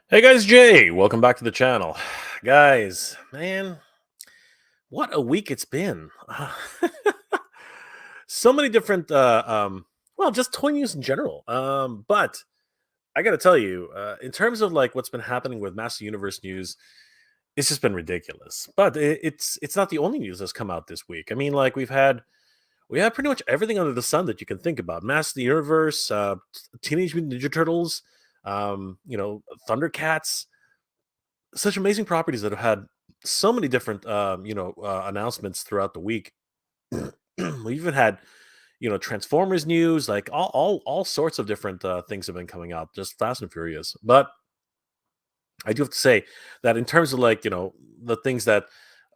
Hey guys, Jay, welcome back to the channel. Guys, man, what a week it's been. So many different well, just toy news in general. But I got to tell you, in terms of like what's been happening with Master Universe news, it's just been ridiculous. But it's not the only news that's come out this week. I mean, like we have pretty much everything under the sun that you can think about. Master Universe, Teenage Mutant Ninja Turtles, Thundercats, such amazing properties that have had so many different announcements throughout the week. We even had Transformers news, like all sorts of different things have been coming out, just fast and furious. But I do have to say that in terms of like the things that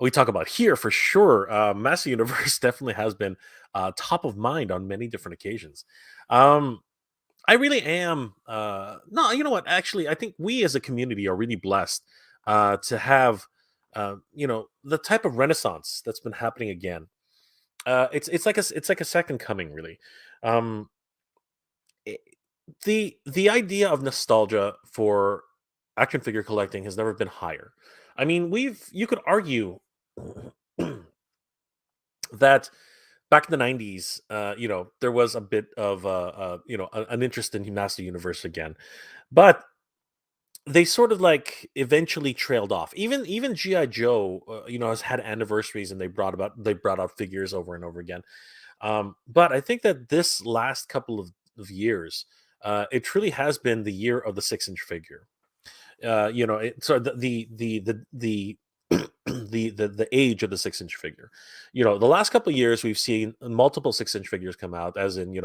we talk about here, for sure, Master Universe definitely has been top of mind on many different occasions. um I really am. No, you know what? Actually, I think we as a community are really blessed to have, the type of renaissance that's been happening again. It's like a second coming, really. Um, i- the idea of nostalgia for action figure collecting has never been higher. I mean, you could argue that back in the 90s, there was a bit of an interest in Master Universe again, but they sort of like eventually trailed off. Even GI Joe, has had anniversaries and they brought out figures over and over again. But I think that this last couple of years, it truly has been the year of the 6-inch figure. So the the age of the 6-inch figure. The last couple of years we've seen multiple 6-inch figures come out, as in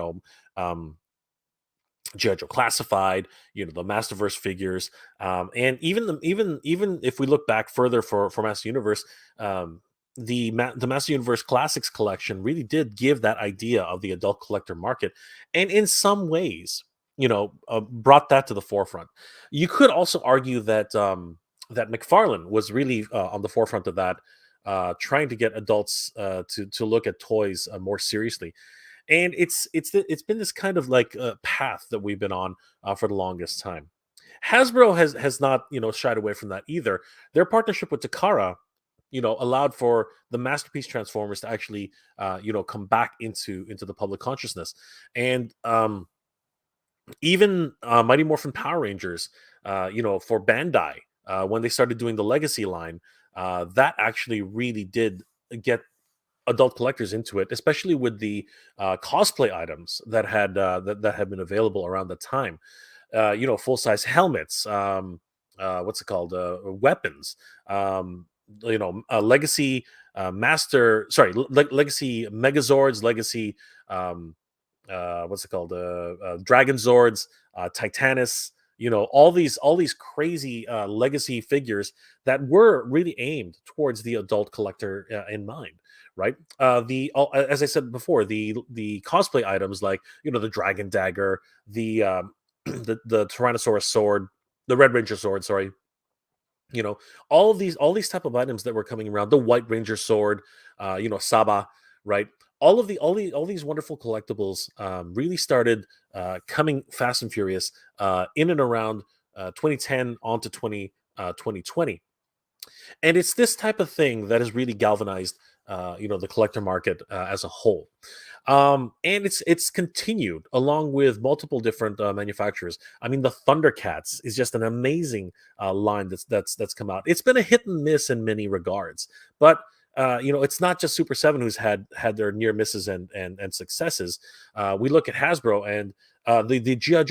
um, G.I. Joe Classified, the Masterverse figures, and even if we look back further for Master Universe, the Master Universe Classics collection really did give that idea of the adult collector market, and in some ways, brought that to the forefront. You could also argue that that McFarlane was really on the forefront of that, trying to get adults to look at toys more seriously, and it's been this kind of like path that we've been on for the longest time. Hasbro has not shied away from that either. Their partnership with Takara, allowed for the masterpiece Transformers to actually come back into the public consciousness, and even Mighty Morphin Power Rangers, for Bandai, when they started doing the Legacy line, that actually really did get adult collectors into it, especially with the cosplay items that had been available around the time. Full size helmets. What's it called? Weapons. Legacy Master. Sorry, Legacy Megazords. Legacy. What's it called? Dragon Zords. Titanus. All these crazy legacy figures that were really aimed towards the adult collector in mind, right? As I said before, the cosplay items, like the dragon dagger, the the Tyrannosaurus sword, the Red Ranger sword, sorry. you know all these type of items that were coming around, the White Ranger sword, Saba, right? All these wonderful collectibles really started coming fast and furious in and around 2010 onto 2020. And it's this type of thing that has really galvanized the collector market as a whole. And it's continued along with multiple different manufacturers. I mean, the Thundercats is just an amazing line that's come out. It's been a hit and miss in many regards, but it's not just Super 7 who's had their near misses and successes. We look at Hasbro, and the GI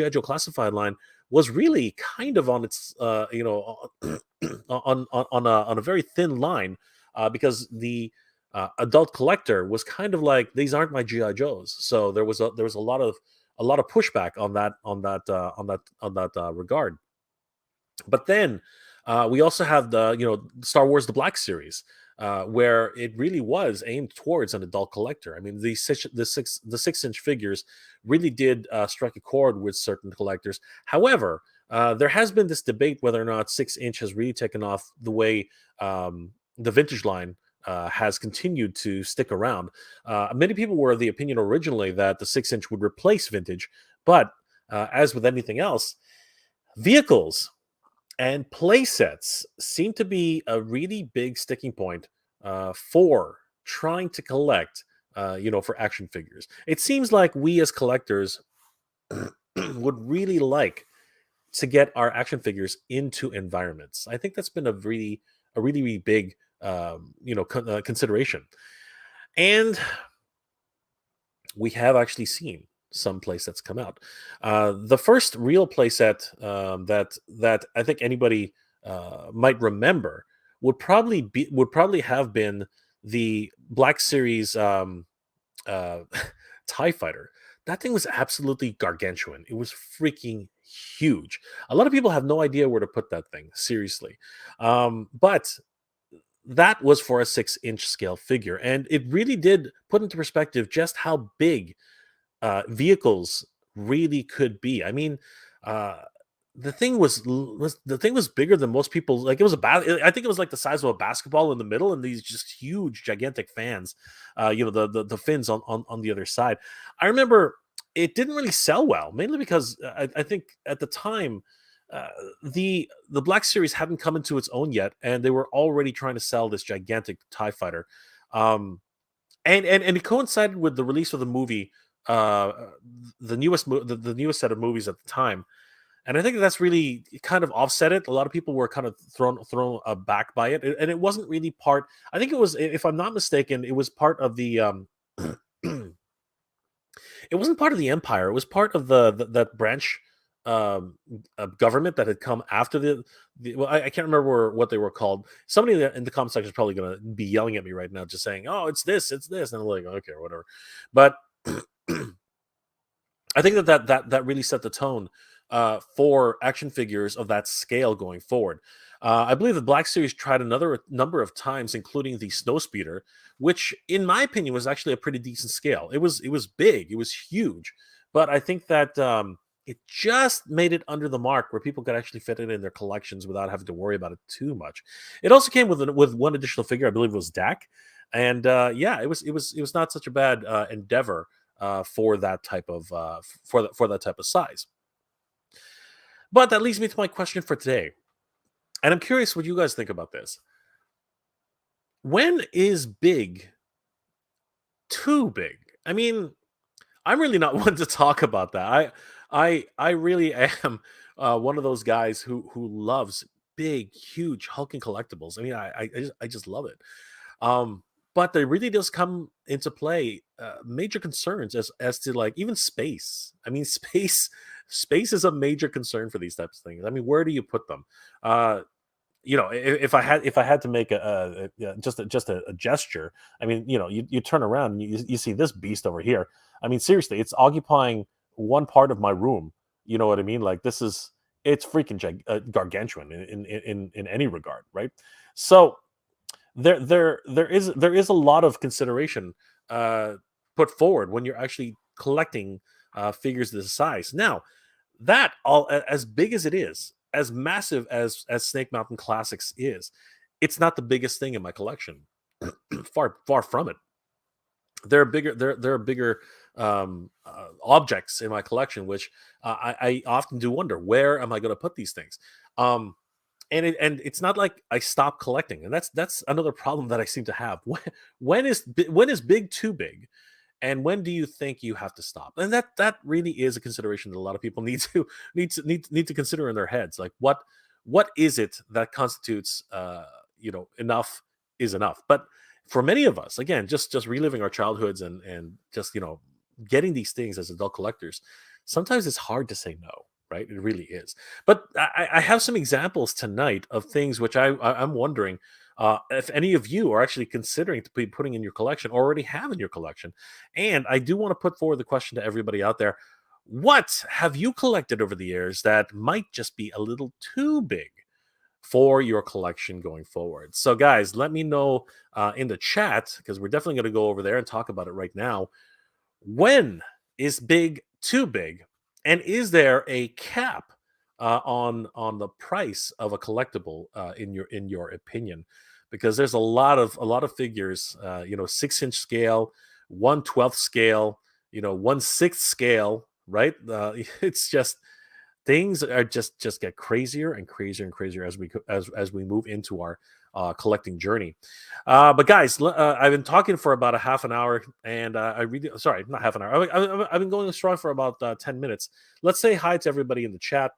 Joe Classified line was really kind of on its on a very thin line, because the adult collector was kind of like, these aren't my GI Joes. So there was a lot of pushback on that regard. But then we also have the Star Wars the Black Series, where it really was aimed towards an adult collector. I mean, the 6-inch figures really did strike a chord with certain collectors. However, there has been this debate whether or not 6-inch has really taken off the way the vintage line has continued to stick around. Many people were of the opinion originally that the 6-inch would replace vintage, but as with anything else, vehicles And play sets seem to be a really big sticking point for trying to collect, for action figures. It seems like we as collectors would really like to get our action figures into environments. I think that's been a really big, consideration. And we have actually seen some playsets come out. The first real playset that I think anybody might remember would probably have been the Black Series uh, Tie Fighter. That thing was absolutely gargantuan. It was freaking huge. A lot of people have no idea where to put that thing. Seriously, but that was for a 6-inch scale figure, and it really did put into perspective just how big vehicles really could be. I mean, uh, the thing was bigger than most people. Like, it was I think it was like the size of a basketball in the middle, and these just huge, gigantic fans. The fins on the other side. I remember it didn't really sell well, mainly because I think at the time. Uh, the Black Series hadn't come into its own yet, and they were already trying to sell this gigantic Tie Fighter. Um, and it coincided with the release of the movie, uh the newest set of movies at the time, and I think that's really kind of offset it. A lot of people were kind of thrown aback by it, and it wasn't really part. I think it was, if I'm not mistaken, it was part of the it wasn't part of the empire. It was part of that branch, government that had come after well, I can't remember what they were called. Somebody in the comment section is probably going to be yelling at me right now, just saying, "Oh, it's this," and I'm like, "Okay, whatever." But I think that really set the tone for action figures of that scale going forward. I believe the Black Series tried another number of times, including the Snowspeeder, which, in my opinion, was actually a pretty decent scale. It was big, it was huge, but I think that it just made it under the mark where people could actually fit it in their collections without having to worry about it too much. It also came with one additional figure, I believe it was Dak, and yeah, it was not such a bad endeavor for that type of for that type of size. But that leads me to my question for today, and I'm curious what you guys think about this. When is big too big? I mean, I'm really not one to talk about that. I really am one of those guys who loves big, huge, hulking collectibles. I mean, I just love it. Um, but there really does come into play major concerns as to, like, even space. I mean, space is a major concern for these types of things. I mean, where do you put them? Uh, if I had to make yeah, just a gesture, I mean, you turn around and you see this beast over here. I mean, seriously, it's occupying one part of my room. You know what I mean? Like, it's freaking gargantuan in any regard, right? So there is a lot of consideration uh, put forward when you're actually collecting figures this size. Now, that all as big as it is, as massive as Snake Mountain Classics is, it's not the biggest thing in my collection. Far from it. There are bigger objects in my collection, which I often do wonder, where am I going to put these things. Um, and it's not like I stop collecting, and that's another problem that I seem to have. When is big too big, and when do you think you have to stop? And that really is a consideration that a lot of people need to consider in their heads. Like, what is it that constitutes enough is enough? But for many of us, again, just reliving our childhoods and just getting these things as adult collectors, sometimes it's hard to say no, right? It really is. But I have some examples tonight of things which I'm wondering if any of you are actually considering to be putting in your collection or already have in your collection. And I do want to put forward the question to everybody out there: what have you collected over the years that might just be a little too big for your collection going forward? So, guys, let me know in the chat, because we're definitely going to go over there and talk about it right now. When is big too big, and is there a cap on the price of a collectible in your opinion? Because there's a lot of figures, 6-inch scale, 1/12 scale, 1/6 scale, right? It's just things are just get crazier and crazier and crazier as we move into our collecting journey. But guys, I've been talking for about a half an hour, and I really sorry, not half an hour. I've been going strong for about 10 minutes. Let's say hi to everybody in the chat.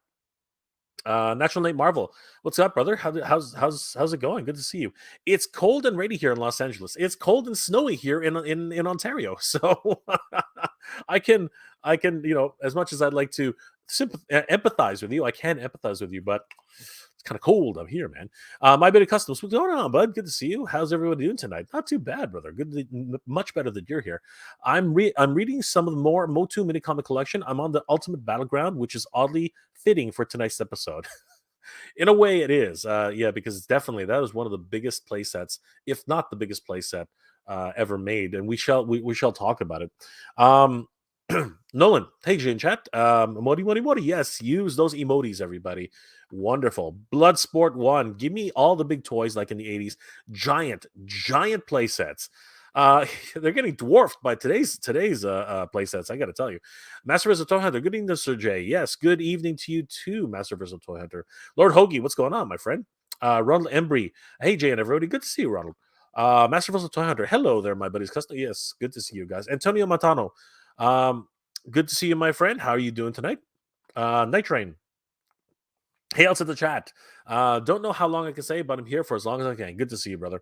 Natural Nate Marvel, what's up, brother? How's it going? Good to see you. It's cold and rainy here in Los Angeles. It's cold and snowy here in Ontario. So I can as much as I'd like to empathize with you, I can empathize with you, but it's kind of cold up here, man. My bit of customs, what's going on, bud? Good to see you. How's everyone doing tonight? Not too bad, brother. Much better that you're here. I'm reading some of the more Motu mini comic collection. I'm on the Ultimate Battleground, which is oddly fitting for tonight's episode. In a way, it is. Yeah, because it's definitely that is one of the biggest play sets, if not the biggest play set ever made, and we shall talk about it. Nolan, hey Jay in chat. Modi. Yes, use those emojis, everybody. Wonderful. Bloodsport 1. Give me all the big toys like in the 80s. Giant play sets. They're getting dwarfed by today's play sets, I gotta tell you. Master Vessel Toy Hunter, good evening, Sir Jay. Yes, good evening to you too, Master Vessel Toy Hunter. Lord Hoagie, what's going on, my friend? Ronald Embry. Hey Jay and everybody, good to see you, Ronald. Master Vessel Toy Hunter, hello there, my buddies. Custom, yes, good to see you guys. Antonio Matano, good to see you, my friend. How are you doing tonight? Night Train. Hey, out to the chat. Don't know how long I can say, but I'm here for as long as I can. Good to see you, brother.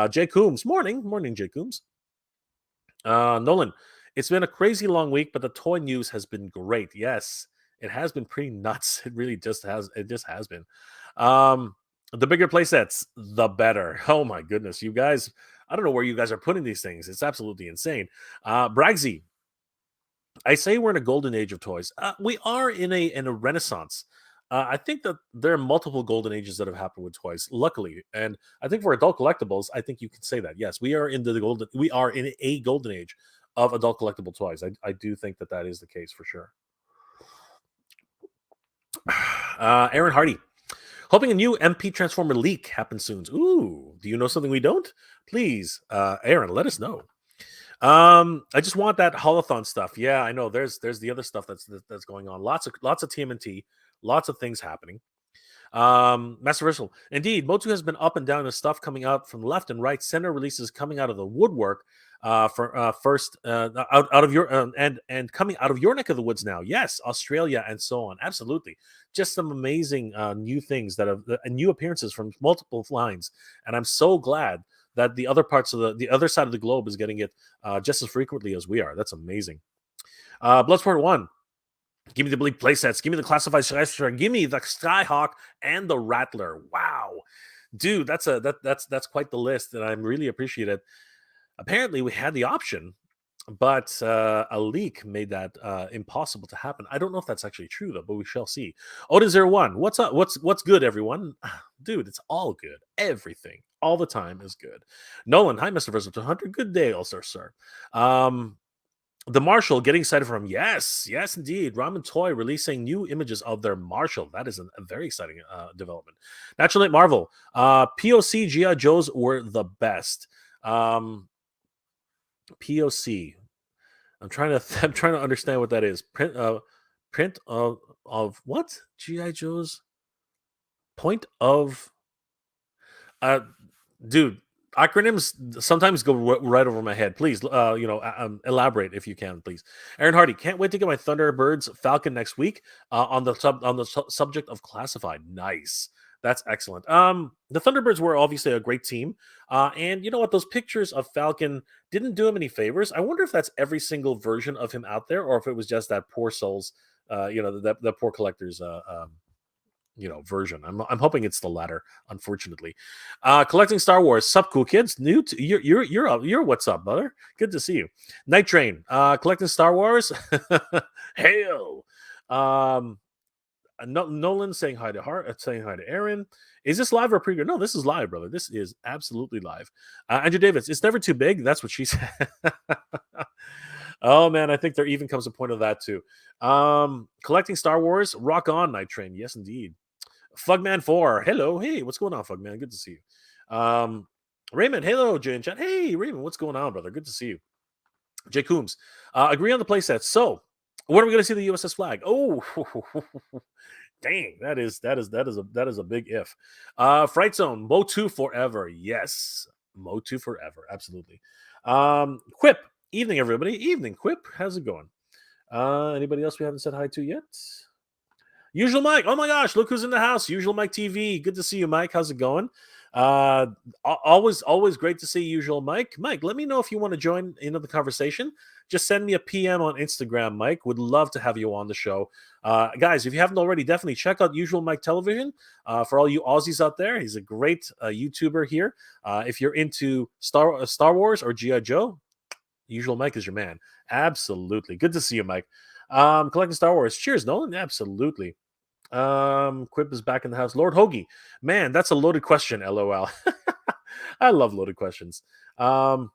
Jay Coombs. Morning, Jay Coombs. Nolan, it's been a crazy long week, but the toy news has been great. Yes, it has been pretty nuts. It really just has. It just has been. The bigger play sets, the better. Oh my goodness, you guys. I don't know where you guys are putting these things. It's absolutely insane. Bragsy, I say we're in a golden age of toys. We are in a renaissance. I think that there are multiple golden ages that have happened with toys, luckily, and I think for adult collectibles, I think you can say that. Yes, we are in a golden age of adult collectible toys. I do think that is the case for sure. Aaron Hardy, hoping a new MP Transformer leak happens soon. Ooh, do you know something we don't? Please, Aaron, let us know. I just want that holothon stuff. Yeah, I know. There's the other stuff that's going on. Lots of TMNT, lots of things happening. Master Visual. Indeed, Motu has been up and down with stuff coming out from left and right. Center releases coming out of the woodwork. First out of your and coming out of your neck of the woods now. Yes, Australia and so on. Absolutely, just some amazing new things that have new appearances from multiple lines, and I'm so glad that the other parts of the other side of the globe is getting it just as frequently as we are. That's amazing. Bloodsport 1. Give me the bleak playsets. Give me the classified Shyster. Give me the Skyhawk and the Rattler. Wow, dude, that's quite the list, and I really appreciate it. Apparently, we had the option, but a leak made that impossible to happen. I don't know if that's actually true though, but we shall see. Odin01, what's up? What's good, everyone? Dude, it's all good. Everything, all the time is good. Nolan, hi, Mr. Versatile Hunter. Good day, also, sir. The Marshall getting excited from yes, indeed. Ramen Toy releasing new images of their Marshall. That is a very exciting development. Natural Light Marvel, POC GI Joes were the best. POC. I'm trying to understand what that is. Print of what? GI Joe's point of dude, acronyms sometimes go right over my head. Please elaborate if you can, please. Aaron Hardy, can't wait to get my Thunderbirds Falcon next week on the subject of classified. Nice. That's excellent. The Thunderbirds were obviously a great team. And you know what? Those pictures of Falcon didn't do him any favors. I wonder if that's every single version of him out there, or if it was just that poor soul's, the poor collector's, version. I'm hoping it's the latter, unfortunately. Collecting Star Wars. Sup, cool kids? You're what's up, brother? Good to see you. Night Train. Collecting Star Wars. Hail. Nolan saying hi to saying hi to Aaron. Is this live or pre? No, this is live, brother. This is absolutely live. Andrew Davis, it's never too big. That's what she said. Oh man, I think there even comes a point of that too. Collecting Star Wars, rock on, Night Train. Yes, indeed. Fugman 4. Hello, hey, what's going on, Fugman? Good to see you. Raymond, hello, Jay and Chat. Hey, Raymond, what's going on, brother? Good to see you. Jay Coombs, agree on the playsets. So, When are we going to see the USS Flag? Oh, dang, that is a big if. Fright Zone, Mo2 forever. Yes, Mo2 forever. Absolutely. Quip. Evening, everybody. Evening, Quip. How's it going? Anybody else we haven't said hi to yet? Usual Mike. Oh my gosh, look who's in the house. Usual Mike TV. Good to see you, Mike. How's it going? Always great to see Usual Mike. Mike, let me know if you want to join into the conversation. Just send me a PM on Instagram, Mike. Would love to have you on the show. Guys, if you haven't already, definitely check out Usual Mike Television. For all you Aussies out there, he's a great YouTuber here. If you're into Star Wars or GI Joe, Usual Mike is your man. Absolutely. Good to see you, Mike. Collecting Star Wars. Cheers, Nolan. Absolutely. Quip is back in the house. Lord Hoagie. Man, that's a loaded question, LOL. I love loaded questions. Fuck,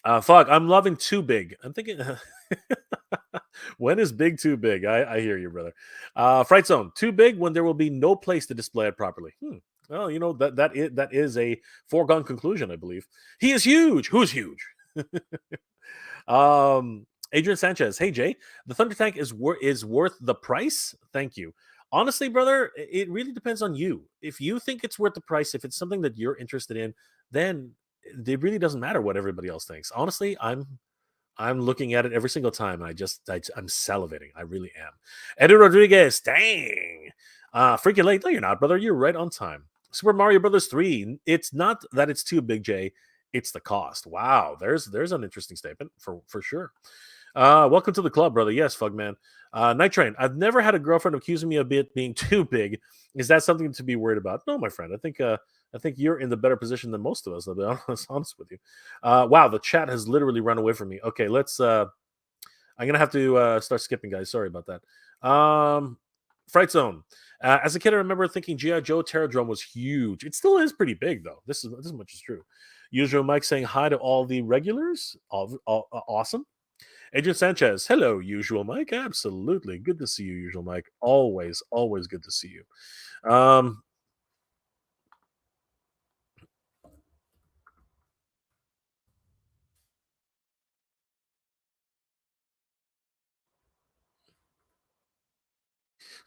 I'm loving too big. I'm thinking when is big too big? I hear you, brother. Fright Zone, too big when there will be no place to display it properly. Well, you know, that is a foregone conclusion, I believe. He is huge. Who's huge? Adrian Sanchez. Hey Jay, the Thunder Tank is worth the price. Thank you. Honestly, brother, it really depends on you. If you think it's worth the price, if it's something that you're interested in, then it really doesn't matter what everybody else thinks. Honestly, I'm looking at it every single time. I'm salivating. I really am. Eddie Rodriguez. Dang. Freaking late. No, you're not, brother. You're right on time. Super Mario Brothers 3. It's not that it's too big, Jay. It's the cost. Wow, there's an interesting statement for sure. Welcome to the club, brother. Yes, Fugman. Night Train. I've never had a girlfriend accusing me of it being too big. Is that something to be worried about? No, my friend. I think you're in the better position than most of us. I'll be honest with you. Wow, the chat has literally run away from me. Okay, let's. I'm gonna have to start skipping, guys. Sorry about that. Fright Zone. As a kid, I remember thinking GI Joe Terradrome was huge. It still is pretty big, though. This much is true. Usual Mike saying hi to all the regulars. Awesome. Adrian Sanchez. Hello, Usual Mike. Absolutely. Good to see you, Usual Mike. Always good to see you.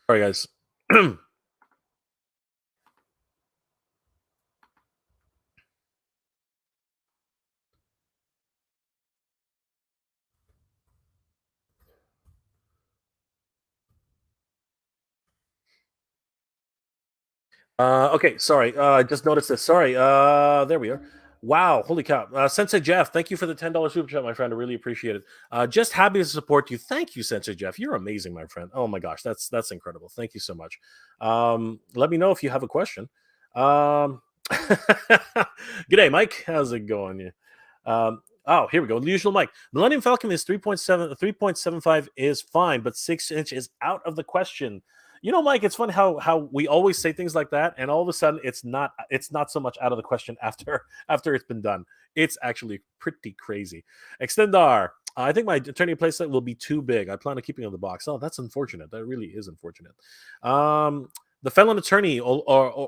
Sorry, guys. Okay, sorry. I just noticed this. Sorry. There we are. Wow, holy cow. Sensei Jeff, thank you for the $10 super chat, my friend. I really appreciate it. Just happy to support you. Thank you, Sensei Jeff. You're amazing, my friend. Oh my gosh, that's incredible. Thank you so much. Let me know if you have a question. G'day, Mike. How's it going? Oh, here we go. The usual Mike. Millennium Falcon is 3.75 is fine, but 6-inch is out of the question. You know, Mike, it's funny how we always say things like that, and all of a sudden it's not so much out of the question after it's been done. It's actually pretty crazy. Extendar. I think my attorney playset will be too big. I plan on keeping it in the box. Oh, that's unfortunate. That really is unfortunate. The felon attorney or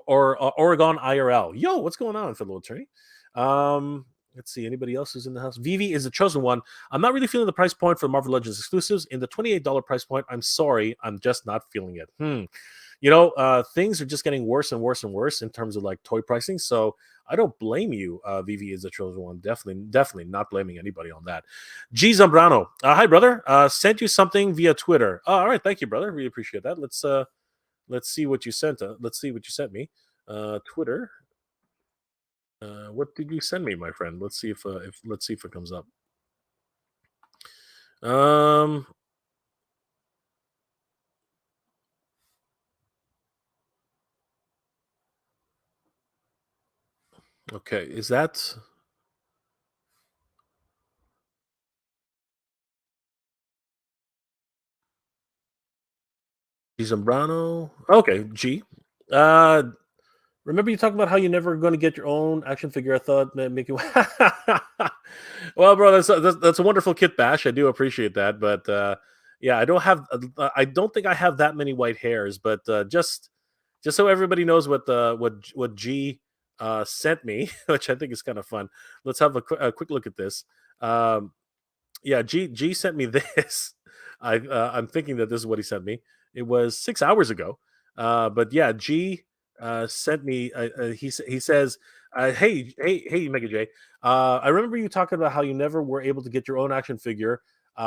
Oregon IRL. Yo, what's going on, fellow attorney? Let's see. Anybody else who's in the house? Vivi is the chosen one. I'm not really feeling the price point for Marvel Legends exclusives. In the $28 price point, I'm sorry. I'm just not feeling it. Things are just getting worse and worse and worse in terms of like toy pricing. So I don't blame you. Vivi is the chosen one. Definitely not blaming anybody on that. G Zambrano. Hi, brother. Sent you something via Twitter. All right. Thank you, brother. Really appreciate that. Let's see what you sent. Let's see what you sent me. Twitter. What did you send me, my friend? Let's see if it comes up. Okay, is that G Zambrano? Okay, G. Remember you talking about how you're never going to get your own action figure? I thought make you. Well, bro, that's a wonderful kit bash. I do appreciate that, but yeah, I don't think I have that many white hairs. But just so everybody knows what G sent me, which I think is kind of fun. Let's have a quick look at this. Yeah, G sent me this. I'm thinking that this is what he sent me. It was 6 hours ago. But yeah, G sent me. He says, hey, Mega J. I remember you talking about how you never were able to get your own action figure.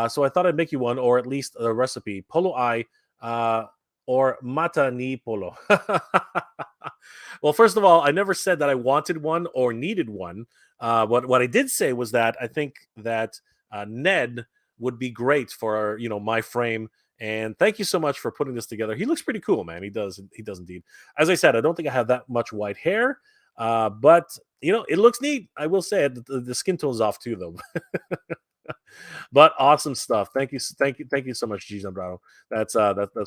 So I thought I'd make you one, or at least a recipe. Polo I, or Mata ni Polo. Well, first of all, I never said that I wanted one or needed one. What I did say was that I think that Ned would be great for my frame. And thank you so much for putting this together. He looks pretty cool, man. He does. He does indeed. As I said, I don't think I have that much white hair, but it looks neat. I will say it. The skin tone's off too, though. But awesome stuff. Thank you so much, G Zambrano. That's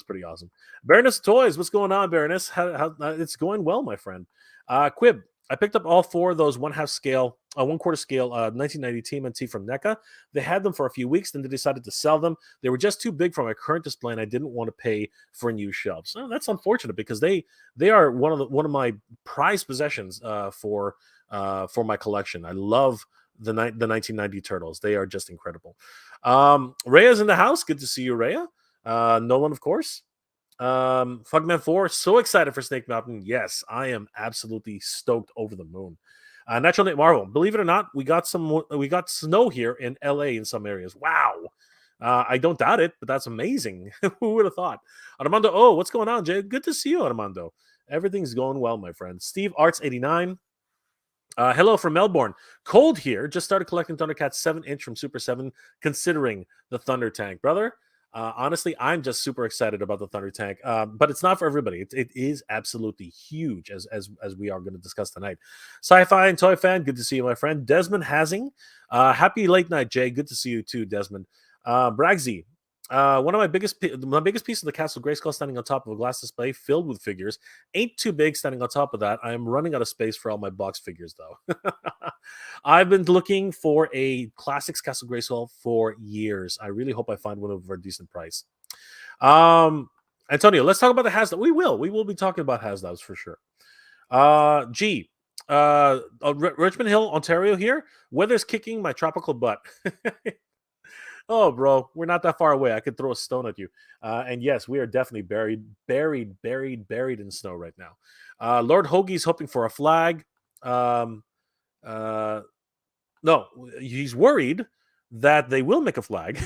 pretty awesome. Baroness Toys, what's going on, Baroness? It's going well, my friend. Quib, I picked up all four of those 1/2 scale, 1/4 scale 1990 TMNT from NECA. They had them for a few weeks, then they decided to sell them. They were just too big for my current display, and I didn't want to pay for new shelves. So that's unfortunate because they are one of my prized possessions for my collection. I love the 1990 Turtles. They are just incredible. Rhea's in the house. Good to see you, Rhea. Nolan, of course. Fugman 4, so excited for Snake Mountain. Yes, I am absolutely stoked over the moon. Natural Nate Marvel, believe it or not, we got snow here in LA in some areas. Wow. I don't doubt it, but that's amazing. Who would have thought? Armando, what's going on, Jay? Good to see you, Armando. Everything's going well, my friend. Steve Arts 89. Hello from Melbourne. Cold here. Just started collecting Thundercats 7-inch from Super 7, considering the Thunder Tank. Brother, honestly, I'm just super excited about the Thunder Tank, but it's not for everybody. It is absolutely huge, as we are going to discuss tonight. Sci-Fi and Toy Fan, good to see you, my friend. Desmond Hazing, happy late night, Jay. Good to see you too, Desmond. Bragsy, one of my biggest piece of the Castle Grayskull standing on top of a glass display filled with figures. Ain't too big standing on top of that. I am running out of space for all my box figures, though. I've been looking for a Classics Castle Grayskull for years. I really hope I find one of a decent price. Antonio, let's talk about the Haslab. We will be talking about Haslabs for sure. Richmond Hill, Ontario here. Weather's kicking my tropical butt. Oh, bro, we're not that far away. I could throw a stone at you. And yes, we are definitely buried in snow right now. Lord Hoagie's hoping for a flag. No, he's worried that they will make a flag.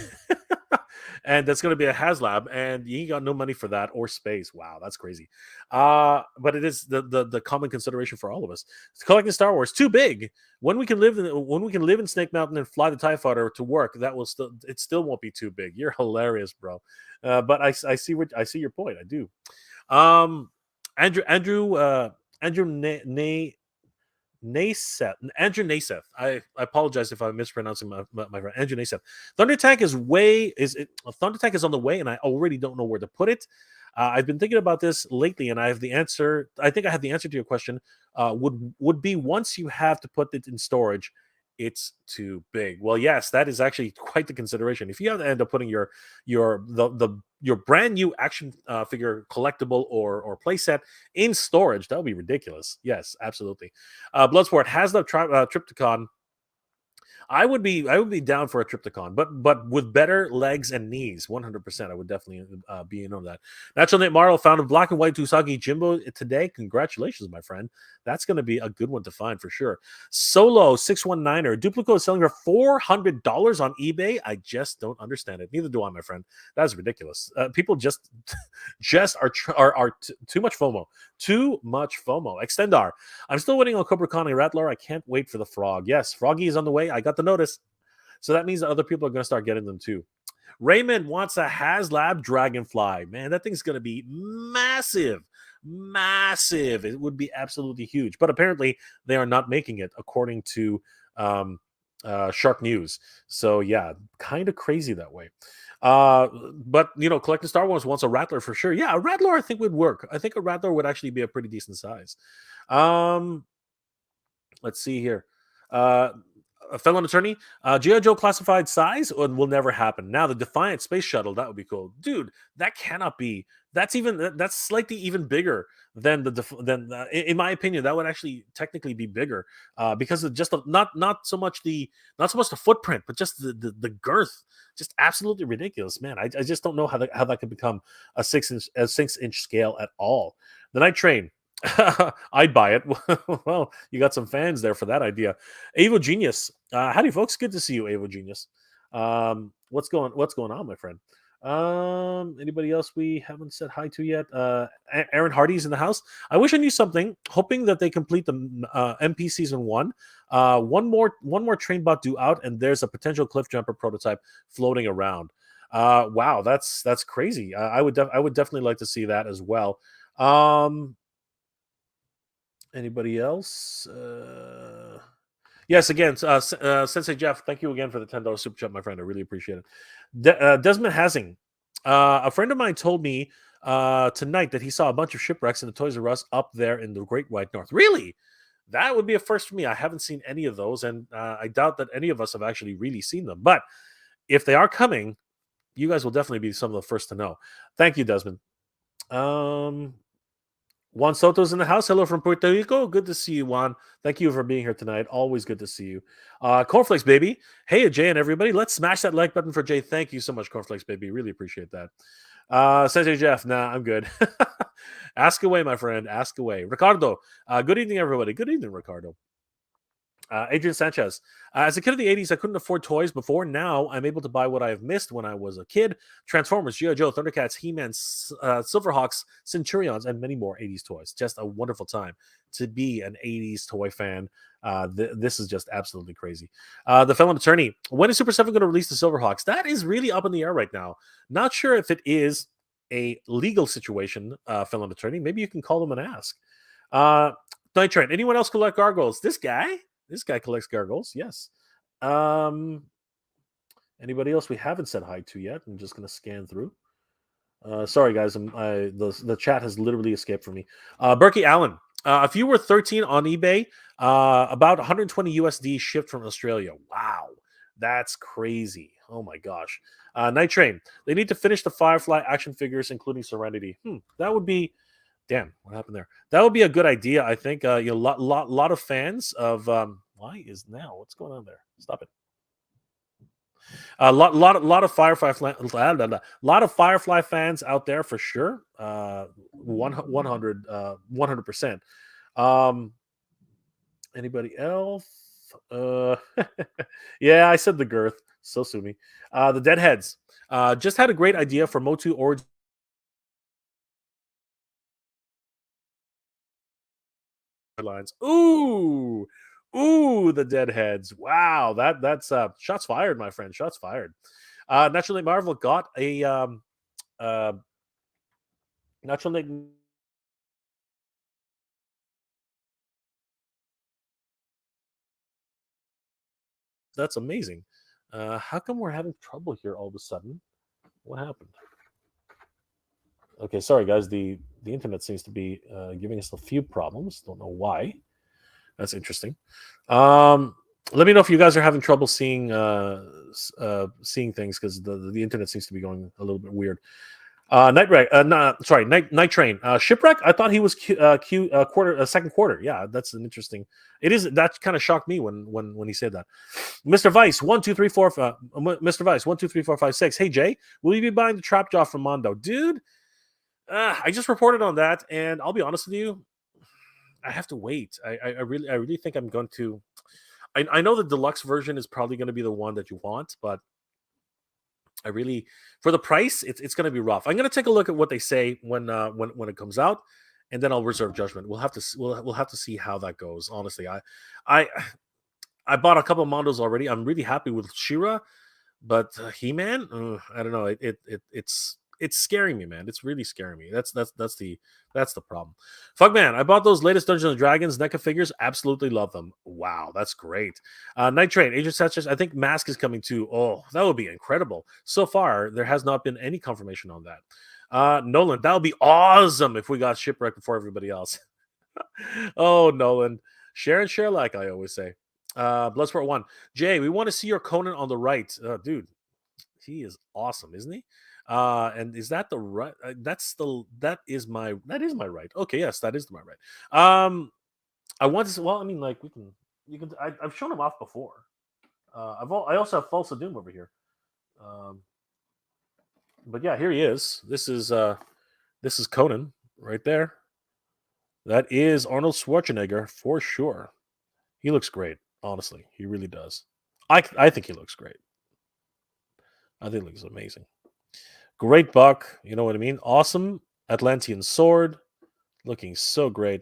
And that's going to be a Haslab, and you ain't got no money for that or space. Wow, that's crazy. But it is the common consideration for all of us. It's collecting Star Wars too big. When we can live in Snake Mountain and fly the TIE Fighter to work, it still won't be too big. You're hilarious, bro. But I see your point. I do. Andrew Naseth. I apologize if I'm mispronouncing my friend Andrew Naseth. Thunder Tank is on the way, and I already don't know where to put it. I've been thinking about this lately, and I have the answer. I think I have the answer to your question. Would be once you have to put it in storage, it's too big. Well, yes, that is actually quite the consideration. If you have to end up putting your brand new action figure collectible or playset in storage, that would be ridiculous. Yes, absolutely. Bloodsport has the Triptychon. I would be down for a Triptychon, but with better legs and knees. 100%, I would definitely be in on that. Natural Nate Marl found a black and white Usagi Jimbo today. Congratulations, my friend. That's going to be a good one to find for sure. Solo 619er Duplico is selling for $400 on eBay. I just don't understand it. Neither do I, my friend. That's ridiculous. People just are too much FOMO. Too much FOMO. Extendar. I'm still waiting on Cobra Khan and Rattler. I can't wait for the Frog. Yes, Froggy is on the way. I got the notice. So that means that other people are going to start getting them too. Raymond wants a Haslab Dragonfly. Man, that thing's going to be massive. Massive. It would be absolutely huge. But apparently they are not making it according to Shark News. So yeah, kind of crazy that way. But collecting Star Wars wants a Rattler for sure. Yeah, a Rattler I think would work. I think a Rattler would actually be a pretty decent size. Let's see here. A felon attorney, G.I. Joe classified size will never happen. Now the Defiant space shuttle, that would be cool. Dude, that cannot be That's slightly even bigger than in my opinion, that would actually technically be bigger, because of just not so much the footprint, but just the girth, just absolutely ridiculous, man. I just don't know how that could become a 6-inch scale at all. The night train. I'd buy it. Well, you got some fans there for that idea. Avo Genius. Howdy, folks. Good to see you, Avo Genius. What's going on, my friend? Anybody else we haven't said hi to yet? Aaron Hardy's in the house. I wish I knew something. Hoping that they complete the MP season 1. One more train bot due out, and there's a potential cliff jumper prototype floating around. Wow, that's crazy. I would definitely like to see that as well. Anybody else? Yes, again, Sensei Jeff, thank you again for the $10 super chat, my friend. I really appreciate it. Desmond Hasing, a friend of mine told me tonight that he saw a bunch of shipwrecks in the Toys R Us up there in the Great White North. Really? That would be a first for me. I haven't seen any of those, and I doubt that any of us have actually really seen them. But if they are coming, you guys will definitely be some of the first to know. Thank you, Desmond. Juan Soto's in the house. Hello from Puerto Rico. Good to see you, Juan. Thank you for being here tonight. Always good to see you. Cornflakes, baby. Hey, Jay and everybody. Let's smash that like button for Jay. Thank you so much, Cornflakes, baby. Really appreciate that. Sensei Jeff. Nah, I'm good. Ask away, my friend. Ask away. Ricardo. Good evening, everybody. Good evening, Ricardo. Adrian Sanchez. As a kid of the 80s, I couldn't afford toys before. Now I'm able to buy what I have missed when I was a kid. Transformers, G.I. Joe, Thundercats, He-Man, Silverhawks, Centurions, and many more 80s toys. Just a wonderful time to be an 80s toy fan. This is just absolutely crazy. The Felon Attorney. When is Super 7 going to release the Silverhawks? That is really up in the air right now. Not sure if it is a legal situation, Felon Attorney. Maybe you can call them and ask. Night Train. Anyone else collect gargoyles? This guy collects gargoyles. Yes. Anybody else we haven't said hi to yet? I'm just going to scan through. Sorry, guys. The chat has literally escaped from me. Berkey Allen. If you were 13 on eBay, about 120 USD shipped from Australia. Wow. That's crazy. Oh my gosh. Night Train. They need to finish the Firefly action figures, including Serenity. That would be... Damn, what happened there? That would be a good idea, I think. Lot of fans of what's going on there? Stop it. A lot of Firefly fans out there for sure. 100%. Anybody else? Yeah, I said the girth. So sue me. The Deadheads. Just had a great idea for Motu Origin lines. Ooh, the Deadheads. Wow, that's shots fired, my friend. Shots fired. Naturally, Marvel got a naturally. That's amazing. How come we're having trouble here all of a sudden? What happened? Okay, sorry guys. The internet seems to be giving us a few problems. Don't know why. That's interesting. Let me know if you guys are having trouble seeing things, because the internet seems to be going a little bit weird. Night Train. Shipwreck. I thought he was second quarter. Yeah, that's an interesting. It is, that kind of shocked me when he said that. Mr. Vice 12345. Mr. Vice 1234556. Hey Jay, will you be buying the Trap Jaw from Mondo, dude? I just reported on that, and I'll be honest with you, I have to wait. I really think I'm going to. I know the deluxe version is probably going to be the one that you want, but I really, for the price, it's going to be rough. I'm going to take a look at what they say when it comes out, and then I'll reserve judgment. We'll have to see how that goes. Honestly, I bought a couple of Mondos already. I'm really happy with She-Ra, but He-Man, I don't know. It's scaring me, man. It's really scaring me. That's the problem. Fuck, man. I bought those latest Dungeons and Dragons NECA figures. Absolutely love them. Wow, that's great. Night Train, Agent Sanchez. I think Mask is coming too. Oh, that would be incredible. So far, there has not been any confirmation on that. Nolan, that would be awesome if we got Shipwreck before everybody else. Oh, Nolan. Share and share, like I always say. Bloodsport 1. Jay, we want to see your Conan on the right. Dude, he is awesome, isn't he? And is that the right? That is my right. Okay, yes, that is my right. I want to. Well, I mean, like we can. You can. I've shown him off before. I also have False Doom over here. Um, but yeah, here he is. This is Conan right there. That is Arnold Schwarzenegger for sure. He looks great. Honestly, he really does. I think he looks great. I think he looks amazing. Great buck. You know what I mean? Awesome Atlantean sword. Looking so great.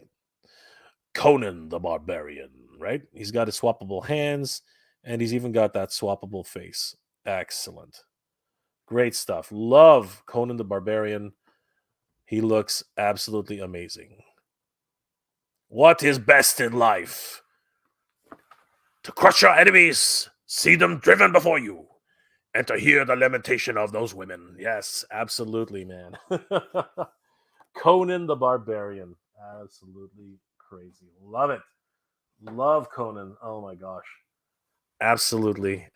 Conan the Barbarian, right? He's got his swappable hands, and he's even got that swappable face. Excellent. Great stuff. Love Conan the Barbarian. He looks absolutely amazing. What is best in life? To crush your enemies, see them driven before you, and to hear the lamentation of those women. Yes, absolutely, man. Conan the Barbarian. Absolutely crazy. Love it. Love Conan. Oh my gosh. Absolutely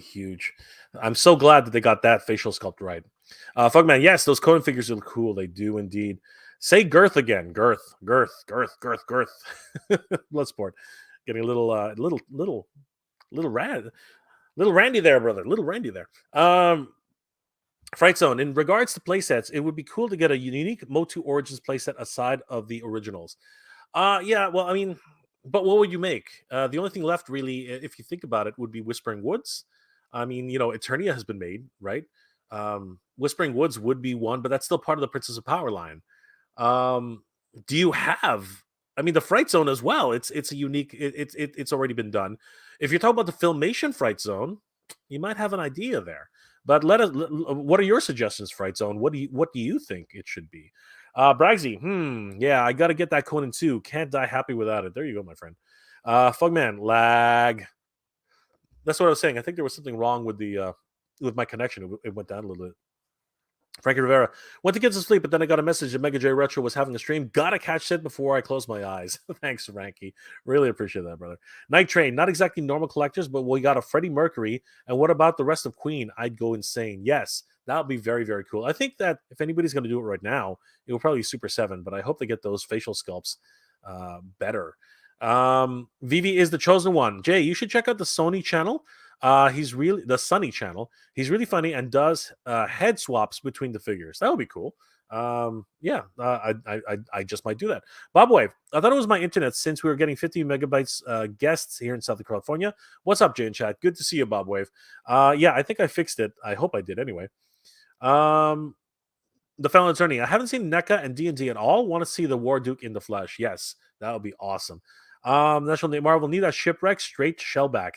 huge. I'm so glad that they got that facial sculpt right. Fugman, yes, those Conan figures look cool. They do indeed. Say girth again. Girth. Bloodsport. Getting a little Randy there, brother. Little Randy there. Fright Zone. In regards to playsets, it would be cool to get a unique Motu Origins playset aside of the originals. Yeah, well, I mean, but what would you make? The only thing left, really, if you think about it, would be Whispering Woods. I mean, Eternia has been made, right? Whispering Woods would be one, but that's still part of the Princess of Power line. Um, do you have? I mean, the Fright Zone as well. It's a unique. It's already been done. If you're talking about the Filmation Fright Zone, you might have an idea there. But what are your suggestions, Fright Zone? What do you think it should be? Bragsy, yeah, I got to get that Conan too. Can't die happy without it. There you go, my friend. Fugman, lag. That's what I was saying. I think there was something wrong with my connection. It went down a little bit. Frankie Rivera went to get some sleep, but then I got a message that Mega J Retro was having a stream. Gotta catch it before I close my eyes. Thanks, Frankie. Really appreciate that, brother. Night Train, not exactly normal collectors, but we got a Freddie Mercury. And what about the rest of Queen? I'd go insane. Yes, that would be very, very cool. I think that if anybody's going to do it right now, it will probably be Super 7, but I hope they get those facial sculpts better. Vivi is the chosen one. Jay, you should check out the Sony channel. He's really the Sunny channel. He's really funny and does head swaps between the figures. That would be cool. Yeah, I just might do that. Bob Wave, I thought it was my internet since we were getting 50 megabytes guests here in Southern California. What's up, Jay and Chat? Good to see you, Bob Wave. Yeah, I think I fixed it. I hope I did anyway. The Felon Attorney. I haven't seen NECA and D&D at all. Want to see the War Duke in the flesh. Yes, that would be awesome. National Marvel need a shipwreck straight shellback.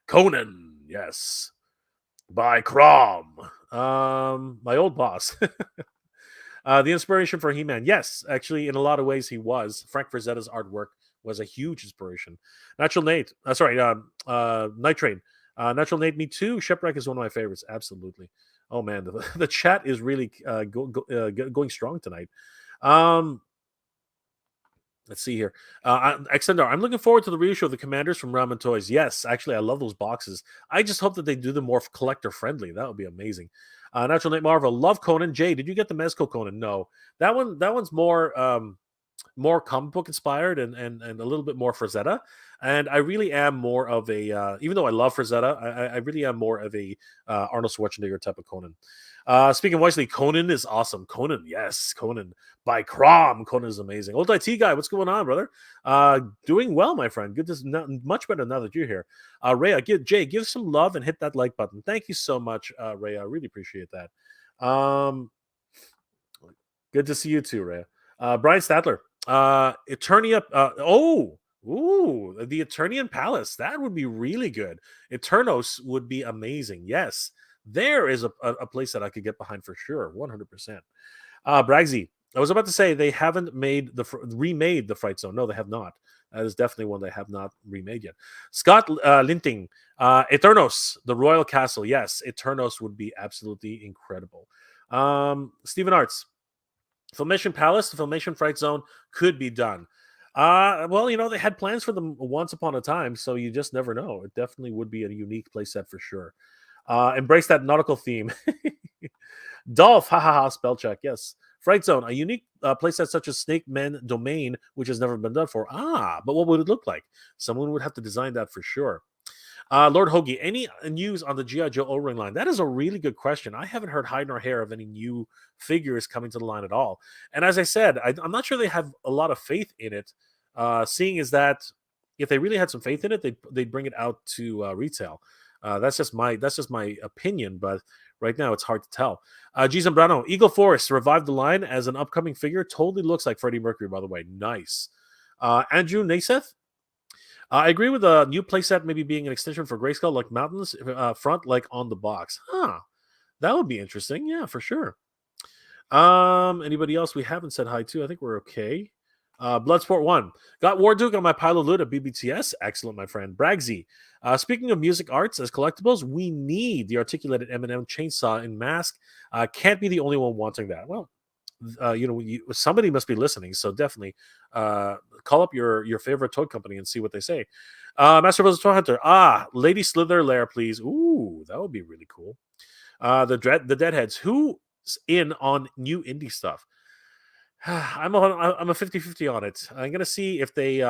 Conan, yes. By Crom. My old boss. The inspiration for He-Man. Yes, actually, in a lot of ways he was. Frank Frazetta's artwork was a huge inspiration. Natural Nate. Night Train. Natural Nate, me too. Shipwreck is one of my favorites. Absolutely. Oh, man. The chat is really going strong tonight. Let's see here. Extendar, I'm looking forward to the reissue of the Commanders from Ramen Toys. Yes, actually, I love those boxes. I just hope that they do them more collector friendly. That would be amazing. Natural Nate Marvel, love Conan. Jay, did you get the Mezco Conan? No, that one's more comic book inspired and a little bit more Frazetta. And I really am more of a even though I love Frazetta, I really am more of a Arnold Schwarzenegger type of Conan. Speaking wisely, Conan is awesome. Conan, yes, Conan by Crom. Conan is amazing. Old IT guy, what's going on, brother? Doing well, my friend. Good to much better now that you're here. Rhea, give some love and hit that like button. Thank you so much, Rhea. I really appreciate that. Good to see you too, Rhea. Brian Statler, Eternia. The Eternian Palace. That would be really good. Eternos would be amazing. Yes, there is a place that I could get behind for sure. 100%. Bragsy, I was about to say they haven't remade the Fright Zone. No, they have not. That is definitely one they have not remade yet. Scott Linting, Eternos, the Royal Castle. Yes, Eternos would be absolutely incredible. Stephen Arts, Filmation Palace, the Filmation Fright Zone could be done. Well, they had plans for them once upon a time, so you just never know. It definitely would be a unique playset for sure. Embrace that nautical theme. Dolph, ha ha ha, spell check. Yes. Fright Zone, a unique playset such as Snake Man Domain, which has never been done for. Ah, but what would it look like? Someone would have to design that for sure. Lord Hoagie, any news on the G.I. Joe O-Ring line? That is a really good question. I haven't heard hide nor hair of any new figures coming to the line at all. And as I said, I'm not sure they have a lot of faith in it, seeing as that if they really had some faith in it, they'd bring it out to retail. That's just my opinion, but right now it's hard to tell. G. Zambrano, Eagle Forest revived the line as an upcoming figure. Totally looks like Freddie Mercury, by the way. Nice. Andrew Naseth, I agree with the new playset maybe being an extension for Grayskull, like Mountains front, like on the box. Huh. That would be interesting. Yeah, for sure. Anybody else we haven't said hi to? I think we're okay. Bloodsport 1. Got Warduke on my pile of loot at BBTS. Excellent, my friend. Bragsy. Speaking of music arts as collectibles, we need the articulated M&M chainsaw in mask. Can't be the only one wanting that. Well, somebody must be listening, so definitely call up your favorite toy company and see what they say. Master of the Toy Hunter. Lady Slither Lair, please. Ooh, that would be really cool. The Deadheads. Who's in on new indie stuff? I'm a 50-50 on it. I'm gonna see if they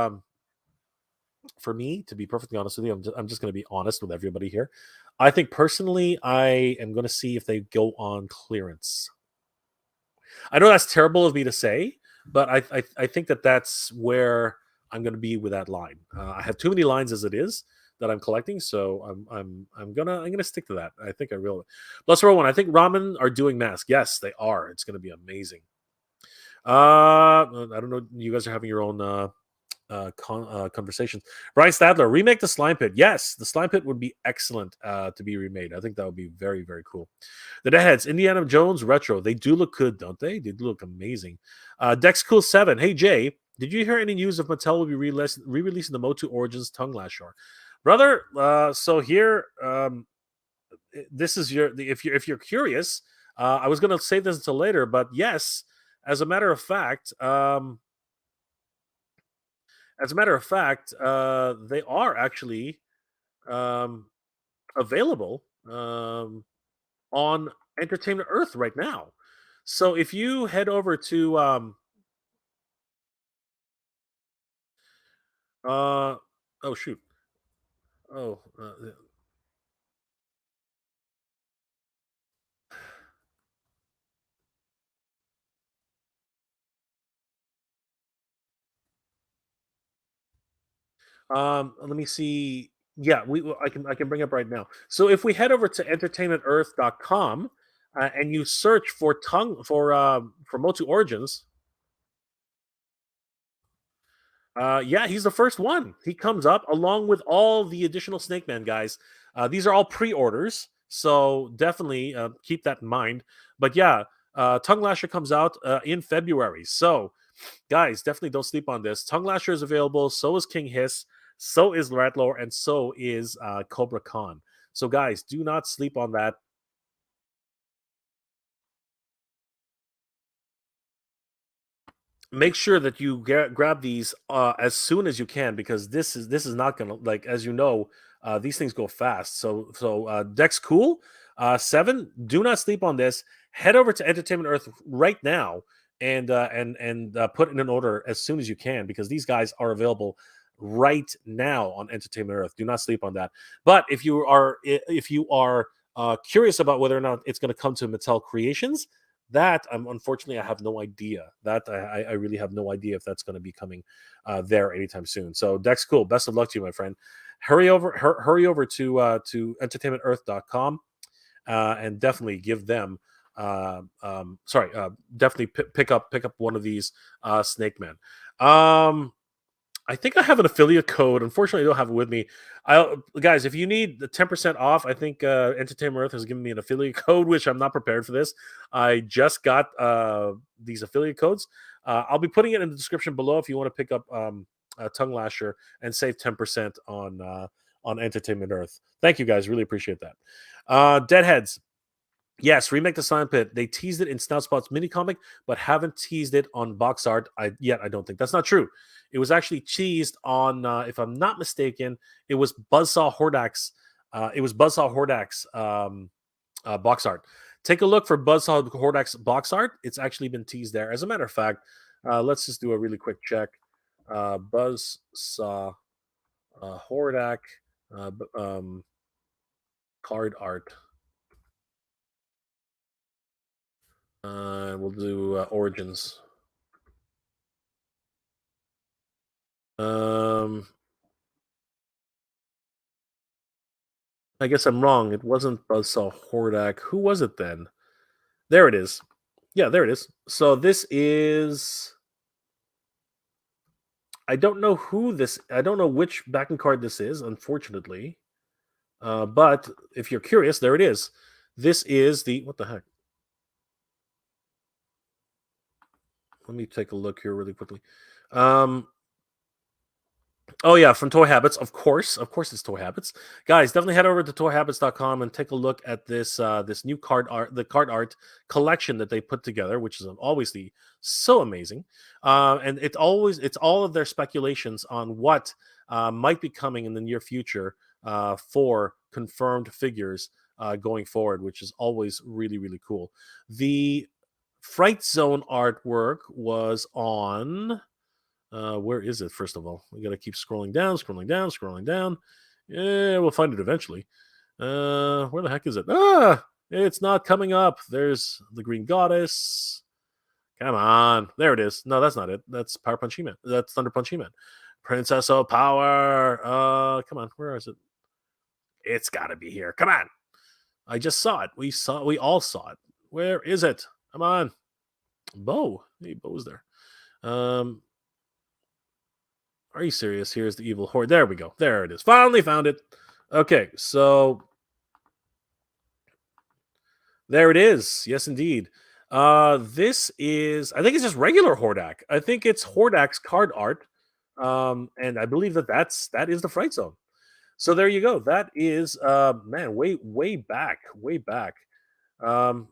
for me, to be perfectly honest with you, I'm just going to be honest with everybody here. I think personally, I am going to see if they go on clearance. I know that's terrible of me to say, but I think that's where I'm going to be with that line. I have too many lines as it is that I'm collecting, so I'm gonna stick to that. I think I will. Plus, row one. I think Ramen are doing mask. Yes, they are. It's going to be amazing. I don't know. You guys are having your own conversations. Brian Stadler, remake the Slime Pit. Yes, the Slime Pit would be excellent to be remade. I think that would be very, very cool. The Deadheads, Indiana Jones retro. They do look good, don't they? They do look amazing. Dex Cool 7. Hey Jay, did you hear any news of Mattel will be re-releasing the Motu Origins Tongue Lasher? Brother, so here, this is if you're curious, I was going to save this until later, but yes, as a matter of fact, they are actually um, available on Entertainment Earth right now. So if you head over to oh shoot, oh let me see. Yeah, I can bring up right now. So if we head over to entertainmentearth.com and you search for tongue for Motu Origins. Yeah, he's the first one. He comes up along with all the additional Snake Man guys. These are all pre-orders, so definitely keep that in mind. But yeah, Tongue Lasher comes out in February. So, guys, definitely don't sleep on this. Tongue Lasher is available. So is King Hiss. So is Ratlore, and so is Cobra Khan. So, guys, do not sleep on that. Make sure that you grab these as soon as you can, because this is not gonna, like, as you know, these things go fast. So Dex Cool 7, do not sleep on this. Head over to Entertainment Earth right now and put in an order as soon as you can, because these guys are available right now on Entertainment Earth. Do not sleep on that. But if you are curious about whether or not it's going to come to Mattel Creations, that unfortunately I have no idea. That I really have no idea if that's going to be coming there anytime soon. So Dex Cool, best of luck to you, my friend. Hurry over to entertainmentearth.com and definitely give them definitely pick up one of these Snake Men. I think I have an affiliate code. Unfortunately, I don't have it with me. Guys, if you need the 10% off, I think Entertainment Earth has given me an affiliate code, which I'm not prepared for this. I just got these affiliate codes. I'll be putting it in the description below if you want to pick up Tongue Lasher and save 10% on Entertainment Earth. Thank you, guys. Really appreciate that. Deadheads. Yes, remake the Slime Pit. They teased it in Snoutspot's mini comic, but haven't teased it on box art yet. I don't think that's not true. It was actually teased on, if I'm not mistaken, it was Buzzsaw Hordak's. Box art. Take a look for Buzzsaw Hordak's box art. It's actually been teased there. As a matter of fact, let's just do a really quick check. Buzzsaw Hordak card art. We'll do Origins. Um, I guess I'm wrong. It wasn't Buzzsaw Hordak. Who was it then? There it is. Yeah, there it is. So this is. I don't know who this. I don't know which backing card this is. Unfortunately, but if you're curious, there it is. This is the what the heck? Let me take a look here really quickly. Um, Oh yeah, from Toy Habits, of course, it's Toy Habits, guys. Definitely head over to toyhabits.com and take a look at this new card art collection that they put together, which is obviously so amazing. And it's all of their speculations on what might be coming in the near future for confirmed figures going forward, which is always really cool. The Fright Zone artwork was on. Where is it? First of all, we got to keep scrolling down, scrolling down, scrolling down. Yeah, we'll find it eventually. Where the heck is it? Ah, it's not coming up. There's the Green Goddess. Come on, there it is. No, that's not it. That's Power Punch He-Man. That's Thunder Punch He-Man. Princess of Power. Come on, where is it? It's got to be here. Come on. I just saw it. We all saw it. Where is it? Come on. Bo. Hey, Bo's there. Are you serious? Here's the evil horde. There we go. There it is. Finally found it. Okay, so there it is. Yes, indeed. This is, I think it's just regular Hordak. I think it's Hordak's card art. And I believe that is the Fright Zone. So there you go. That is man, way back, way back. Um,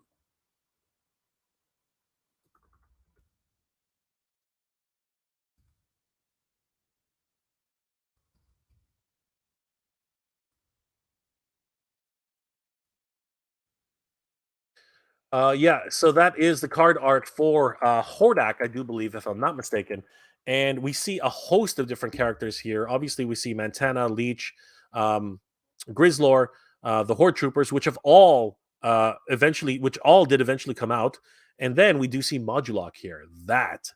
yeah, so that is the card art for Hordak, I do believe, if I'm not mistaken. And we see a host of different characters here. Obviously, we see Montana, Leech, um, Grizzlor, the Horde Troopers, which have all which all did eventually come out. And then we do see Modulok here. That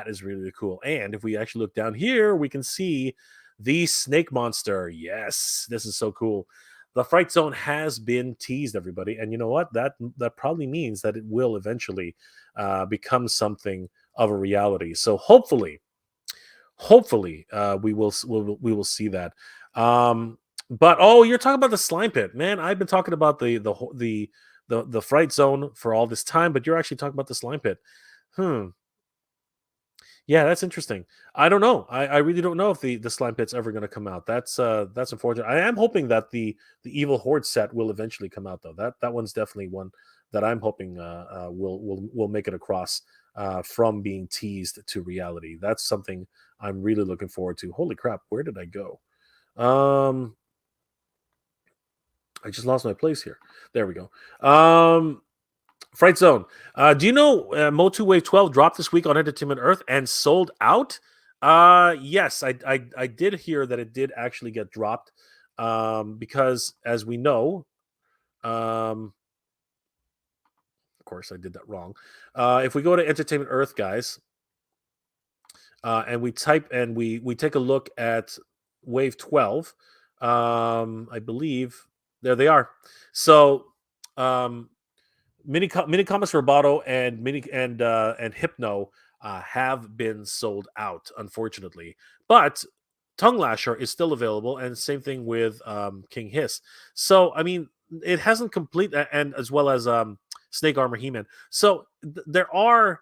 is really cool. And if we actually look down here, we can see the Snake Monster. Yes, this is so cool. The Fright Zone has been teased, everybody, and you know what? That probably means that it will eventually become something of a reality. So hopefully, we will see that. But oh, you're talking about the slime pit, man. I've been talking about the Fright Zone for all this time, but you're actually talking about the slime pit. Hmm. Yeah, that's interesting. I don't know. I really don't know if the slime pit's ever going to come out. That's unfortunate. I am hoping that the evil horde set will eventually come out though. That one's definitely one that I'm hoping will make it across from being teased to reality. That's something I'm really looking forward to. Holy crap, where did I go? Um I just lost my place here. There we go. Fright Zone. Do you know Motu Wave 12 dropped this week on Entertainment Earth and sold out? Yes, I did hear that it did actually get dropped because, as we know, of course, I did that wrong. If we go to Entertainment Earth, guys, and we type and we take a look at Wave 12, I believe there they are. So, um, Mini Comics Roboto and and Hypno have been sold out, unfortunately. But Tongue Lasher is still available, and same thing with King Hiss. So I mean, it hasn't complete, and as well as Snake Armor He-Man. So there are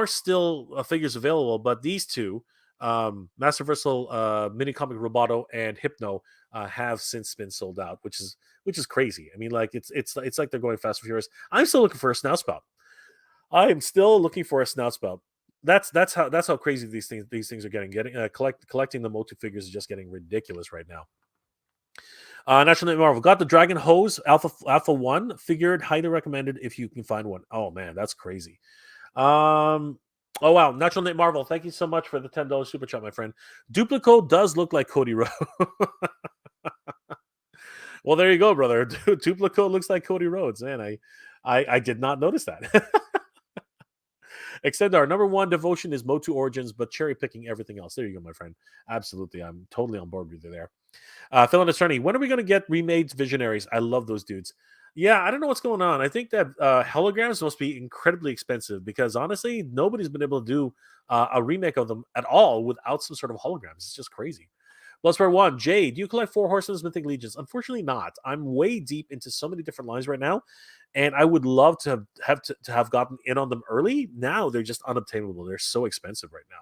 still figures available, but these two, Master Versal, Mini Comic Roboto, and Hypno, have since been sold out, which is crazy. I mean, like it's like they're going fast and furious. I'm still looking for a snout spout. I am still looking for a snout spout. That's how crazy these things are getting. Collecting the Motu figures is just getting ridiculous right now. National Name Marvel got the Dragon Hose Alpha 1 figured. Highly recommended if you can find one. Oh man, that's crazy. Um. Oh wow, Natural Name Marvel. Thank you so much for the $10 super chat, my friend. Duplico does look like Cody Rhodes. Well, there you go, brother. Duplico looks like Cody Rhodes, man. I did not notice that. Extend our number one devotion is Motu Origins, but cherry picking everything else. There you go, my friend. Absolutely, I'm totally on board with you there. Phil and Attorney, when are we going to get remade Visionaries? I love those dudes. Yeah, I don't know what's going on. I think that holograms must be incredibly expensive because honestly, nobody's been able to do a remake of them at all without some sort of holograms. It's just crazy. Bloodsport 1, Jay, do you collect Four Horsemen's Mythic Legions? Unfortunately, not. I'm way deep into so many different lines right now, and I would love to have gotten in on them early. Now they're just unobtainable. They're so expensive right now.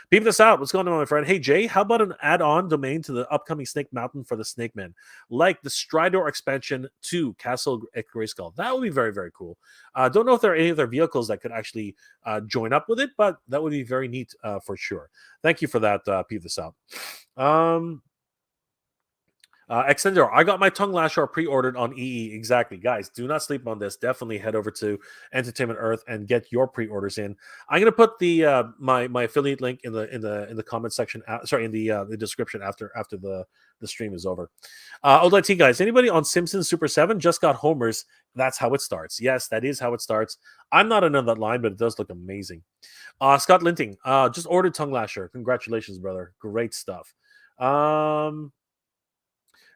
Peep this out. What's going on, my friend? Hey, Jay, how about an add-on domain to the upcoming Snake Mountain for the Snake Men? Like the Stridor expansion to Castle at Grayskull. That would be very, very cool. Don't know if there are any other vehicles that could actually join up with it, but that would be very neat for sure. Thank you for that, Peep this out. Extendor, I got my tongue lasher pre-ordered on EE. Exactly, guys. Do not sleep on this. Definitely head over to Entertainment Earth and get your pre-orders in. I'm gonna put the my affiliate link in the comment section. In the description after the stream is over. Old IT guys, anybody on Simpsons Super 7 just got homers? That's how it starts. Yes, that is how it starts. I'm not in on that line, but it does look amazing. Scott Linting, just ordered tongue lasher. Congratulations, brother. Great stuff.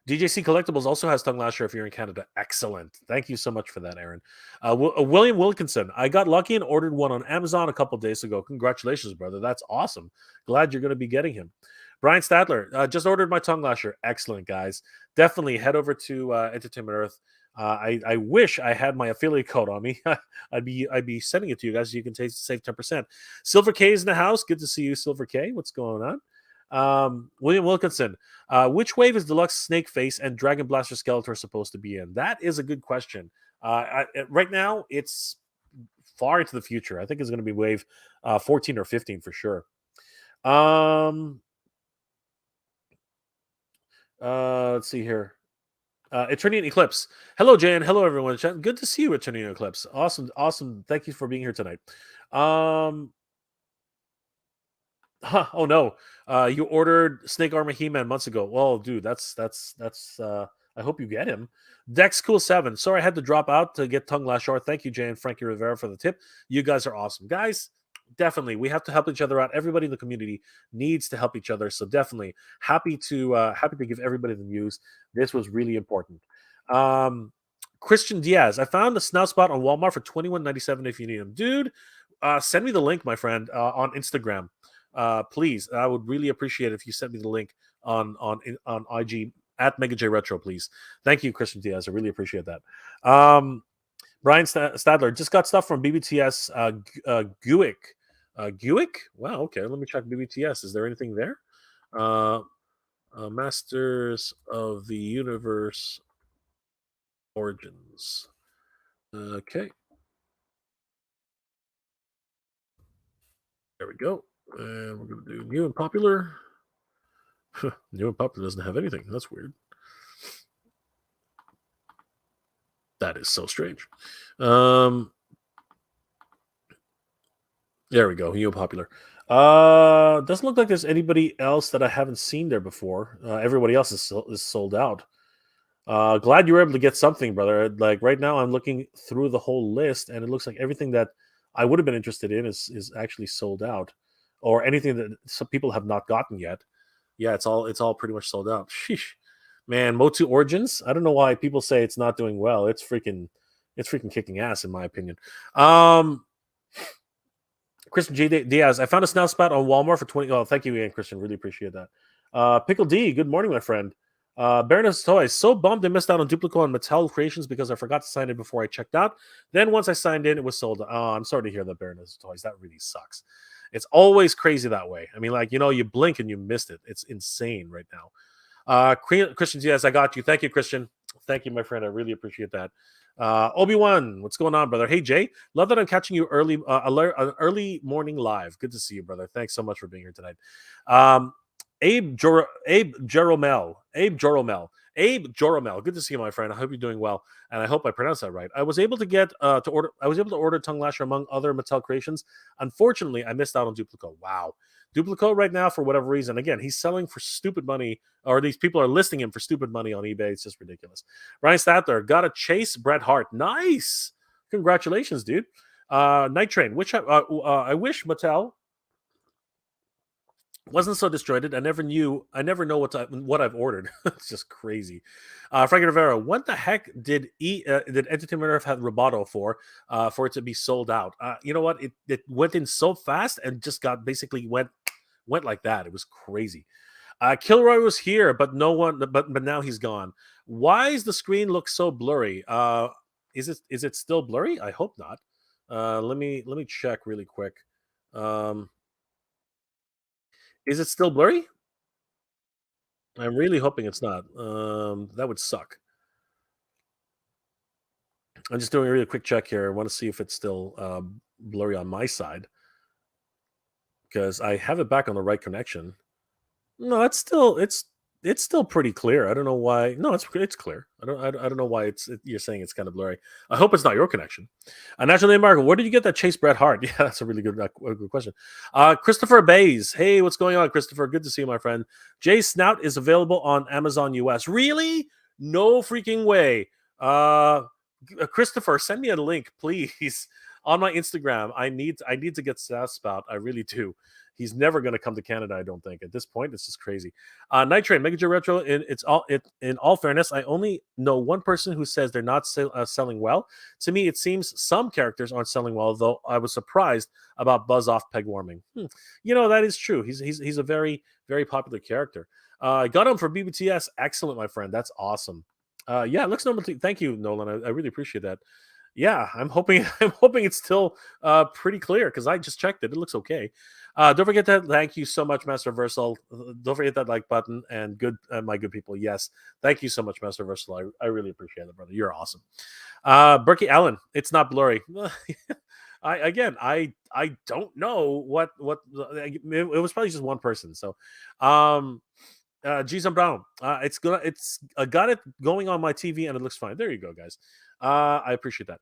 DJC Collectibles also has tongue lasher if you're in Canada. Excellent. Thank you so much for that, Aaron. William Wilkinson, I got lucky and ordered one on Amazon a couple days ago. Congratulations, brother. That's awesome. Glad you're going to be getting him. Brian Stadler, just ordered my tongue lasher. Excellent, guys. Definitely head over to Entertainment Earth. I wish I had my affiliate code on me. I'd be sending it to you guys so you can save 10%. Silver K is in the house. Good to see you, Silver K. What's going on? William Wilkinson, which wave is Deluxe Snake Face and Dragon Blaster Skeletor supposed to be in? That is a good question. Right now, it's far into the future. I think it's going to be wave 14 or 15 for sure. Let's see here. Eternian Eclipse. Hello, Jan. Hello, everyone. Good to see you, Eternian Eclipse. Awesome. Thank you for being here tonight. Oh no, you ordered Snake Armor He-Man months ago. Well, dude, that's. I hope you get him. Dex Cool 7. Sorry, I had to drop out to get tongue lash short. Thank you, Jay and Frankie Rivera, for the tip. You guys are awesome, guys. Definitely, we have to help each other out. Everybody in the community needs to help each other. So definitely happy to give everybody the news. This was really important. Christian Diaz, I found the snout spot on Walmart for $21.97 if you need them, dude. Send me the link, my friend, on Instagram. Please, I would really appreciate it if you sent me the link on IG at MegaJRetro, please. Thank you, Christian Diaz. I really appreciate that. Brian Stadler just got stuff from BBTS Guick. Guick? Wow, okay. Let me check BBTS. Is there anything there? Masters of the Universe Origins. Okay. There we go. And we're going to do new and popular. New and popular doesn't have anything. That's weird. That is so strange. There we go. New and popular. Doesn't look like there's anybody else that I haven't seen there before. Everybody else is sold out. Glad you were able to get something, brother. Like right now, I'm looking through the whole list, and it looks like everything that I would have been interested in is actually sold out, or anything that some people have not gotten yet. Yeah, it's all pretty much sold out. Sheesh, man. Motu Origins. I don't know why people say it's not doing well. It's freaking kicking ass, in my opinion. Christian J. Diaz, I found a snout spot on Walmart for 20. Oh, thank you again, Christian. Really appreciate that. Pickle D, good morning, my friend. Baroness Toys, so bummed I missed out on Duplico and Mattel Creations because I forgot to sign in before I checked out. Then once I signed in, it was sold. Oh, I'm sorry to hear that, Baroness Toys. That really sucks. It's always crazy that way. I mean, like, you blink and you missed it. It's insane right now. Christian Diaz, I got you. Thank you, Christian. Thank you, my friend. I really appreciate that. Obi-Wan, what's going on, brother? Hey, Jay, love that I'm catching you early, an early morning live. Good to see you, brother. Thanks so much for being here tonight. Abe Joromel. Abe Joromel, good to see you, my friend. I hope you're doing well, and I hope I pronounced that right. I was able to get to order. I was able to order Tongue Lasher among other Mattel creations. Unfortunately, I missed out on Duplico. Wow, Duplico right now for whatever reason. Again, he's selling for stupid money, or these people are listing him for stupid money on eBay. It's just ridiculous. Ryan Statler got a Chase Bret Hart. Nice, congratulations, dude. Night Train, which I wish Mattel wasn't so disjointed. I never knew. I never know what I've ordered. It's just crazy. Frankie Rivera, what the heck did Entertainment Earth have Roboto for it to be sold out? You know what? It went in so fast and just got basically went like that. It was crazy. Kilroy was here, but no one. But now he's gone. Why is the screen look so blurry? Is it still blurry? I hope not. Let me check really quick. Um, is it still blurry? I'm really hoping it's not. That would suck. I'm just doing a really quick check here. I want to see if it's still blurry on my side because I have it back on the right connection. No, it's still pretty clear. I don't know why. No, it's clear. I don't know why you're saying it's kind of blurry. I hope it's not your connection. National name Marco, where did you get that Chase Bret Hart? Yeah, that's a really good question. Christopher Bays, hey, what's going on, Christopher? Good to see you, my friend. Jay Snout is available on Amazon US. Really? No freaking way. Christopher, send me a link, please, on my Instagram. I need to get Sass Spout. I really do. He's never going to come to Canada, I don't think. At this point, it's just crazy. Night Train, Mega Joe Retro. In all fairness, I only know one person who says they're not selling well. To me, it seems some characters aren't selling well, though I was surprised about Buzz Off Peg Warming. That is true. He's a very, very popular character. I got him for BBTS. Excellent, my friend. That's awesome. Yeah, it looks normal. Thank you, Nolan. I really appreciate that. Yeah, I'm hoping I'm hoping it's still pretty clear because I just checked it. It looks okay. Don't forget that. Thank you so much, Master Versal. Don't forget that like button and good, my good people. Yes, thank you so much, Master Versal. I really appreciate it, brother. You're awesome. Berkey Allen, it's not blurry. I don't know what it was probably just one person. So, Jason Brown. It's got it going on my TV and it looks fine. There you go, guys. I appreciate that.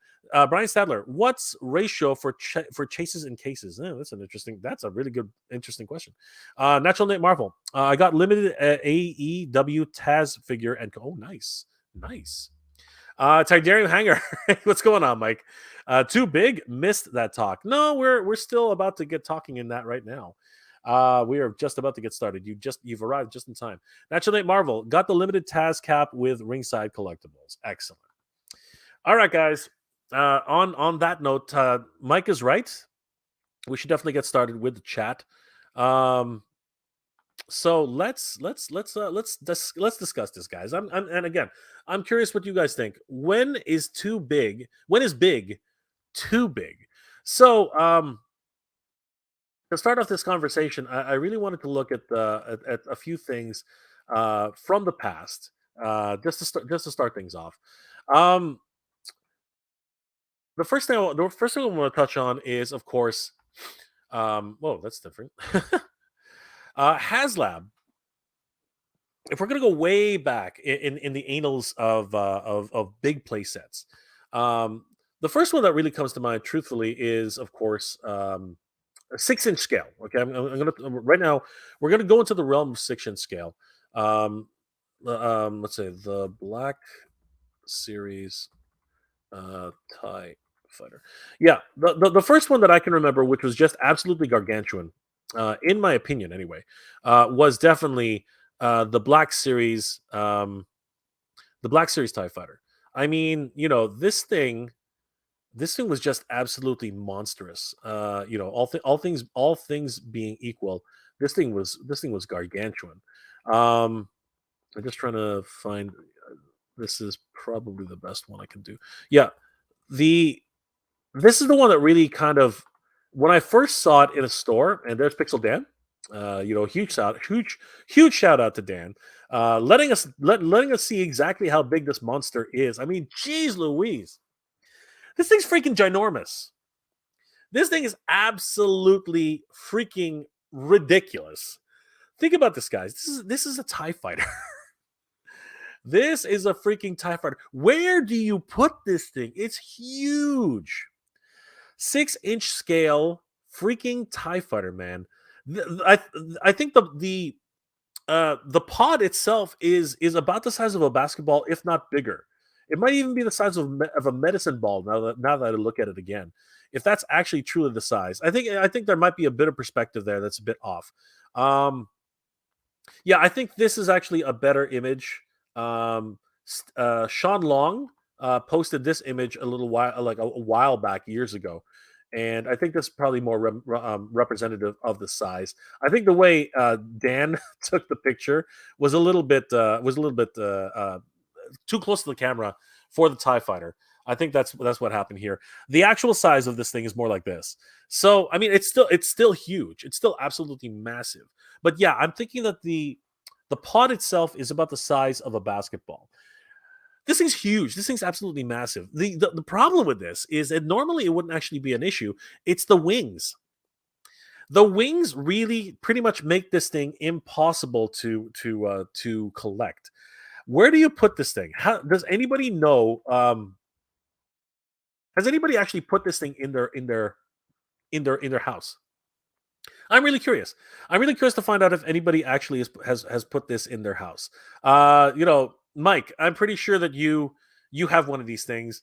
Brian Stadler, what's ratio for chases and cases? That's a really good, interesting question. Natural Nate Marvel. I got limited AEW Taz figure and nice. Tidarium Hanger. What's going on, Mike? Too big? Missed that talk. No, we're still about to get talking in that right now. We are just about to get started. You've arrived just in time. Natural Nate Marvel got the limited Taz cap with ringside collectibles. Excellent. All right, guys. On that note, Mike is right. We should definitely get started with the chat. So let's discuss this, guys. And again, I'm curious what you guys think. When is too big? When is big too big? So to start off this conversation, I really wanted to look at a few things from the past, just to start things off. Um, the first thing I want to touch on is, of course, whoa, that's different. Haslab. If we're gonna go way back in the annals of big play sets, the first one that really comes to mind, truthfully, is of course a 6-inch scale. Okay, I'm gonna right now we're gonna go into the realm of 6-inch scale. Let's say the Black Series TIE Fighter. Yeah, the first one that I can remember, which was just absolutely gargantuan, in my opinion, anyway, was definitely the Black Series, the Black Series TIE Fighter. I mean, this thing was just absolutely monstrous. All things being equal, this thing was gargantuan. I'm just trying to find. This is probably the best one I can do. Yeah, the this is the one that really kind of when I first saw it in a store, and there's Pixel Dan. Huge shout out to Dan, letting us see exactly how big this monster is. I mean, geez, Louise, this thing's freaking ginormous. This thing is absolutely freaking ridiculous. Think about this, guys. This is a TIE fighter. This is a freaking TIE fighter. Where do you put this thing? It's huge. 6-inch scale freaking TIE fighter, man. I think the pod itself is about the size of a basketball, if not bigger. It might even be the size of a medicine ball. Now that I look at it again, if that's actually truly the size, I think there might be a bit of perspective there that's a bit off. Um, yeah, I think this is actually a better image. Sean Long posted this image a little while, like a while back, years ago, and I think this is probably more representative of the size. I think the way Dan took the picture was a little bit too close to the camera for the Tie Fighter. I think that's what happened here. The actual size of this thing is more like this. So I mean, it's still huge. It's still absolutely massive. But yeah, I'm thinking that the pod itself is about the size of a basketball. This thing's huge. This thing's absolutely massive. The problem with this is that normally it wouldn't actually be an issue. It's the wings. The wings really pretty much make this thing impossible to collect. Where do you put this thing? How does anybody know? Has anybody actually put this thing in their house? I'm really curious. I'm really curious to find out if anybody actually has put this in their house. Mike, I'm pretty sure that you have one of these things.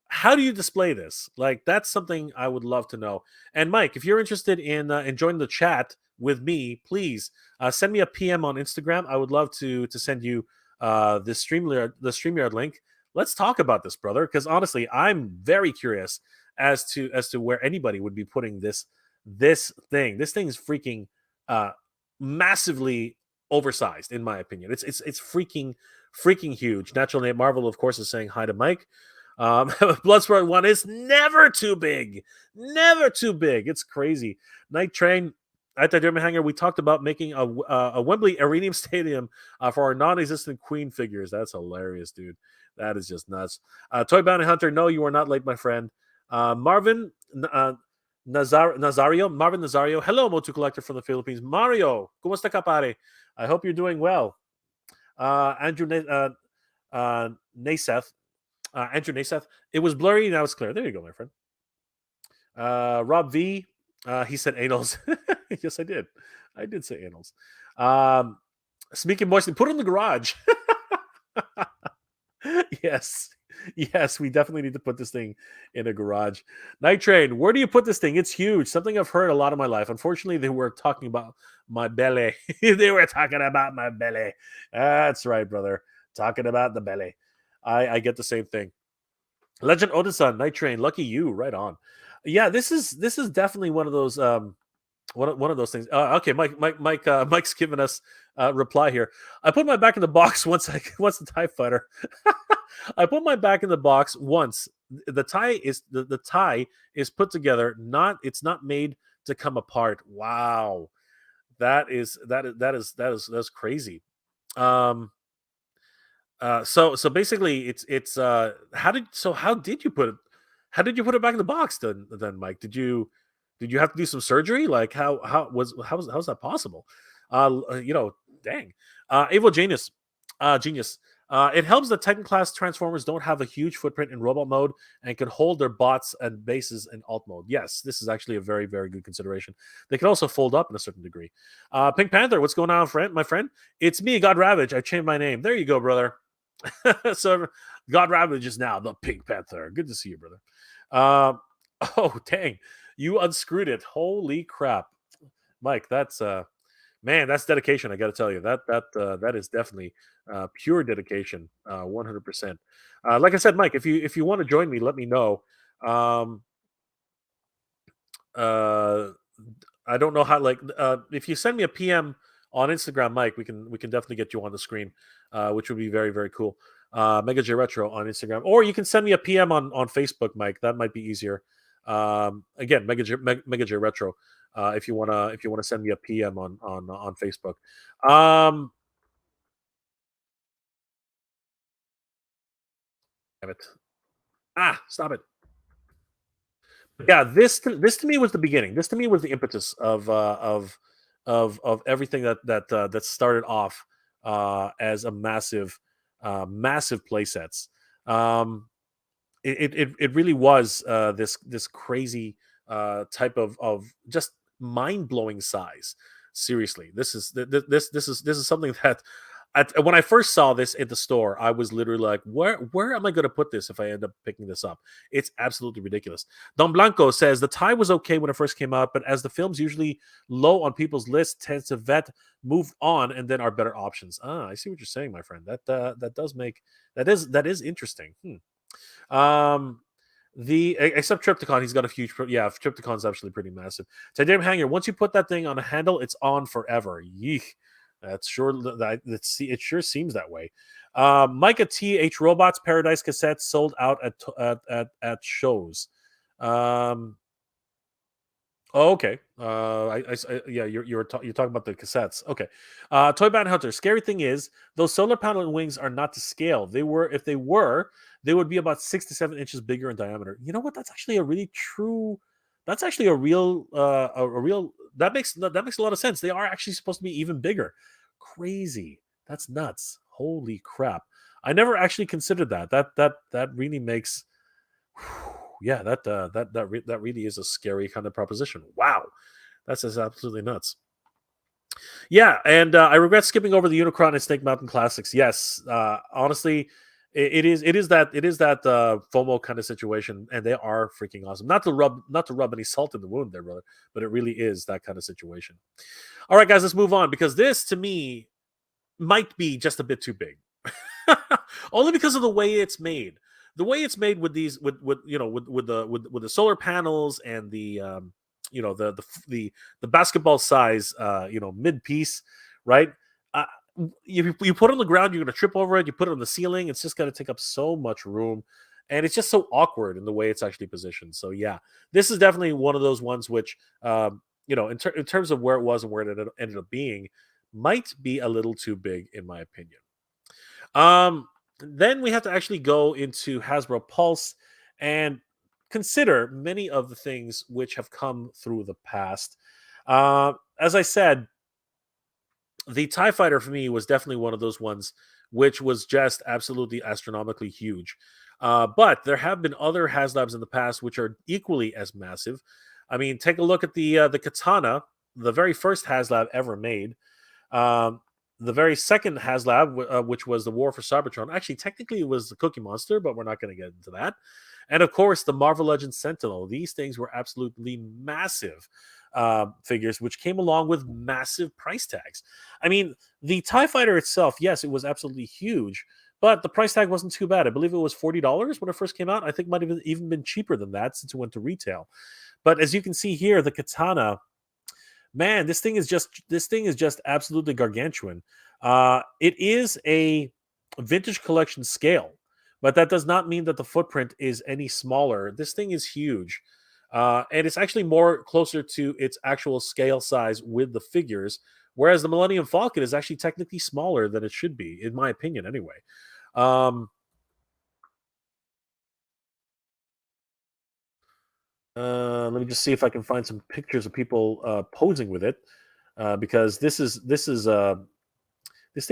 How do you display this? Like, that's something I would love to know. And Mike, if you're interested in joining the chat with me, please send me a PM on Instagram. I would love to send you the StreamYard link. Let's talk about this, brother, because honestly, I'm very curious as to where anybody would be putting this thing. This thing is freaking uh massively oversized, in my opinion. It's freaking huge. Natural Name Marvel, of course, is saying hi to Mike. Bloodsport 1 is never too big. Never too big. It's crazy. Night Train at the Derby Hangar, we talked about making a Wembley Arenaeum Stadium for our non-existent Queen figures. That's hilarious, dude. That is just nuts. Toy Bounty Hunter, no, you are not late, my friend. Marvin Marvin Nazario. Hello, Motu Collector from the Philippines. Mario, kumusta ka, pare? I hope you're doing well. Andrew Naseth. Andrew Naseth. It was blurry, now it's clear. There you go, my friend. Rob V. He said anals. Yes, I did. I did say anals. Speaking moistly, put it in the garage. Yes. Yes, we definitely need to put this thing in a garage. Night Train, where do you put this thing? It's huge. Something I've heard a lot of my life. Unfortunately, they were talking about my belly. They were talking about my belly. That's right, brother. Talking about the belly. I get the same thing. Legend Odasan, Night Train, lucky you, right on. Yeah, this is definitely one of those one of those things. Okay, Mike's giving us a reply here. I put my back in the box once the TIE Fighter. I put my back in the box once. The tie is put together. It's not made to come apart. Wow, that's crazy. Um, so basically, how did you put it back in the box then Mike? Did you have to do some surgery? Like how's that possible? Dang. Evo Genius. It helps that Titan class Transformers don't have a huge footprint in robot mode and can hold their bots and bases in alt mode. Yes, this is actually a very, very good consideration. They can also fold up in a certain degree. Pink Panther, what's going on, my friend? It's me, God Ravage. I changed my name. There you go, brother. So God Ravage is now the Pink Panther. Good to see you, brother. Oh, dang. You unscrewed it. Holy crap. Mike, that's man, that's dedication. I got to tell you, that is definitely pure dedication, 100%. Like I said, Mike, if you want to join me, let me know. Um, uh, I don't know how. Like, if you send me a PM on Instagram, Mike, we can definitely get you on the screen, which would be very, very cool. Mega J Retro on Instagram, or you can send me a PM on Facebook, Mike. That might be easier. Again, Mega J Retro. If you wanna send me a PM on Facebook. Um, Damn it! Stop it! Yeah, this to me was the beginning. This to me was the impetus of everything that started off as a massive massive play sets. Um, it really was this crazy type of just mind blowing size. Seriously, this is something that when I first saw this at the store, I was literally like, where am I going to put this if I end up picking this up? It's absolutely ridiculous. Don Blanco says the tie was okay when it first came out, but as the film's usually low on people's list, tends to vet, move on, and then are better options. I see what you're saying, my friend. That does make that is interesting. Um, except Triptychon, he's got a huge. Yeah, Triptychon's actually pretty massive. Titanium hanger. Once you put that thing on a handle, it's on forever. Yeek. That's sure. It sure seems that way. Micah T.H. Robots Paradise cassettes sold out at shows. Um, Oh, okay. Yeah, you're talking about the cassettes. Okay. Toy Band Hunter. Scary thing is, those solar panel wings are not to scale. If they were, they would be about 6 to 7 inches bigger in diameter. You know what? That's actually a really true. That's actually a real. That makes a lot of sense. They are actually supposed to be even bigger. Crazy. That's nuts. Holy crap! I never actually considered that. That really makes yeah, that really is a scary kind of proposition. Wow, that's just absolutely nuts. Yeah, and I regret skipping over the Unicron and Snake Mountain classics. Yes, honestly, it is that FOMO kind of situation, and they are freaking awesome. Not to rub any salt in the wound there, brother, but it really is that kind of situation. All right, guys, let's move on because this to me might be just a bit too big. Only because of the way it's made. The way it's made with these, with the solar panels and the the basketball size, mid piece, right? Uh, you put it on the ground, you're gonna trip over it. You put it on the ceiling, it's just gonna take up so much room, and it's just so awkward in the way it's actually positioned. So yeah, this is definitely one of those ones which, in terms of where it was and where it ended up being, might be a little too big in my opinion. Then we have to actually go into Hasbro Pulse and consider many of the things which have come through the past. As I said, the TIE Fighter for me was definitely one of those ones which was just absolutely astronomically huge. But there have been other HasLabs in the past which are equally as massive. I mean, take a look at the Katana, the very first HasLab ever made. Um, the very second HasLab, which was the War for Cybertron, actually technically it was the Cookie Monster, but we're not going to get into that. And of course, the Marvel Legends Sentinel. These things were absolutely massive figures, which came along with massive price tags. I mean, the TIE Fighter itself, yes, it was absolutely huge, but the price tag wasn't too bad. I believe it was $40 when it first came out. I think it might have even been cheaper than that since it went to retail. But as you can see here, the Katana, man, this thing is just absolutely gargantuan. It is a vintage collection scale, but that does not mean that the footprint is any smaller. This thing is huge, and it's actually more closer to its actual scale size with the figures. Whereas the Millennium Falcon is actually technically smaller than it should be, in my opinion, anyway. Um, Let me just see if I can find some pictures of people posing with it, because this thing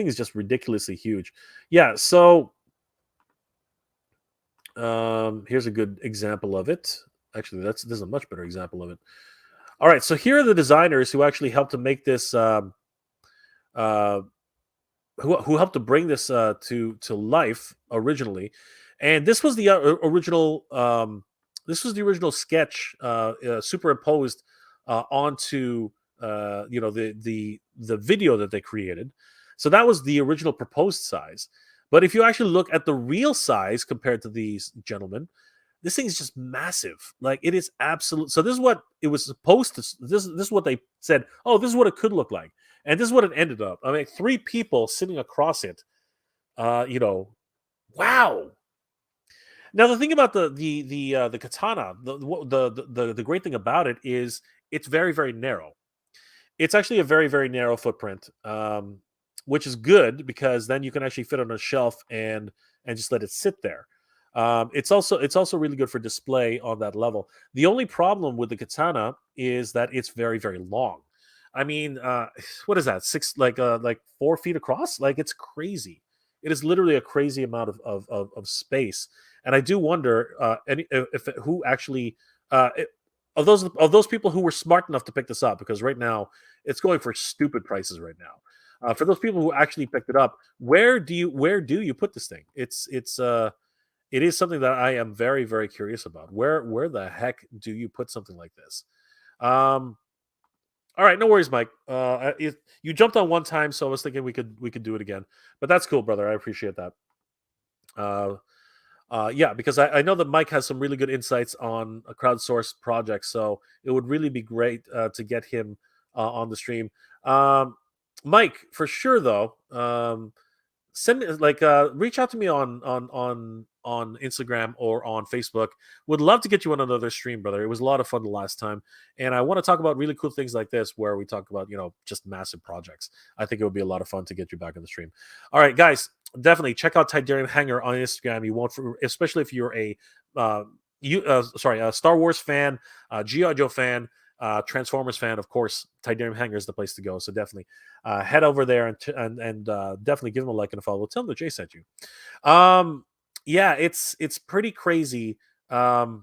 is just ridiculously huge. Yeah, so here's a good example of it. Actually, this is a much better example of it. All right, so here are the designers who actually helped to make this, uh, who helped to bring this to life originally, and this was the original. This was the original sketch superimposed onto the video that they created. So that was the original proposed size. But if you actually look at the real size compared to these gentlemen, this thing is just massive. Like it is absolute. So this is what it was supposed to. This is what they said. Oh, this is what it could look like, and this is what it ended up. I mean, three people sitting across it. Wow. Now the thing about the katana, the great thing about it is it's very very narrow. It's actually a very very narrow footprint, which is good because then you can actually fit on a shelf and just let it sit there. It's also really good for display on that level. The only problem with the katana is that it's very very long. I mean, what is that? Six like 4 feet across? Like it's crazy. It is literally a crazy amount of space, and I do wonder if who actually of those people who were smart enough to pick this up, because right now it's going for stupid prices right now. For those people who actually picked it up, where do you put this thing? It is something that I am very, very curious about. Where the heck do you put something like this? Um, all right, no worries, Mike. You jumped on one time, so I was thinking we could do it again. But that's cool, brother. I appreciate that. Uh, yeah, because I know that Mike has some really good insights on a crowdsourced project, so it would really be great to get him on the stream. Mike, for sure, though. Send me reach out to me on Instagram or on Facebook. Would love to get you on another stream, brother. It was a lot of fun the last time, and I want to talk about really cool things like this where we talk about just massive projects. I think it would be a lot of fun to get you back on the stream. All right, guys, definitely check out Tidarium Hanger on Instagram. You won't, especially if you're a a Star Wars fan, GI Joe fan, Transformers fan. Of course, Tidarium Hanger is the place to go. So definitely head over there and definitely give them a like and a follow. Tell them that Jay sent you. Yeah, it's pretty crazy. And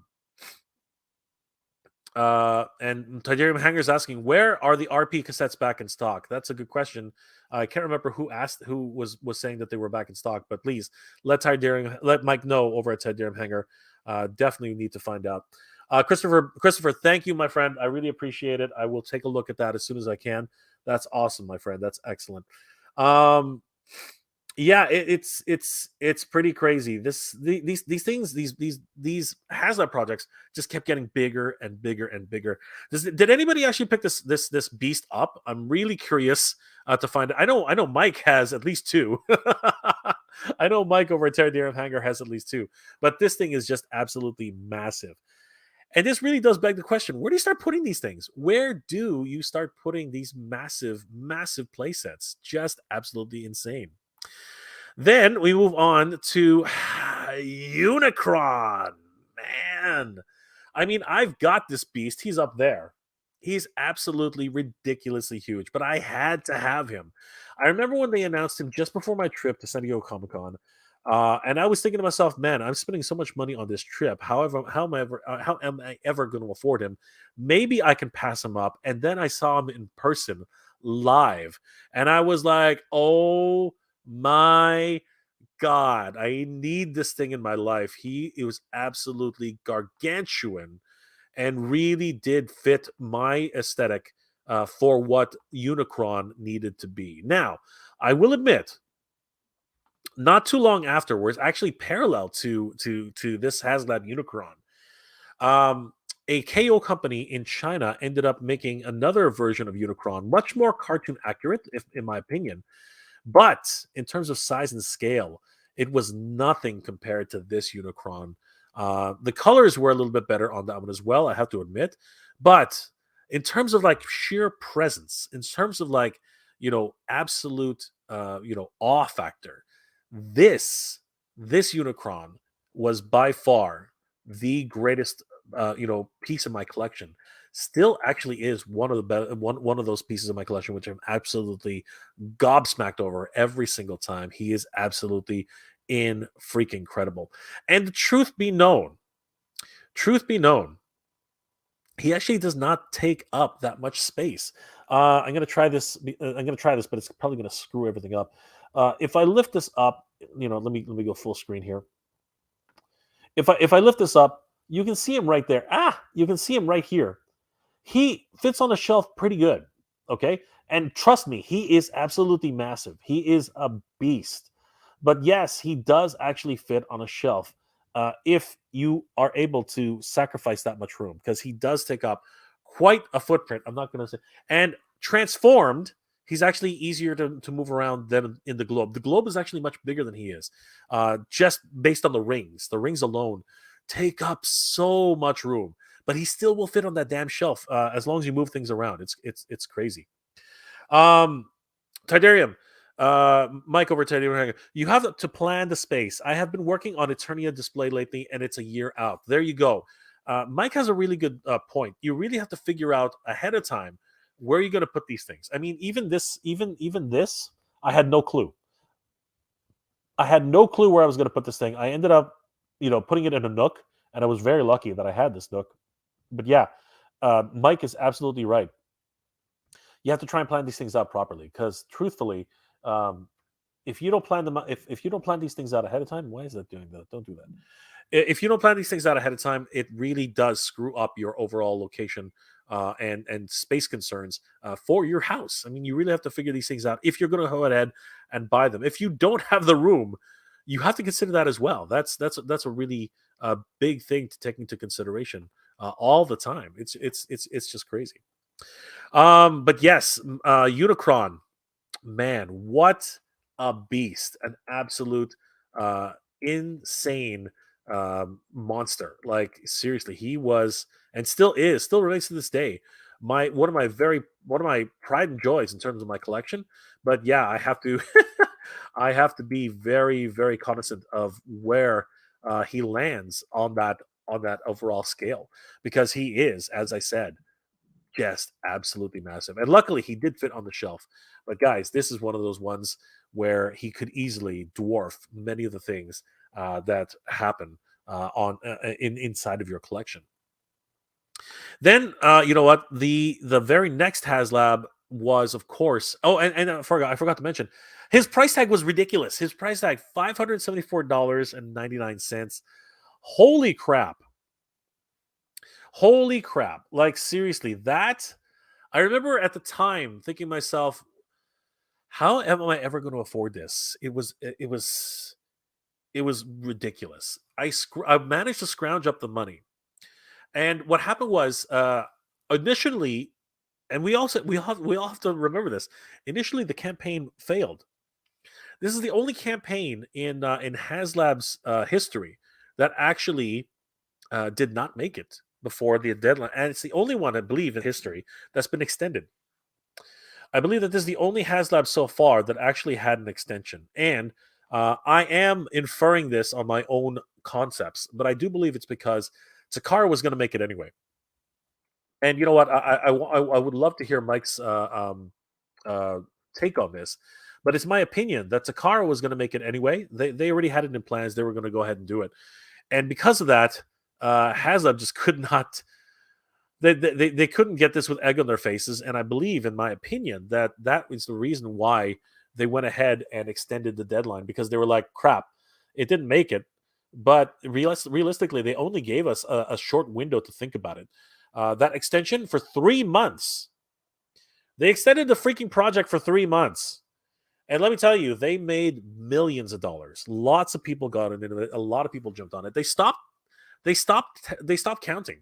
Tidarium Hanger is asking, where are the RP cassettes back in stock? That's a good question. I can't remember who was saying that they were back in stock, but please let Mike know over at Tidarium Hanger. Definitely need to find out. Christopher, thank you, my friend. I really appreciate it. I will take a look at that as soon as I can. That's awesome, my friend. That's excellent. Yeah, it's pretty crazy. These things, these Haslab projects just kept getting bigger and bigger and bigger. Did anybody actually pick this beast up? I'm really curious to find it. I know Mike has at least two. I know Mike over at Tidarium Hanger has at least two, but this thing is just absolutely massive. And this really does beg the question: where do you start putting these things? Where do you start putting these massive, massive play sets? Just absolutely insane. Then we move on to Unicron. Man, I mean, I've got this beast. He's up there. He's absolutely ridiculously huge, but I had to have him. I remember when they announced him just before my trip to San Diego Comic Con, and I was thinking to myself, "Man, I'm spending so much money on this trip. However, how am I ever going to afford him? Maybe I can pass him up." And then I saw him in person, live, and I was like, "Oh my God, I need this thing in my life." It was absolutely gargantuan and really did fit my aesthetic for what Unicron needed to be. Now, I will admit, not too long afterwards, actually parallel to this Haslab Unicron, a KO company in China ended up making another version of Unicron, much more cartoon accurate, if in my opinion. But in terms of size and scale, it was nothing compared to this Unicron. The colors were a little bit better on that one as well, I have to admit. But in terms of like sheer presence, in terms of like, absolute, awe factor, this Unicron was by far the greatest, piece of my collection. Still, actually, is one of the one of those pieces of my collection, which I'm absolutely gobsmacked over every single time. He is absolutely in freaking incredible. And the truth be known, he actually does not take up that much space. I'm gonna try this. I'm gonna try this, but it's probably gonna screw everything up. If I lift this up, let me go full screen here. If I lift this up, you can see him right there. You can see him right here. He fits on the shelf pretty good. Okay. And trust me, he is absolutely massive. He is a beast. But yes, he does actually fit on a shelf if you are able to sacrifice that much room, because he does take up quite a footprint. I'm not going to say. And transformed, he's actually easier to move around than in the globe. The globe is actually much bigger than he is, just based on the rings. The rings alone take up so much room, but he still will fit on that damn shelf as long as you move things around. It's crazy. Tidarium, Mike over Tidarium. You have to plan the space. I have been working on Eternia display lately, and it's a year out. There you go. Mike has a really good point. You really have to figure out ahead of time where you're going to put these things. I mean, even this, I had no clue. I had no clue where I was going to put this thing. I ended up, putting it in a nook, and I was very lucky that I had this nook. But yeah, Mike is absolutely right. You have to try and plan these things out properly because, truthfully, um, if you don't plan them out, if you don't plan these things out ahead of time, why is that doing that? Don't do that. If you don't plan these things out ahead of time, it really does screw up your overall location and space concerns for your house. I mean, you really have to figure these things out if you're going to go ahead and buy them. If you don't have the room, you have to consider that as well. That's a really big thing to take into consideration all the time. It's just crazy. But yes, Unicron, man, what a beast! An absolute uh insane monster. Like, seriously, he was and still remains to this day my one of my pride and joys in terms of my collection. But yeah, I have to I have to be very, very cognizant of where he lands on that overall scale, because he is, as I said, just absolutely massive. And luckily, he did fit on the shelf. But guys, this is one of those ones where he could easily dwarf many of the things that happen on in inside of your collection. Then, you know what? The very next HasLab was, of course. Oh, and I forgot to mention, his price tag was ridiculous. His price tag, $574.99. Holy crap! Holy crap! Like, seriously, that I remember at the time thinking to myself, how am I ever going to afford this? It was ridiculous. I managed to scrounge up the money, and what happened was, initially, and we all have to remember this. Initially, the campaign failed. This is the only campaign in HasLab's history that actually did not make it before the deadline, and it's the only one, I believe, in history that's been extended. I believe that this is the only HasLab so far that actually had an extension. And I am inferring this on my own concepts, but I do believe it's because Takara was going to make it anyway. And you know what? I would love to hear Mike's uh, take on this, but it's my opinion that Takara was going to make it anyway. They already had it in plans. They were going to go ahead and do it. And because of that, HasLab just could not they couldn't get this with egg on their faces, and I believe, in my opinion, that that is the reason why they went ahead and extended the deadline, because they were like, "Crap, it didn't make it." But realistically, they only gave us a short window to think about it. That extension for 3 months. They extended the freaking project for 3 months, and let me tell you, they made millions of dollars. Lots of people got into it. A lot of people jumped on it. They stopped counting.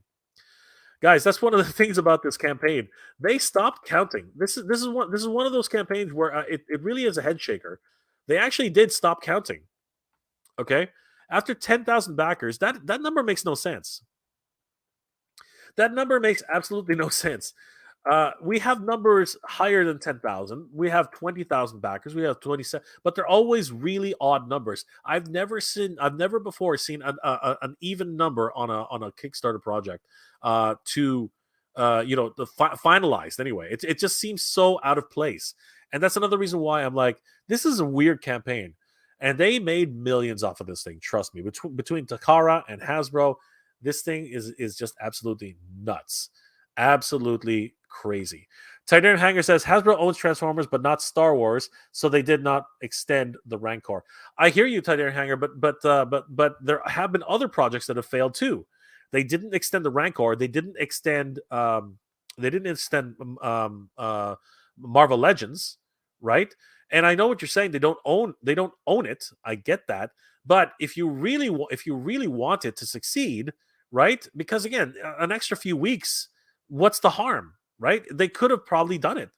Guys, that's one of the things about this campaign. They stopped counting. This is one of those campaigns where it really is a head shaker. They actually did stop counting. Okay, after 10,000 backers, that number makes no sense. That number makes absolutely no sense. We have numbers higher than 10,000. We have 20,000 backers. We have 27, but they're always really odd numbers. I've never before seen an even number on a Kickstarter project to, the finalized anyway. It just seems so out of place. And that's another reason why I'm like, this is a weird campaign. And they made millions off of this thing. Trust me. Between Takara and Hasbro, this thing is just absolutely nuts. Absolutely crazy. Tiberium Hanger says Hasbro owns Transformers, but not Star Wars, so they did not extend the Rancor. I hear you, Tiberium Hanger, but there have been other projects that have failed too. They didn't extend the Rancor. They didn't extend Marvel Legends, right? And I know what you're saying. They don't own it. I get that. But if you really want it to succeed, right? Because again, an extra few weeks, what's the harm, right? They could have probably done it.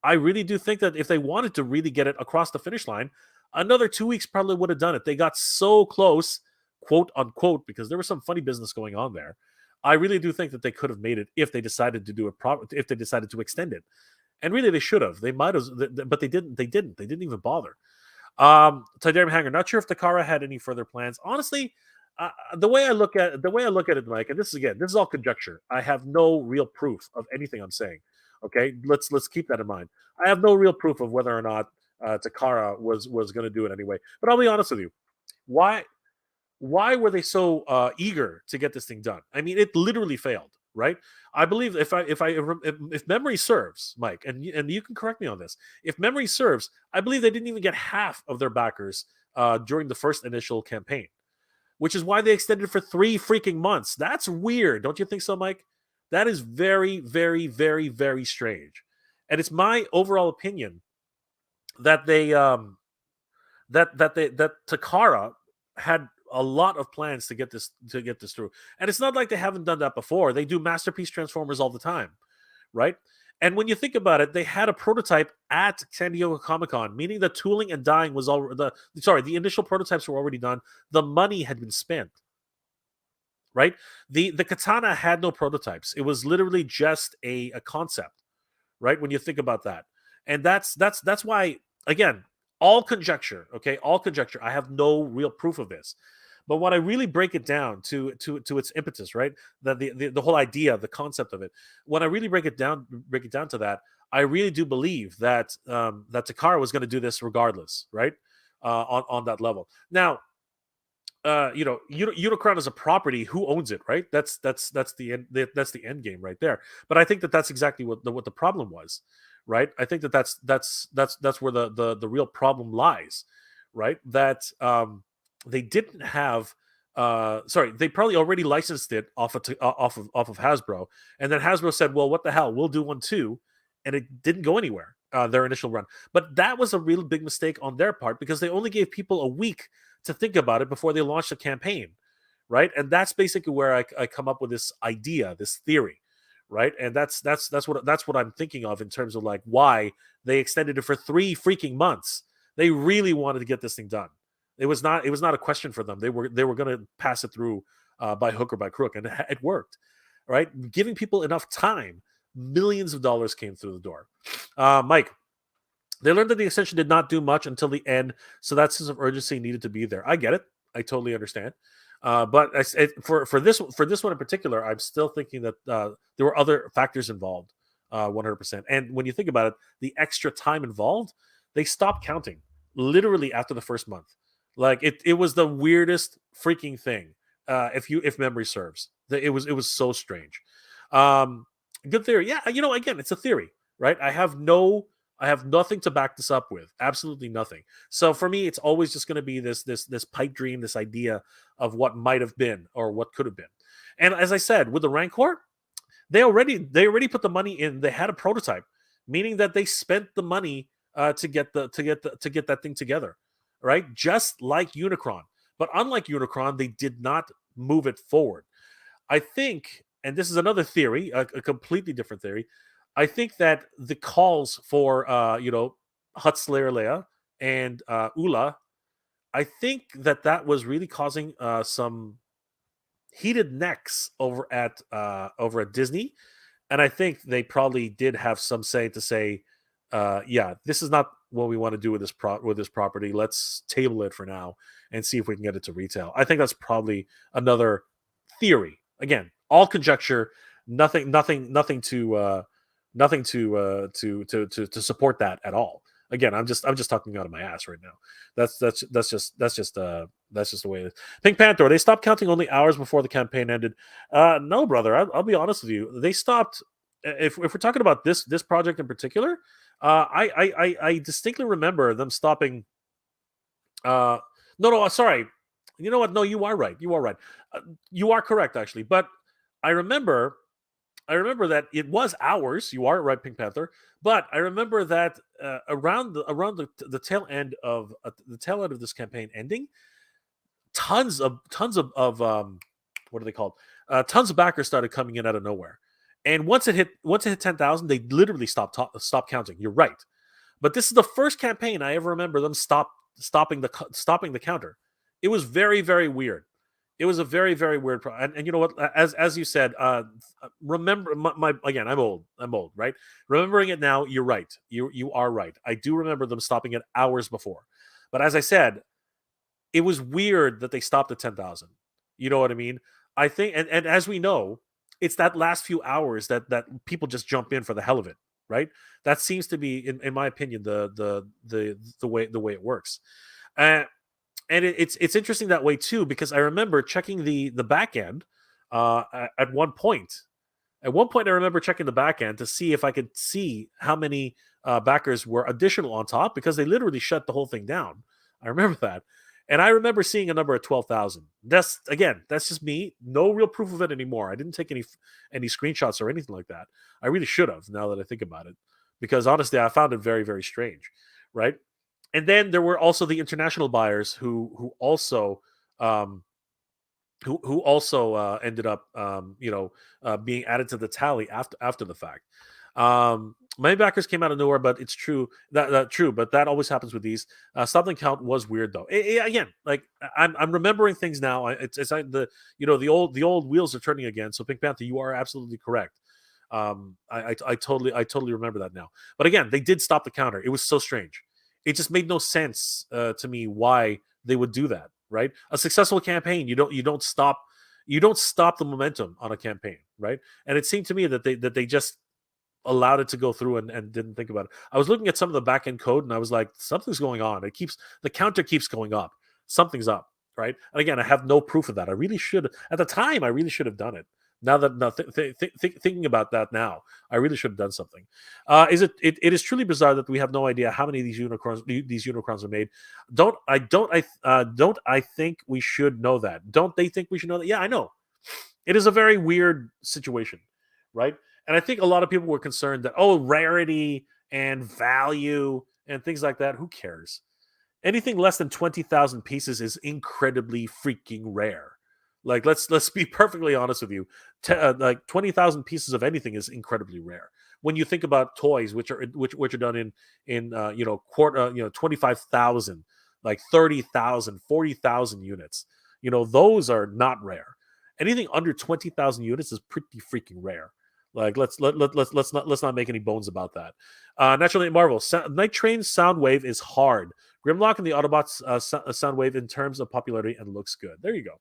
I really do think that if they wanted to really get it across the finish line, another 2 weeks probably would have done it. They got so close, quote unquote, because there was some funny business going on there. I really do think that they could have made it if they decided to do it. If they decided to extend it, and really they should have. They might have, but they didn't. They didn't. They didn't even bother. Tiberium Hanger. Not sure if Takara had any further plans. Honestly, the way I look at it, Mike, and this is all conjecture. I have no real proof of anything I'm saying. Okay, let's keep that in mind. I have no real proof of whether or not Takara was going to do it anyway. But I'll be honest with you, why why were they so eager to get this thing done? I mean, it literally failed, right? I believe if memory serves, Mike, and you can correct me on this, if memory serves, I believe they didn't even get half of their backers during the first initial campaign, which is why they extended for 3 freaking months. That's weird, don't you think so, Mike? That is very, very, very, very strange, and it's my overall opinion that that Takara had a lot of plans to get this through. And it's not like they haven't done that before. They do masterpiece transformers all the time, right? And when you think about it, they had a prototype at San Diego Comic-Con, meaning the tooling and dyeing was all the initial prototypes were already done. The money had been spent, right? The katana had no prototypes. It was literally just a concept, right? When you think about that. And that's why, again, all conjecture, okay? All conjecture. I have no real proof of this. But when I really break it down to its impetus, right? The whole idea, the concept of it, when I really break it down to that, I really do believe that that Takara was going to do this regardless, right? On that level. Now, Unicron as a property, who owns it, right? That's the end. That's the end game right there. But I think that that's exactly what the problem was, right? I think that that's where the real problem lies, right? That they didn't have. Sorry, they probably already licensed it off of Hasbro, and then Hasbro said, "Well, what the hell? We'll do one too," and it didn't go anywhere. Their initial run, but that was a real big mistake on their part because they only gave people a week to think about it before they launched a campaign, right? And that's basically where I come up with this idea, this theory, right? And that's what I'm thinking of in terms of like why they extended it for 3 freaking months. They really wanted to get this thing done. It was not a question for them. They were going to pass it through by hook or by crook, and it worked, right? Giving people enough time, millions of dollars came through the door. Mike, they learned that the extension did not do much until the end, so that sense of urgency needed to be there. I get it. I totally understand. But for this one in particular, I'm still thinking that there were other factors involved, 100%. And when you think about it, the extra time involved, they stopped counting literally after the first month. Like it was the weirdest freaking thing. If memory serves, it was so strange. Um, Good theory. Yeah, again, it's a theory, right? I have nothing to back this up with. Absolutely nothing. So for me, it's always just going to be this pipe dream, this idea of what might have been or what could have been. And as I said, with the Rancor, they already put the money in. They had a prototype, meaning that they spent the money to get that thing together, right? Just like Unicron, but unlike Unicron, they did not move it forward. I think, and this is another theory, a completely different theory. I think that the calls for Hutzler Leia and Ula, I think that was really causing some heated necks over at Disney, and I think they probably did have some say to say, yeah, this is not what we want to do with this property. Let's table it for now and see if we can get it to retail. I think that's probably another theory. Again, all conjecture, nothing to support that at all. Again, I'm just talking out of my ass right now. That's just the way it is. Pink Panther, they stopped counting only hours before the campaign ended. No, brother, I'll be honest with you. They stopped. If we're talking about this project in particular, I distinctly remember them stopping. No, sorry. You know what? No, you are right. You are right. You are correct, actually. But I remember that it was hours. You are right, Pink Panther. But I remember that around the tail end of this campaign ending, tons of what are they called? Tons of backers started coming in out of nowhere. And once it hit 10,000, they literally stopped counting. You're right. But this is the first campaign I ever remember them stopping the counter. It was very, very weird. It was a very, very weird and you know what, as you said, remember my again, I'm old, right? Remembering it now, you're right. You are right. I do remember them stopping it hours before. But as I said, it was weird that they stopped at 10,000. You know what I mean? I think, and as we know, it's that last few hours that people just jump in for the hell of it, right? That seems to be, in my opinion, the way it works. Uh, and it's interesting that way too, because I remember checking the back end at one point. At one point, I remember checking the back end to see if I could see how many backers were additional on top, because they literally shut the whole thing down. I remember that. And I remember seeing a number of 12,000. That's just me. No real proof of it anymore. I didn't take any screenshots or anything like that. I really should have, now that I think about it, because honestly, I found it very, very strange, right? And then there were also the international buyers um, who also ended up being added to the tally after the fact. My backers came out of nowhere, but it's true that true. But that always happens with these. Something count was weird though. Again, like I'm remembering things now. It's like the old wheels are turning again. So Pink Panther, you are absolutely correct. I totally remember that now. But again, they did stop the counter. It was so strange. It just made no sense to me why they would do that. Right? A successful campaign, you don't stop the momentum on a campaign, right? And it seemed to me that they just allowed it to go through and didn't think about it. I was looking at some of the back end code and I was like, something's going on. The counter keeps going up. Something's up, right? And again, I have no proof of that. I really should at the time. I really should have done it. Thinking about that now, I really should have done something. It is truly bizarre that we have no idea how many of these unicorns are made. Don't I think we should know that? Don't they think we should know that? Yeah, I know. It is a very weird situation, right? And I think a lot of people were concerned that, oh, rarity and value and things like that. Who cares? Anything less than 20,000 pieces is incredibly freaking rare. Like let's be perfectly honest with you. Like 20,000 pieces of anything is incredibly rare. When you think about toys, which are done in 25,000, like 30,000, 40,000 units, those are not rare. Anything under 20,000 units is pretty freaking rare. Like let's not make any bones about that. Naturally, Marvel Night Train's sound wave is hard. Grimlock and the Autobots sound wave in terms of popularity and looks good. There you go.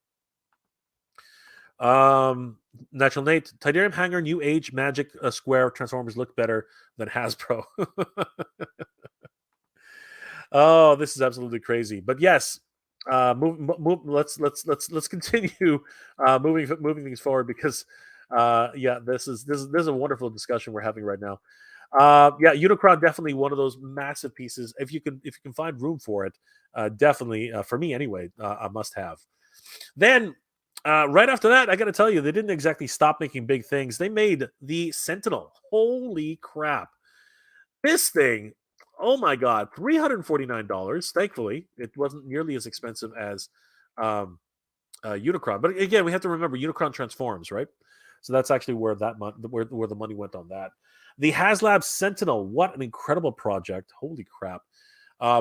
Natural Nate, Tidarium Hanger, New Age, Magic Square Transformers look better than Hasbro. Oh, this is absolutely crazy. But yes, let's continue moving things forward, because yeah, this is a wonderful discussion we're having right now. Yeah, Unicron definitely one of those massive pieces. If you can find room for it, definitely for me anyway, a must have. Then right after that, I got to tell you, they didn't exactly stop making big things. They made the Sentinel. Holy crap! This thing, oh my god, $349. Thankfully, it wasn't nearly as expensive as um, Unicron. But again, we have to remember Unicron transforms, right? So that's actually where the money went on that. The Haslab Sentinel, what an incredible project! Holy crap!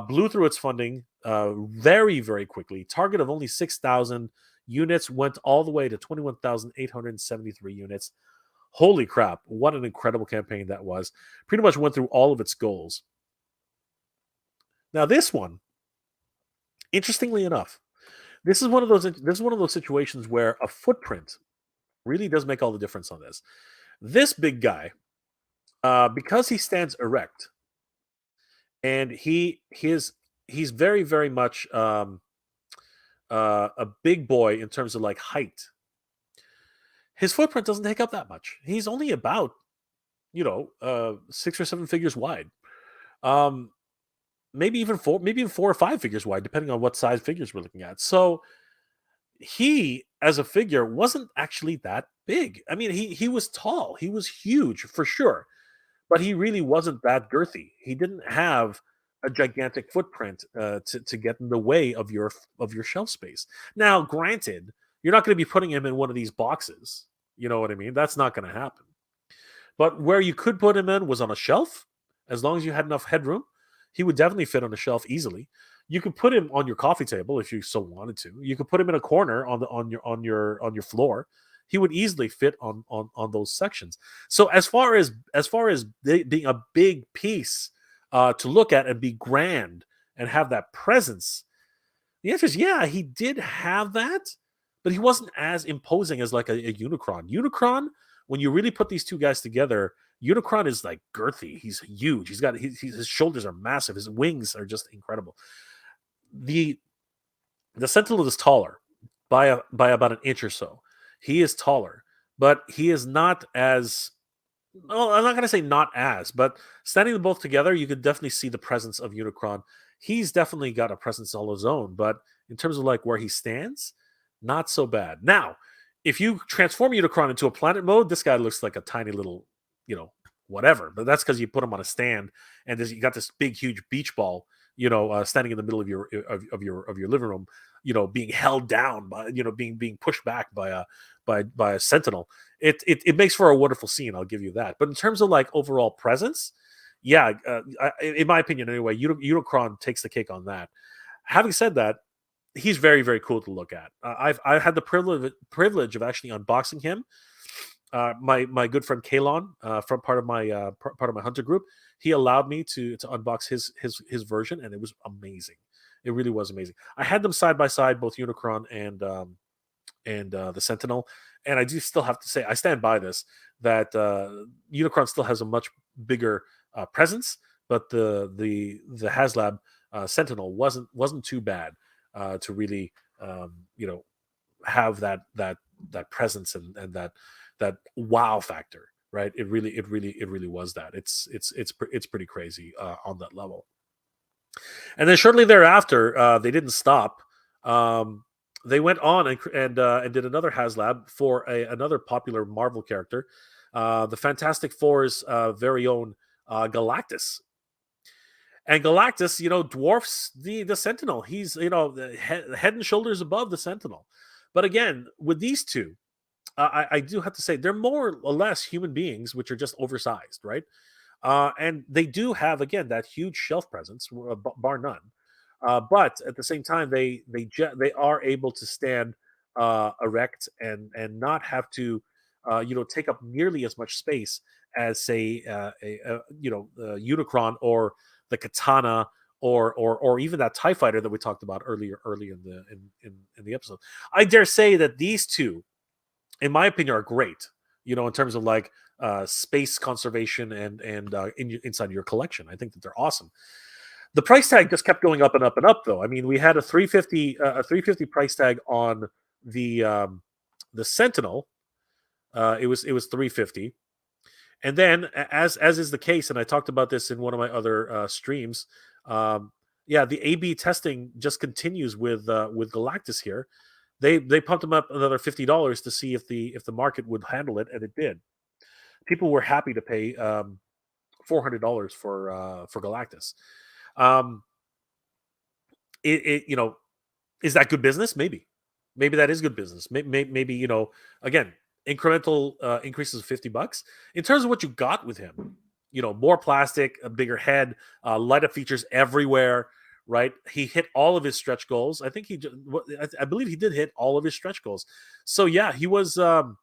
Blew through its funding very, very quickly. Target of only 6,000 units went all the way to 21,873 units. Holy crap! What an incredible campaign that was. Pretty much went through all of its goals. Now this one, interestingly enough, this is one of those situations where a footprint really does make all the difference on this. This big guy, because he stands erect, and he's very, very much a big boy in terms of like height. His footprint doesn't take up that much. He's only about 6 or 7 figures wide. Um, maybe even 4 or 5 figures wide, depending on what size figures we're looking at. So he, as a figure, wasn't actually that big. I mean, he was tall, he was huge for sure, but he really wasn't that girthy. He didn't have a gigantic footprint to get in the way of your shelf space. Now, granted, you're not going to be putting him in one of these boxes. You know what I mean? That's not going to happen. But where you could put him in was on a shelf, as long as you had enough headroom. He would definitely fit on a shelf easily. You could put him on your coffee table if you so wanted to. You could put him in a corner on your floor. He would easily fit on those sections. So as far as being a big piece to look at and be grand and have that presence, the answer is yeah, he did have that, but he wasn't as imposing as like a Unicron. Unicron, when you really put these two guys together, Unicron is like girthy. He's huge. His shoulders are massive. His wings are just incredible. The the Sentinel is taller by about an inch or so. He is taller, but he is not as well. I'm not going to say not as, but standing them both together, you could definitely see the presence of Unicron. He's definitely got a presence all his own, but in terms of like where he stands, not so bad. Now, if you transform Unicron into a planet mode, this guy looks like a tiny little, you know, whatever. But that's because you put him on a stand, and you got this big, huge beach ball, standing in the middle of your living room, being held down by, being pushed back by a sentinel. It makes for a wonderful scene. I'll give you that. But in terms of like overall presence, yeah, in my opinion, anyway, Unicron takes the cake on that. Having said that, he's very, very cool to look at. I've had the privilege of actually unboxing him. My good friend Kalon, from part of my hunter group, he allowed me to unbox his version, and it was amazing. It really was amazing. I had them side by side, both Unicron and the Sentinel, and I do still have to say I stand by this, that Unicron still has a much bigger presence, but the Haslab Sentinel wasn't too bad to really have that presence and that wow factor, right? It really was that. It's pretty crazy on that level. And then shortly thereafter, they didn't stop. They went on and did another Haslab for another popular Marvel character, the Fantastic Four's very own Galactus. And Galactus, dwarfs the Sentinel. He's, head and shoulders above the Sentinel. But again, with these two, I do have to say they're more or less human beings, which are just oversized, right? And they do have, again, that huge shelf presence, bar none. But at the same time, they are able to stand erect and not have to, take up nearly as much space as, say, Unicron or the Katana or even that TIE fighter that we talked about early in the episode. I dare say that these two, in my opinion, are great. In terms of like space conservation and inside your collection. I think that they're awesome. The price tag just kept going up and up and up, though. I mean, we had a 350 price tag on the Sentinel. It was 350, and then as is the case, and I talked about this in one of my other streams. Yeah, the A/B testing just continues with Galactus here. They pumped them up another $50 to see if the market would handle it, and it did. People were happy to pay $400 for Galactus. Um, is that good business? Maybe that is good business. Maybe again, incremental increases of $50 in terms of what you got with him. More plastic, a bigger head, light up features everywhere. Right, he hit all of his stretch goals. I think I believe he did hit all of his stretch goals. So yeah, he was one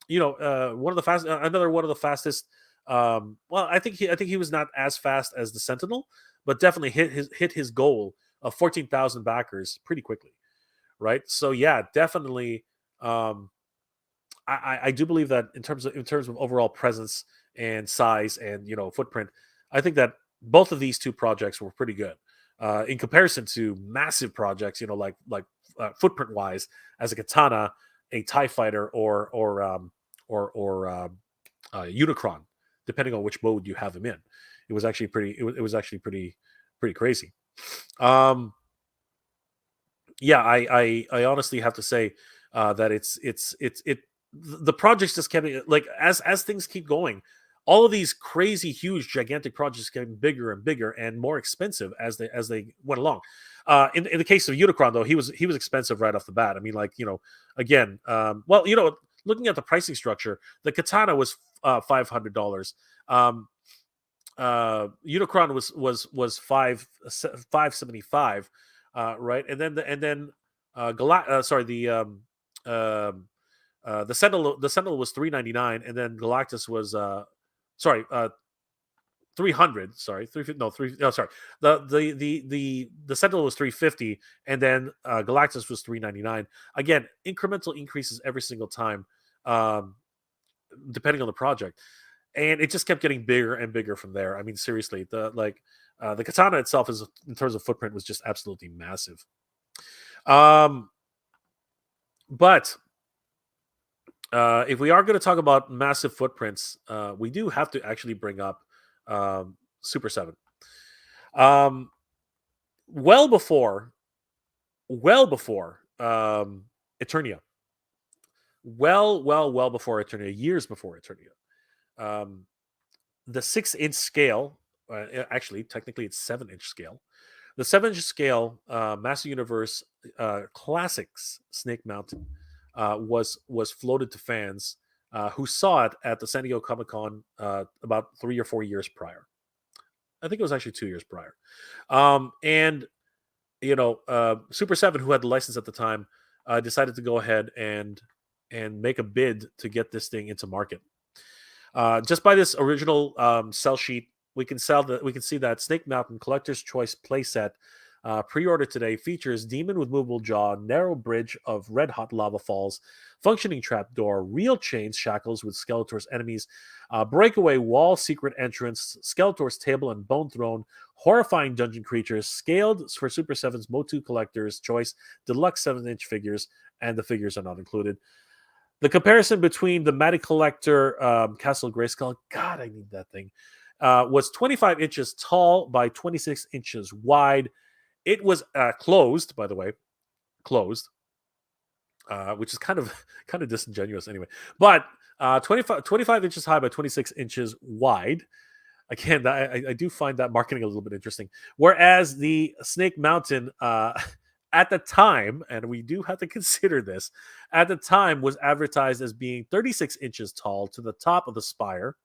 of the another one of the fastest. Well, I think he was not as fast as the Sentinel, but definitely hit his goal of 14,000 backers pretty quickly, right? So yeah, definitely. I do believe that in terms of overall presence and size and footprint, I think that both of these two projects were pretty good in comparison to massive projects, like footprint wise, as a Katana, a TIE fighter, or Unicron, depending on which mode you have him in. It was actually pretty crazy. Yeah, I honestly have to say that the projects just kept, like, as things keep going, all of these crazy, huge, gigantic projects getting bigger and bigger and more expensive as they went along. In the case of Unicron, though, he was expensive right off the bat. I mean, like, again, looking at the pricing structure, the Katana was $500. Unicron was $575, right? And then the Sentinel was $399, and then Galactus was 300. Sorry, 350. No, three. No, sorry. The Sentinel was 350, and then Galactus was $399. Again, incremental increases every single time, depending on the project. and it just kept getting bigger and bigger from there. I mean, seriously, the katana itself is in terms of footprint was just absolutely massive. Um, but if we are going to talk about massive footprints, we do have to actually bring up Super Seven. Um, well before, well before Eternia, well before Eternia, years before Eternia. Um, the 6-inch scale, actually, technically, it's 7-inch scale. The 7-inch scale, Master Universe Classics Snake Mountain was floated to fans who saw it at the San Diego Comic Con about 3 or 4 years prior. I think it was actually 2 years prior. And Super Seven, who had the license at the time, decided to go ahead and make a bid to get this thing into market. Just by this original sell sheet, we can see that Snake Mountain Collector's Choice playset, pre-order today, features demon with movable jaw, narrow bridge of red hot lava falls, functioning trapdoor, real chains, shackles with Skeletor's enemies, breakaway wall, secret entrance, Skeletor's table and bone throne, horrifying dungeon creatures, scaled for Super 7's Motu Collector's Choice deluxe 7-inch figures, and the figures are not included. The comparison between the Matty Collector Castle Grayskull, God, I need that thing, was 25 inches tall by 26 inches wide. It was closed, by the way, closed, which is kind of disingenuous anyway. But 25 inches high by 26 inches wide. Again, I do find that marketing a little bit interesting. Whereas the Snake Mountain, at the time, and we do have to consider this, at the time was advertised as being 36 inches tall to the top of the spire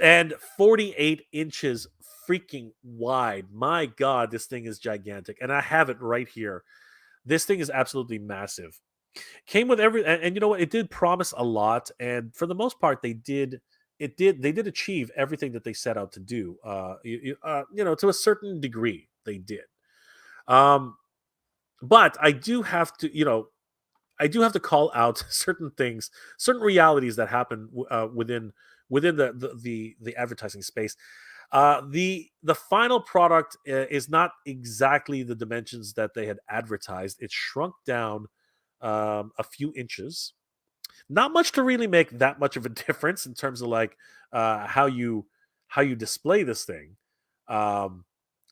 and 48 inches freaking wide. My God, this thing is gigantic. And I have it right here. This thing is absolutely massive. Came with and you know what? It did promise a lot. And for the most part, they did achieve everything that they set out to do. To a certain degree, they did. But I do have to call out certain things, certain realities that happen within the advertising space. The final product is not exactly the dimensions that they had advertised. It's shrunk down a few inches. Not much to really make that much of a difference in terms of like how you display this thing.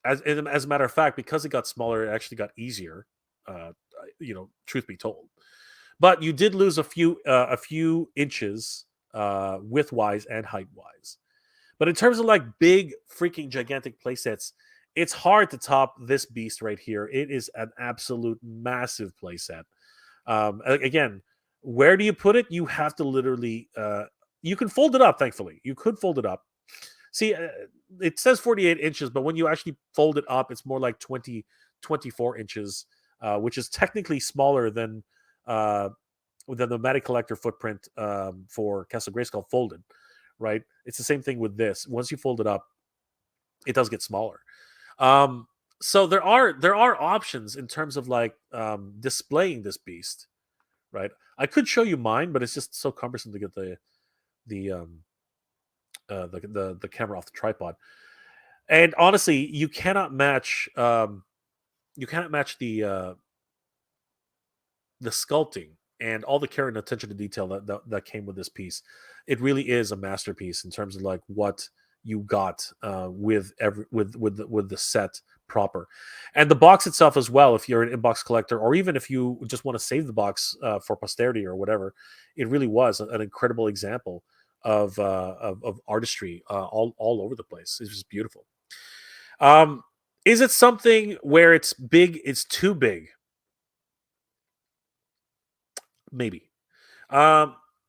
As a matter of fact, because it got smaller, it actually got easier. Truth be told, but you did lose a few inches width wise and height wise. But in terms of like big freaking gigantic playsets, it's hard to top this beast right here. It is an absolute massive playset. Again, where do you put it? You have to literally you can fold it up. Thankfully, you could fold it up. See, it says 48 inches, but when you actually fold it up, it's more like 24 inches, which is technically smaller than the Matty Collector footprint for Castle Grayskull folded, right? It's the same thing with this. Once you fold it up, it does get smaller. So there are options in terms of like displaying this beast, right? I could show you mine, but it's just so cumbersome to get the camera off the tripod. And honestly, you cannot match the sculpting and all the care and attention to detail that came with this piece. It really is a masterpiece in terms of like what you got with the set proper, and the box itself as well. If you're an inbox collector, or even if you just want to save the box for posterity or whatever, it really was an incredible example of artistry all over the place. It's just beautiful. Is it something where it's big? It's too big. Maybe.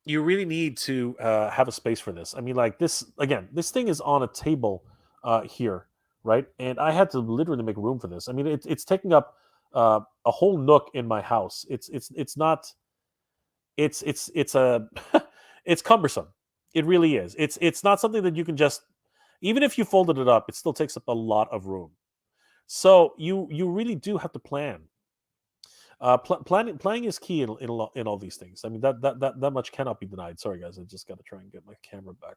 You really need to have a space for this. I mean, like this again. This thing is on a table here, right? And I had to literally make room for this. I mean, it's taking up a whole nook in my house. It's not. It's a it's cumbersome. It really is. It's not something that you can just, even if you folded it up, it still takes up a lot of room. So you really do have to plan. Planning is key in all these things. I mean that much cannot be denied. Sorry guys, I just got to try and get my camera back.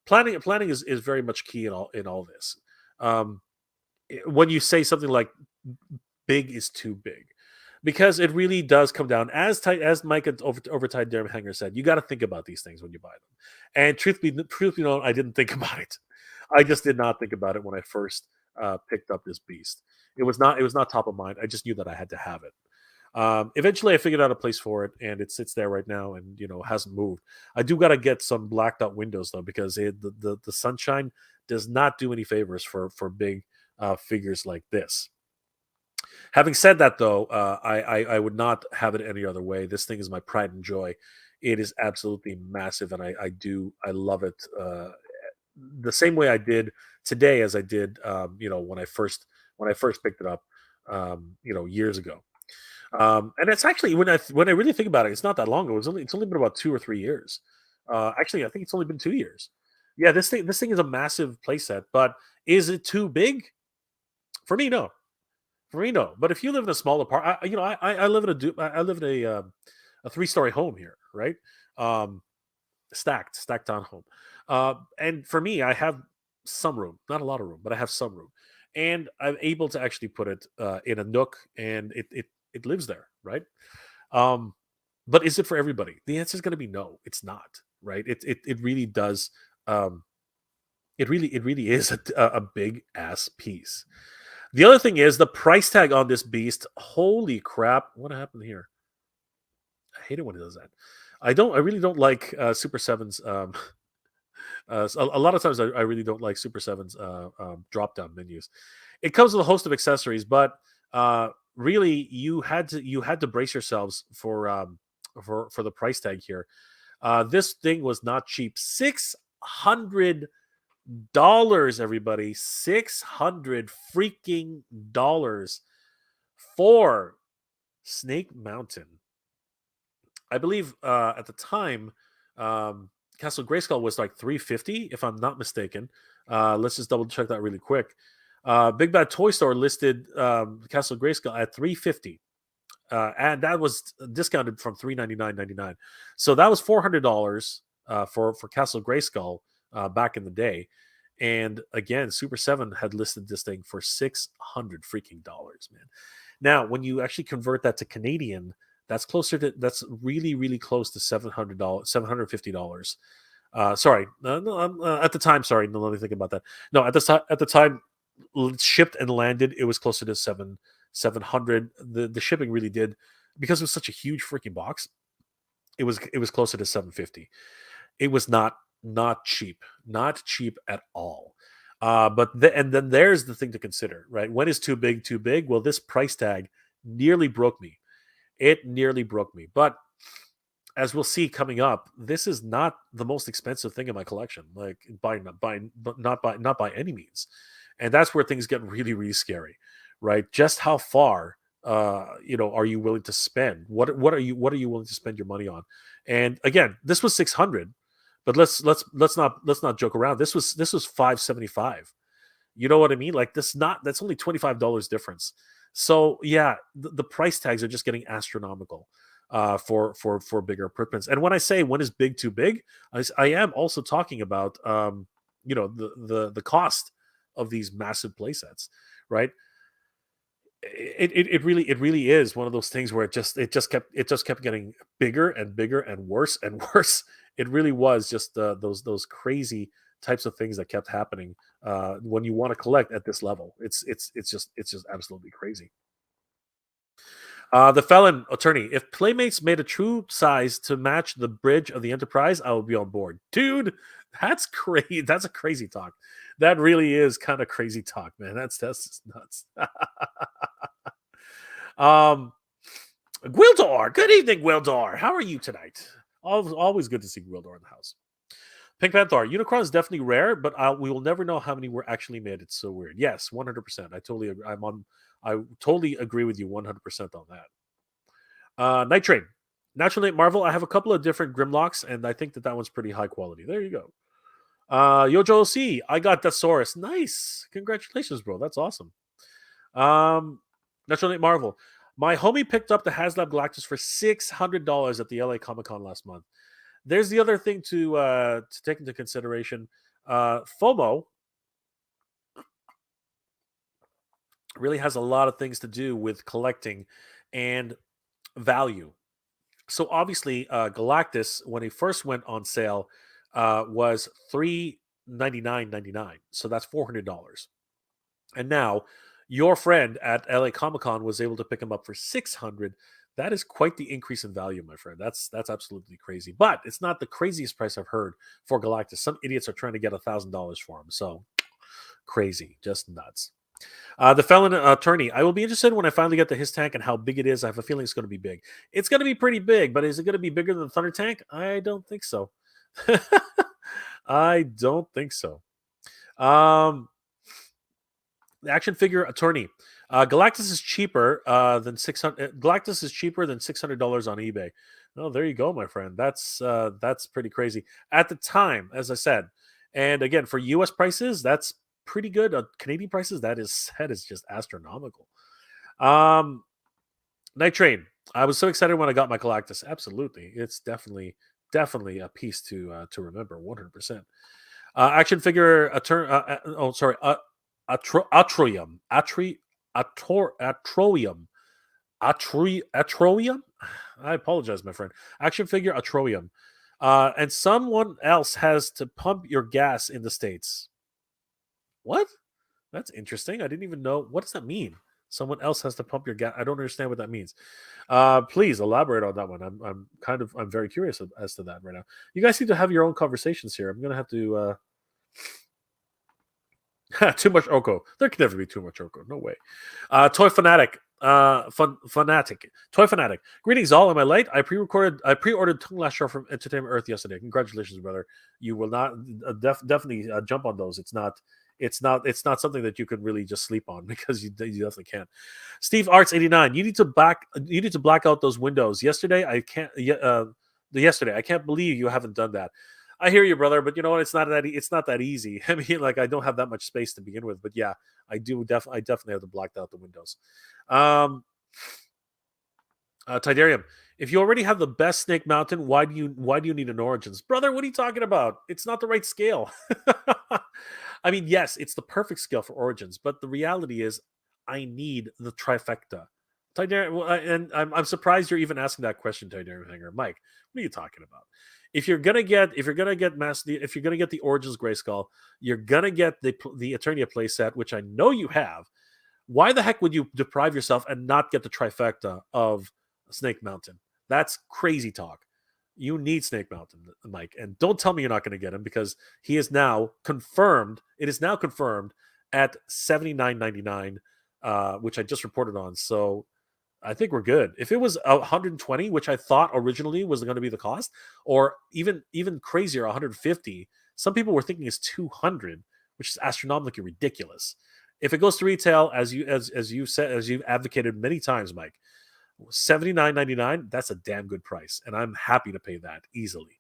Planning is very much key in all this. Um, when you say something like big is too big, because it really does come down as tight as Mike at Overtide Derm Hanger said. You got to think about these things when you buy them. And truth be known, I didn't think about it. I just did not think about it when I first picked up this beast. It was not top of mind. I just knew that I had to have it. Eventually, I figured out a place for it, and it sits there right now, and hasn't moved. I do got to get some blacked out windows though, because the sunshine does not do any favors for big figures like this. Having said that, though, I would not have it any other way. This thing is my pride and joy. It is absolutely massive, and I love it the same way I did today as I did when I first picked it up years ago. And it's actually when I really think about it, it's not that long ago. It's only been about 2 or 3 years. Actually, I think it's only been 2 years. Yeah, this thing is a massive playset, but is it too big? For me, no. For me, no. But if you live in a small apartment, I live in I live in a 3-story home here, right? Um, stacked on home. And for me, I have some room, not a lot of room, but I have some room, and I'm able to actually put it in a nook, and it lives there, right? Um, but is it for everybody? The answer is going to be no. It's not, right? It really does. Um, it really is a big ass piece. The other thing is the price tag on this beast. Holy crap! What happened here? I hate it when it does that. I really don't like Super Sevens. So a lot of times I really don't like Super Sevens drop down menus. It comes with a host of accessories, but really you had to brace yourselves for the price tag here. This thing was not cheap. $600, everybody. $600 for Snake Mountain. I believe at the time, Castle Grayskull was like 350, if I'm not mistaken. Let's just double check that really quick. Big Bad Toy Store listed Castle Grayskull at 350, and that was discounted from 399.99. So that was $400 for Castle Grayskull back in the day. And again, Super Seven had listed this thing for $600 man. Now, when you actually convert that to Canadian, that's really really close to $700, $750. Sorry, no, at the time. Sorry, no, let me think about that. No, at the time, shipped and landed, it was closer to 700. The shipping really did, because it was such a huge freaking box. It was closer to 750. It was not cheap, not cheap at all. And then there's the thing to consider, right? When is too big too big? Well, this price tag nearly broke me. It nearly broke me. But as we'll see coming up, this is not the most expensive thing in my collection. Like not by any means. And that's where things get really, really scary, right? Just how far are you willing to spend? What are you willing to spend your money on? And again, this was 600, but let's not joke around. This was 575. You know what I mean? Like that's only $25 difference. So yeah, the price tags are just getting astronomical for bigger equipments. And when I say when is big too big, I am also talking about the cost of these massive play sets, right? It really is one of those things where it just kept getting bigger and bigger and worse and worse. It really was just those crazy types of things that kept happening when you want to collect at this level. It's just absolutely crazy. The felon attorney. If Playmates made a true size to match the bridge of the Enterprise, I would be on board. Dude, that's crazy. That's a crazy talk. That really is kind of crazy talk, man. That's just nuts. um, Gwildor. Good evening, Gwildor. How are you tonight? Always good to see Gwildor in the house. Pink Panther. Unicron is definitely rare, but we will never know how many were actually made. It's so weird. Yes, 100%. I totally agree. I totally agree with you 100% on that. Night Train. Natural Nate Marvel. I have a couple of different Grimlocks, and I think that one's pretty high quality. There you go. Yojo C. I got Thesaurus. Nice. Congratulations, bro. That's awesome. Natural Nate Marvel. My homie picked up the Haslab Galactus for $600 at the LA Comic Con last month. There's the other thing to take into consideration. FOMO really has a lot of things to do with collecting and value. So obviously, Galactus, when he first went on sale, was $399.99. So that's $400. And now your friend at LA Comic Con was able to pick him up for 600. That is quite the increase in value, my friend. That's absolutely crazy. But it's not the craziest price I've heard for Galactus. Some idiots are trying to get $1,000 for him. So crazy, just nuts. The felon attorney. I will be interested when I finally get to his tank and how big it is. I have a feeling it's going to be big. It's going to be pretty big, but is it going to be bigger than the Thunder tank? I don't think so. I don't think so. The action figure attorney. Galactus is cheaper than 600. Galactus is cheaper than $600 on eBay. Oh, there you go, my friend. That's pretty crazy at the time, as I said. And again, for U.S. prices, that's pretty good. Canadian prices, that is just astronomical. Night Train. I was so excited when I got my Galactus. Absolutely, it's definitely a piece to remember. 100%. Action figure. Atroium. Atroium. I apologize, my friend. Action figure Atroium. And someone else has to pump your gas in the States. What? That's interesting. I didn't even know. What does that mean? Someone else has to pump your gas. I don't understand what that means. Please elaborate on that one. I'm very curious as to that right now. You guys seem to have your own conversations here. I'm gonna have to. Too much Oko. There can never be too much Oko. No way. Toy Fanatic. Fanatic. Toy Fanatic. Greetings all. Am I late? I pre-ordered Tongue Lasher from Entertainment Earth yesterday. Congratulations, brother. You will not definitely jump on those. It's not something that you can really just sleep on because you definitely can't. Steve Arts 89. You need to black out those windows. Yesterday I can't believe you haven't done that. I hear you, brother, but you know what? It's not that easy. I mean, like, I don't have that much space to begin with, but yeah, I definitely have to black out the windows. Tidarium, if you already have the best Snake Mountain, why do you need an Origins, brother? What are you talking about? It's not the right scale. I mean, yes, it's the perfect scale for Origins, but the reality is, I need the trifecta. Tidarium, and I'm surprised you're even asking that question, Tidarium Hanger. Mike, what are you talking about? If you're gonna get the Origins Grayskull, you're gonna get the Eternia playset, which I know you have. Why the heck would you deprive yourself and not get the trifecta of Snake Mountain? That's crazy talk. You need Snake Mountain, Mike, and don't tell me you're not going to get him because he is now confirmed. It is now confirmed at $79.99, which I just reported on. So I think we're good. If it was 120, which I thought originally was going to be the cost, or even crazier, 150, some people were thinking is 200, which is astronomically ridiculous. If it goes to retail, as you've advocated many times, Mike, $79.99, that's a damn good price, and I'm happy to pay that easily.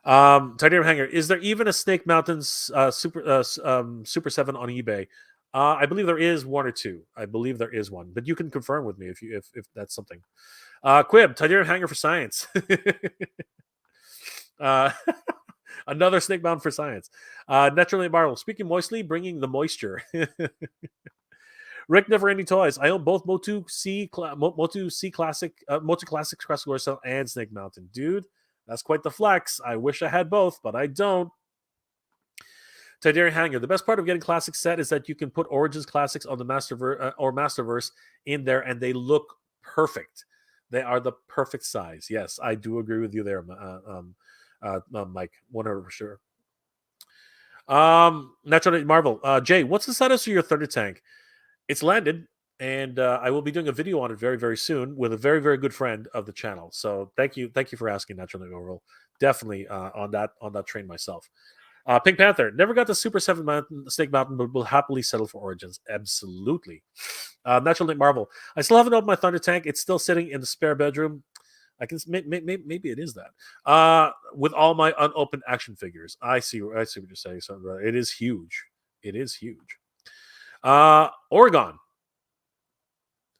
Titanium Hanger, is there even a Snake Mountains Super 7 on eBay? I believe there is one or two. I believe there is one, but you can confirm with me if that's something. Quib, Titanium Hanger for science. Another Snake Mountain for science. Naturally Marvel, speaking moistly, bringing the moisture. Rick Never Ending Toys. I own both Motu C Classic, Motu Classic Crowdsourced and Snake Mountain. Dude, that's quite the flex. I wish I had both, but I don't. Tidarian Hanger. The best part of getting Classic set is that you can put Origins Classics on the Masterverse in there, and they look perfect. They are the perfect size. Yes, I do agree with you there, Mike. 100% for sure. Naturally Marvel. Jay, what's the status of your Thunder Tank? It's landed, and I will be doing a video on it very, very soon with a very, very good friend of the channel. So thank you for asking, Naturally Marvel. Definitely on that train myself. Pink Panther, never got the Super 7 Snake Mountain, but will happily settle for Origins. Absolutely. Natural Nick Marvel, I still haven't opened my Thunder Tank. It's still sitting in the spare bedroom. I can maybe it is that. With all my unopened action figures. I see what you're saying. So it is huge. It is huge. Oregon.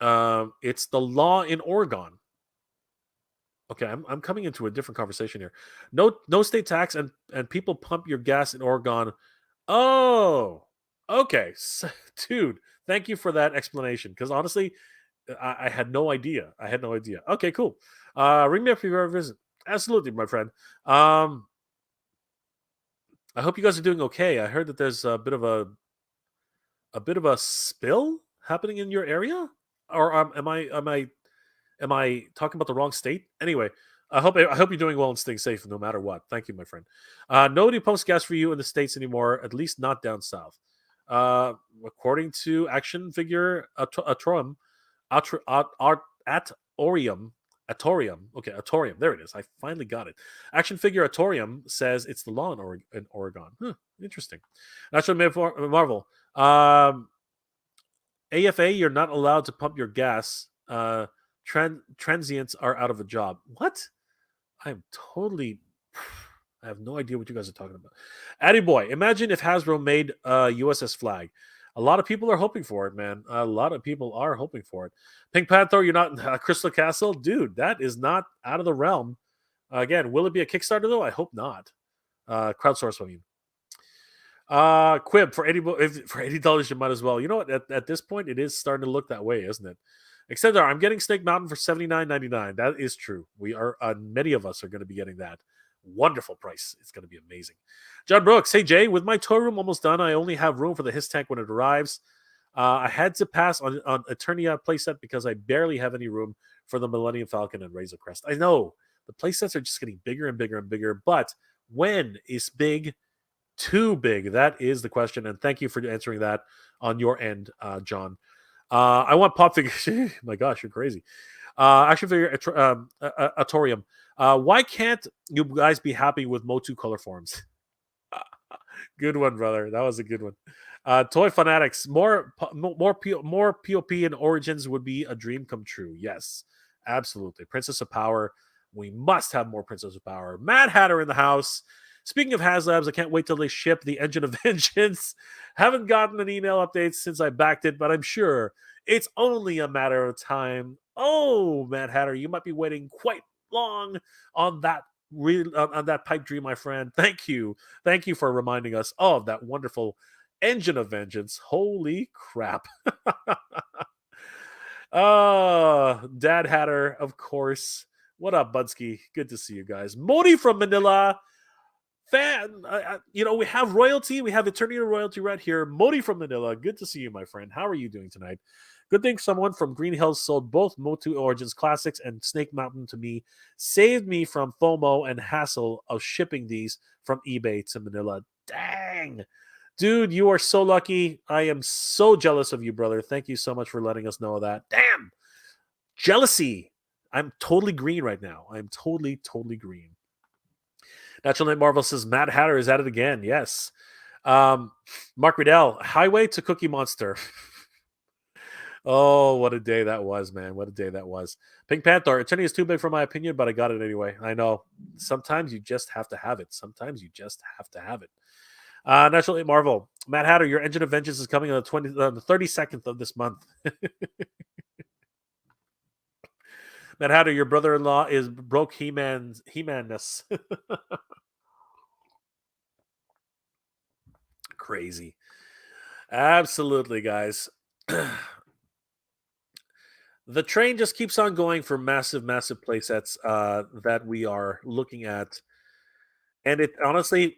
It's the law in Oregon. Okay, I'm coming into a different conversation here. No state tax, and people pump your gas in Oregon. Oh, okay, dude. Thank you for that explanation. Because honestly, I had no idea. I had no idea. Okay, cool. Ring me up if you ever visit. Absolutely, my friend. Um, I hope you guys are doing okay. I heard that there's a bit of a spill happening in your area, or am I talking about the wrong state? Anyway, I hope you're doing well and staying safe no matter what. Thank you, my friend. Nobody pumps gas for you in the states anymore, at least not down south. Uh, According to action figure Atorium, at Orium, Atorium. Okay, Atorium. There it is. I finally got it. Action figure Atorium says it's the law in Oregon. Huh, interesting. Natural Marvel. AFA, you're not allowed to pump your gas. Transients are out of a job. What? I'm totally. I have no idea what you guys are talking about. Addy boy, imagine if Hasbro made a USS Flag. A lot of people are hoping for it, man. A lot of people are hoping for it. Pink Panther, you're not Crystal Castle, dude. That is not out of the realm. Again, will it be a Kickstarter though? I hope not. Crowdsource, I mean. Quib for for $80 you might as well. You know what? At this point, it is starting to look that way, isn't it? Except I'm getting Snake Mountain for $79.99. That is true. We are many of us are going to be getting that. Wonderful price. It's going to be amazing. John Brooks, hey Jay, with my toy room almost done, I only have room for the His tank when it arrives. I had to pass on Eternia playset because I barely have any room for the Millennium Falcon and Razor Crest. I know the playsets are just getting bigger and bigger and bigger, but when is big too big? That is the question, and thank you for answering that on your end, John. I want pop figures. My gosh, you're crazy. Action figure Atorium. Why can't you guys be happy with Motu color forms? Good one, brother. That was a good one. Toy fanatics. More POP and Origins would be a dream come true. Yes, absolutely. Princess of Power. We must have more Princess of Power. Mad Hatter in the house. Speaking of Haslabs, I can't wait till they ship the Engine of Vengeance. Haven't gotten an email update since I backed it, but I'm sure it's only a matter of time. Oh, Mad Hatter, you might be waiting quite long on that on that pipe dream, my friend. Thank you for reminding us of that wonderful Engine of Vengeance. Holy crap! Dad Hatter, of course. What up, Budsky? Good to see you guys. Modi from Manila. We have royalty. We have eternity royalty right here. Modi from Manila. Good to see you, my friend. How are you doing tonight? Good thing someone from Green Hills sold both Motu Origins Classics and Snake Mountain to me. Saved me from FOMO and hassle of shipping these from eBay to Manila. Dang. Dude, you are so lucky. I am so jealous of you, brother. Thank you so much for letting us know that. Damn. Jealousy. I'm totally green right now. I'm totally, totally green. Natural Night Marvel says Mad Hatter is at it again. Yes. Mark Riddell, Highway to Cookie Monster. Oh, what a day that was, man. What a day that was. Pink Panther, Eternity is too big for my opinion, but I got it anyway. I know. Sometimes you just have to have it. Sometimes you just have to have it. Natural Night Marvel, Mad Hatter, your Engine of Vengeance is coming on the 32nd of this month. Mad Hatter, your brother-in-law is broke He-Man-ness. Crazy. Absolutely, guys. The train just keeps on going for massive, massive playsets that we are looking at, and it honestly,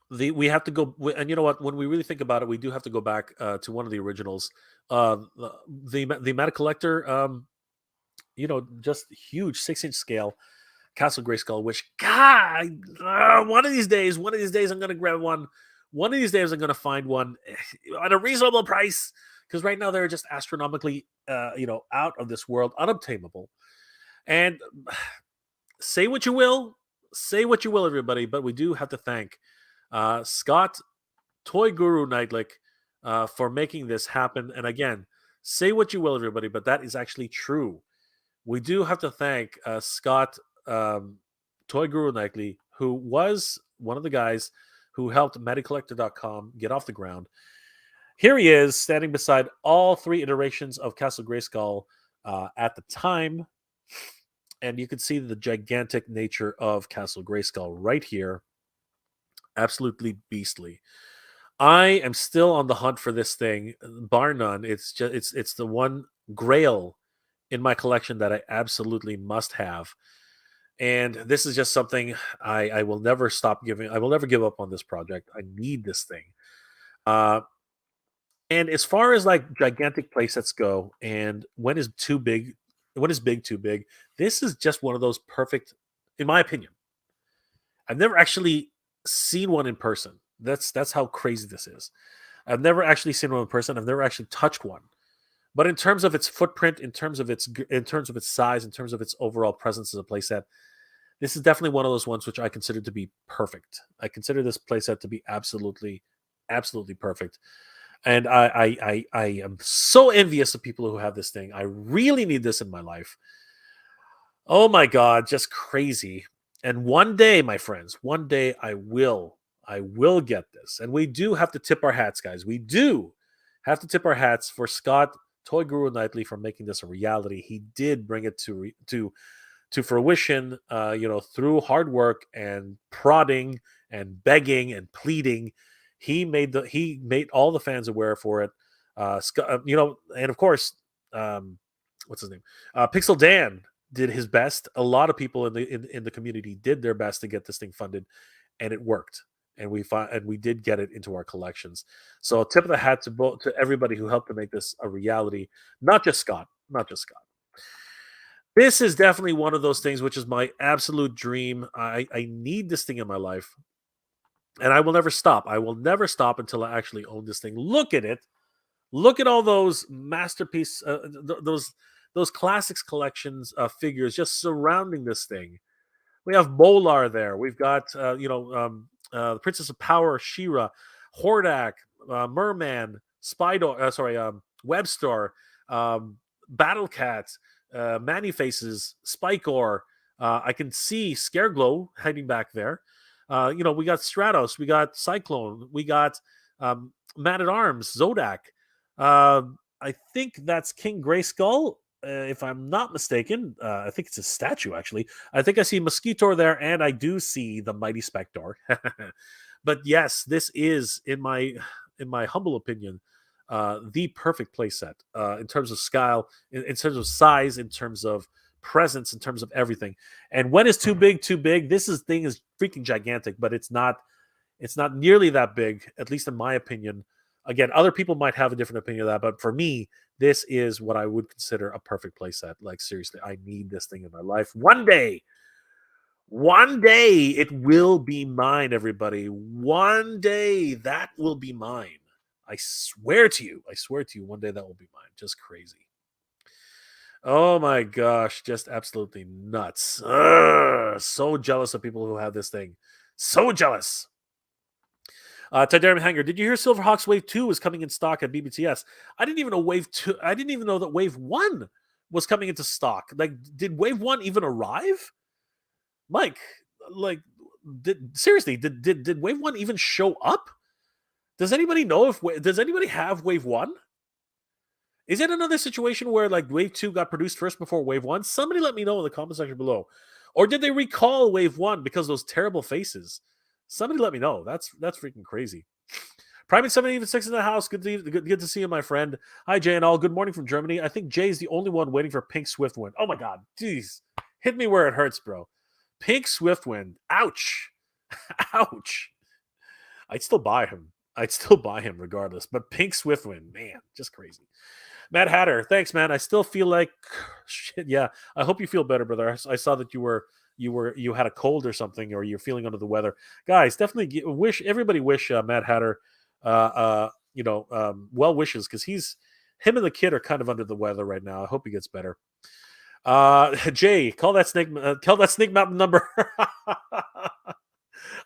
we have to go. And you know what? When we really think about it, we do have to go back to one of the originals, the Meta Collector. Just huge 6-inch scale Castle Grayskull. Which God, one of these days, I'm gonna grab one. One of these days, I'm gonna find one at a reasonable price. Because right now they're just astronomically, out of this world, unobtainable. And say what you will, everybody, but we do have to thank Scott, Toy Guru Nightlick, for making this happen. And again, say what you will, everybody, but that is actually true. We do have to thank Scott, Toy Guru Nightly, who was one of the guys who helped MetaCollector.com get off the ground. Here he is, standing beside all three iterations of Castle Grayskull at the time, and you can see the gigantic nature of Castle Grayskull right here. Absolutely beastly. I am still on the hunt for this thing, bar none. It's the one grail in my collection that I absolutely must have. And this is just something I will never stop giving. I will never give up on this project. I need this thing. Uh, and as far as like gigantic playsets go, and when is big too big? This is just one of those perfect, in my opinion. I've never actually seen one in person. That's how crazy this is. I've never actually seen one in person. I've never actually touched one. But in terms of its footprint, in terms of its size, in terms of its overall presence as a playset, this is definitely one of those ones which I consider to be perfect. I consider this playset to be absolutely, absolutely perfect. And I am so envious of people who have this thing. I really need this in my life. Oh my god, just crazy. And one day, my friends, one day I will get this. And we do have to tip our hats, guys. We do have to tip our hats for Scott Toy Guru Knightley for making this a reality. He did bring it to fruition, through hard work and prodding and begging and pleading. He made all the fans aware for it. And of course, um, what's his name? Pixel Dan did his best. A lot of people in the community did their best to get this thing funded, and it worked. And we did get it into our collections. So tip of the hat to everybody who helped to make this a reality. Not just Scott. Not just Scott. This is definitely one of those things which is my absolute dream. I need this thing in my life, and I will never stop. I will never stop until I actually own this thing. Look at it. Look at all those masterpiece, those classics collections figures just surrounding this thing. We have Molar there. We've got the Princess of Power, Shira, Hordak, Merman, Spider. Webstar, Battle Cat, Manny Faces, Spikor. I can see Scareglow hiding back there. We got Stratos, we got Cyclone, we got Man at Arms, Zodak. I think that's King Grayskull, if I'm not mistaken. I think it's a statue, actually. I think I see Mosquitor there, and I do see the Mighty Spector. But yes, this is, in my humble opinion, the perfect playset in terms of scale, in terms of size, in terms of presence, in terms of everything. And when is too big, too big? Thing is freaking gigantic, but it's not. It's not nearly that big, at least in my opinion. Again, other people might have a different opinion of that, but for me, this is what I would consider a perfect playset. Like seriously, I need this thing in my life. One day it will be mine, everybody. One day that will be mine. I swear to you. I swear to you, one day that will be mine. Just crazy. Oh my gosh, just absolutely nuts. Ugh, so jealous of people who have this thing. So jealous. Tidarium Hanger, did you hear Silverhawks Wave 2 was coming in stock at BBTS? I didn't even know Wave 2. I didn't even know that Wave 1 was coming into stock. Like, did Wave 1 even arrive? Mike, like, did Wave 1 even show up? Does anybody know does anybody have Wave 1? Is it another situation where like Wave 2 got produced first before Wave 1? Somebody let me know in the comment section below. Or did they recall Wave 1 because those terrible faces? Somebody let me know. That's freaking crazy. Primate 786 in the house. Good to see you, my friend. Hi, Jay and all. Good morning from Germany. I think Jay is the only one waiting for Pink Swiftwind. Oh my god. Jeez. Hit me where it hurts, bro. Pink Swiftwind. Ouch. Ouch. I'd still buy him. Regardless. But Pink Swiftwind, man, just crazy. Matt Hatter, thanks, man. I still feel like shit. Yeah, I hope you feel better, brother. I saw that you had a cold or something, or you're feeling under the weather. Guys, definitely wish Matt Hatter, well wishes, because him and the kid are kind of under the weather right now. I hope he gets better. Jay, call that snake mountain number.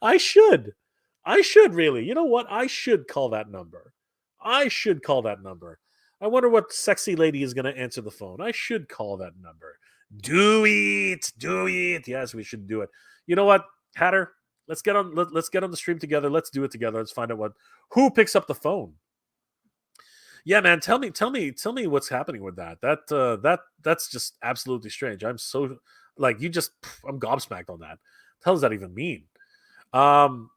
I should really. You know what? I should call that number. I wonder what sexy lady is going to answer the phone. I should call that number. Do it. Yes, we should do it. You know what, Hatter? Let's get on the stream together. Let's do it together. Let's find out who picks up the phone. Yeah, man. Tell me what's happening with that. That's just absolutely strange. I'm so like you just I'm gobsmacked on that. What does that even mean? Um,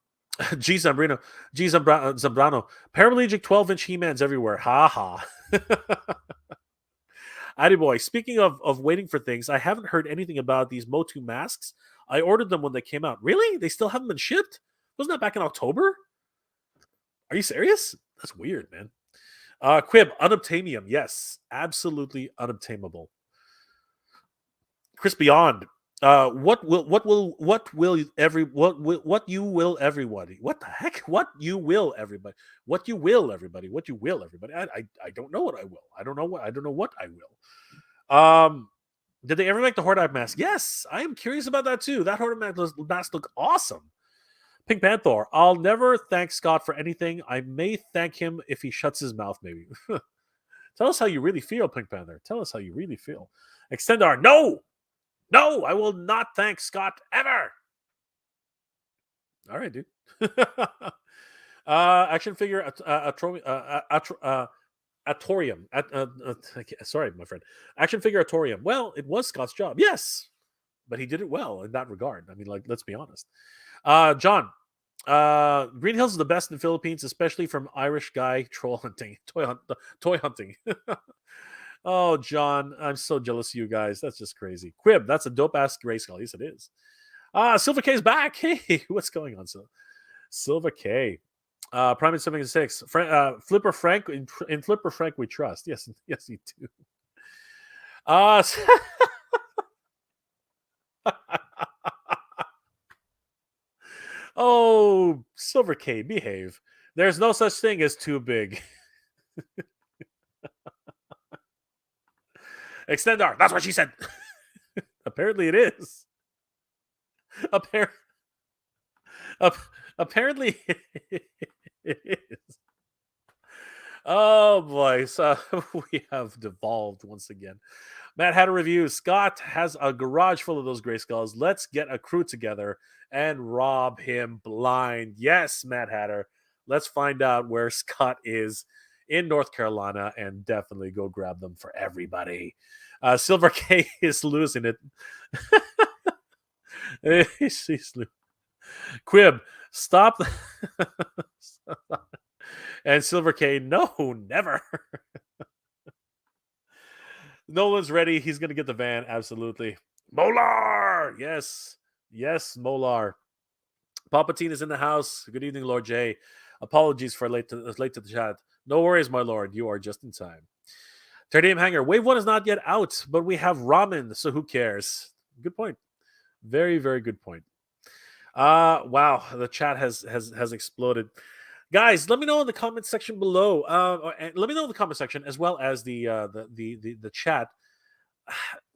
G Zambrano, Zambrano, paraplegic 12-inch He-Mans everywhere. Ha ha. Addy boy. Speaking of waiting for things, I haven't heard anything about these Motu masks. I ordered them when they came out. Really? They still haven't been shipped? Wasn't that back in October? Are you serious? That's weird, man. Quib, unobtainium. Yes, absolutely unobtainable. Chris Beyond. What you will everybody? What the heck? What you will everybody? What you will everybody? What you will everybody? I don't know what I will. I don't know what I will. Did they ever make the Horde mask? Yes, I am curious about that too. That Horde mask look awesome. Pink Panther. I'll never thank Scott for anything. I may thank him if he shuts his mouth. Maybe. Tell us how you really feel, Pink Panther. Tell us how you really feel. Extendar. No, no, I will not thank Scott ever. All right, dude. Action figure Atorium. Sorry, my friend. Action figure Atorium. Well, it was Scott's job. Yes, but he did it well in that regard. I mean, like, let's be honest. John. Green Hills is the best in the Philippines, especially from Irish guy troll hunting, toy hunting. Oh, John, I'm so jealous of you guys. That's just crazy. Quib, that's a dope ass Grayskull. Yes, it is. Silver K's back. Hey, what's going on, Silver K? Prime 76. Flipper Frank in Flipper Frank we trust. Yes, yes, you do. Oh, Silver K, behave. There's no such thing as too big. Extendar, that's what she said. Apparently it is. Apparently it is. Oh boy, so we have devolved once again. Matt had a review. Scott has a garage full of those gray skulls. Let's get a crew together and rob him blind. Yes, Matt Hatter. Let's find out where Scott is in North Carolina and definitely go grab them for everybody. Silver K is losing it. He's Quib, stop. And Silver K, no, never. Nolan's ready. He's going to get the van. Absolutely. Molar. Yes. Yes, Molar. Palpatine is in the house. Good evening, Lord J. Apologies for late to the chat. No worries, my lord. You are just in time. Terdium Hanger. Wave 1 is not yet out, but we have ramen, so who cares? Good point. Very, very good point. Wow. The chat has exploded. Guys, let me know in the comment section below. Let me know in the comment section as well as the chat.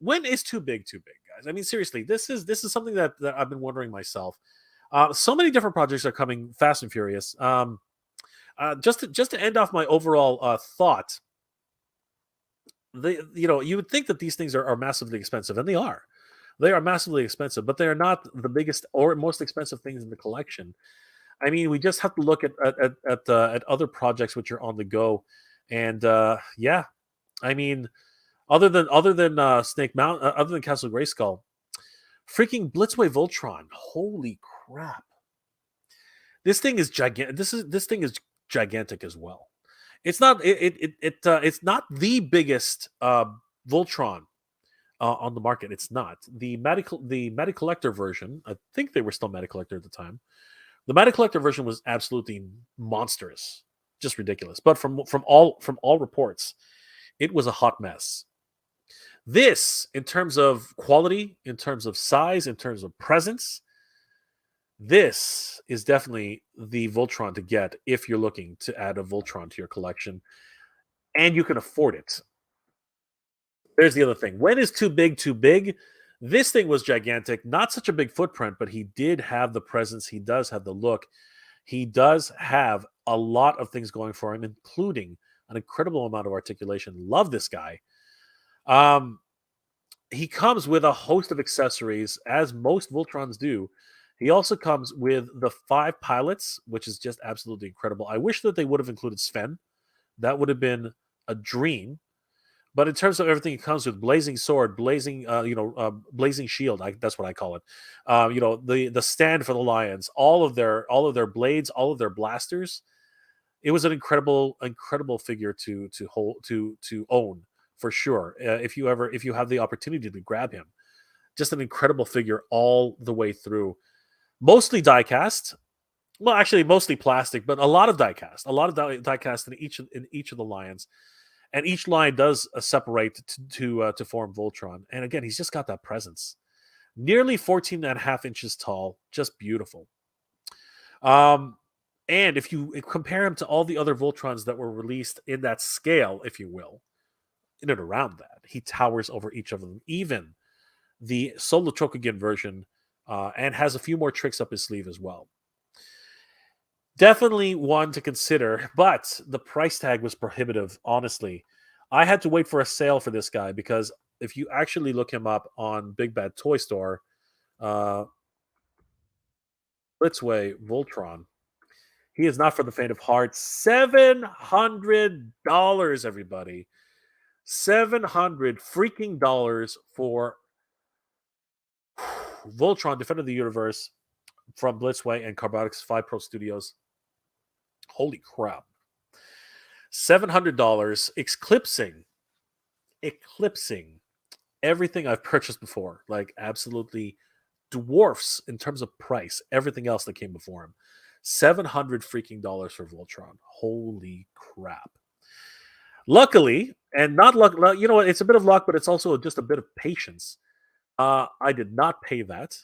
When is too big, guys? I mean, seriously, this is something that I've been wondering myself. So many different projects are coming fast and furious. Just to end off my overall thought, you would think that these things are massively expensive, and they are. They are massively expensive, but they are not the biggest or most expensive things in the collection. I mean, we just have to look at other projects which are on the go, and yeah, I mean, other than Snake Mountain, other than Castle Grayskull, freaking Blitzway Voltron, holy crap! This thing is gigantic. This thing is gigantic as well. It's not it's not the biggest Voltron on the market. It's not the Meta Collector version. I think they were still Meta Collector at the time. The Meta Collector version was absolutely monstrous, just ridiculous. But from all reports, it was a hot mess. This, in terms of quality, in terms of size, in terms of presence, this is definitely the Voltron to get if you're looking to add a Voltron to your collection, and you can afford it. There's the other thing. When is too big, too big? This thing was gigantic. Not such a big footprint, but he did have the presence. He does have the look. He does have a lot of things going for him, including an incredible amount of articulation. Love this guy. He comes with a host of accessories, as most Voltrons do. He also comes with the 5 pilots, which is just absolutely incredible. I wish that they would have included Sven, That would have been a dream. But in terms of everything it comes with, blazing sword, blazing, blazing shield. That's what I call it. The stand for the lions, all of their blades, all of their blasters. It was an incredible figure to hold to own for sure. If you have the opportunity to grab him, just an incredible figure all the way through. Mostly die cast. Well, actually, mostly plastic, but a lot of die cast. A lot of die cast in each of the lions, and each line does separate to form Voltron. And again, he's just got that presence. Nearly 14 and a half inches tall, just beautiful. Um, and if you compare him to all the other Voltrons that were released in that scale, if you will, in and around that, he towers over each of them. Even the Solo Trokogen version, and has a few more tricks up his sleeve as well. Definitely one to consider, but the price tag was prohibitive, honestly. I had to wait for a sale for this guy because if you actually look him up on Big Bad Toy Store, uh, Blitzway Voltron, he is not for the faint of heart. $700, everybody. 700 freaking dollars for Voltron, Defender of the Universe from Blitzway and Carbonics 5 Pro Studios. Holy crap. $700, eclipsing everything I've purchased before. Like, absolutely dwarfs in terms of price everything else that came before him. 700 freaking dollars for Voltron. Holy crap. Luckily, and not luck, you know what? It's a bit of luck, but it's also just a bit of patience. I did not pay that.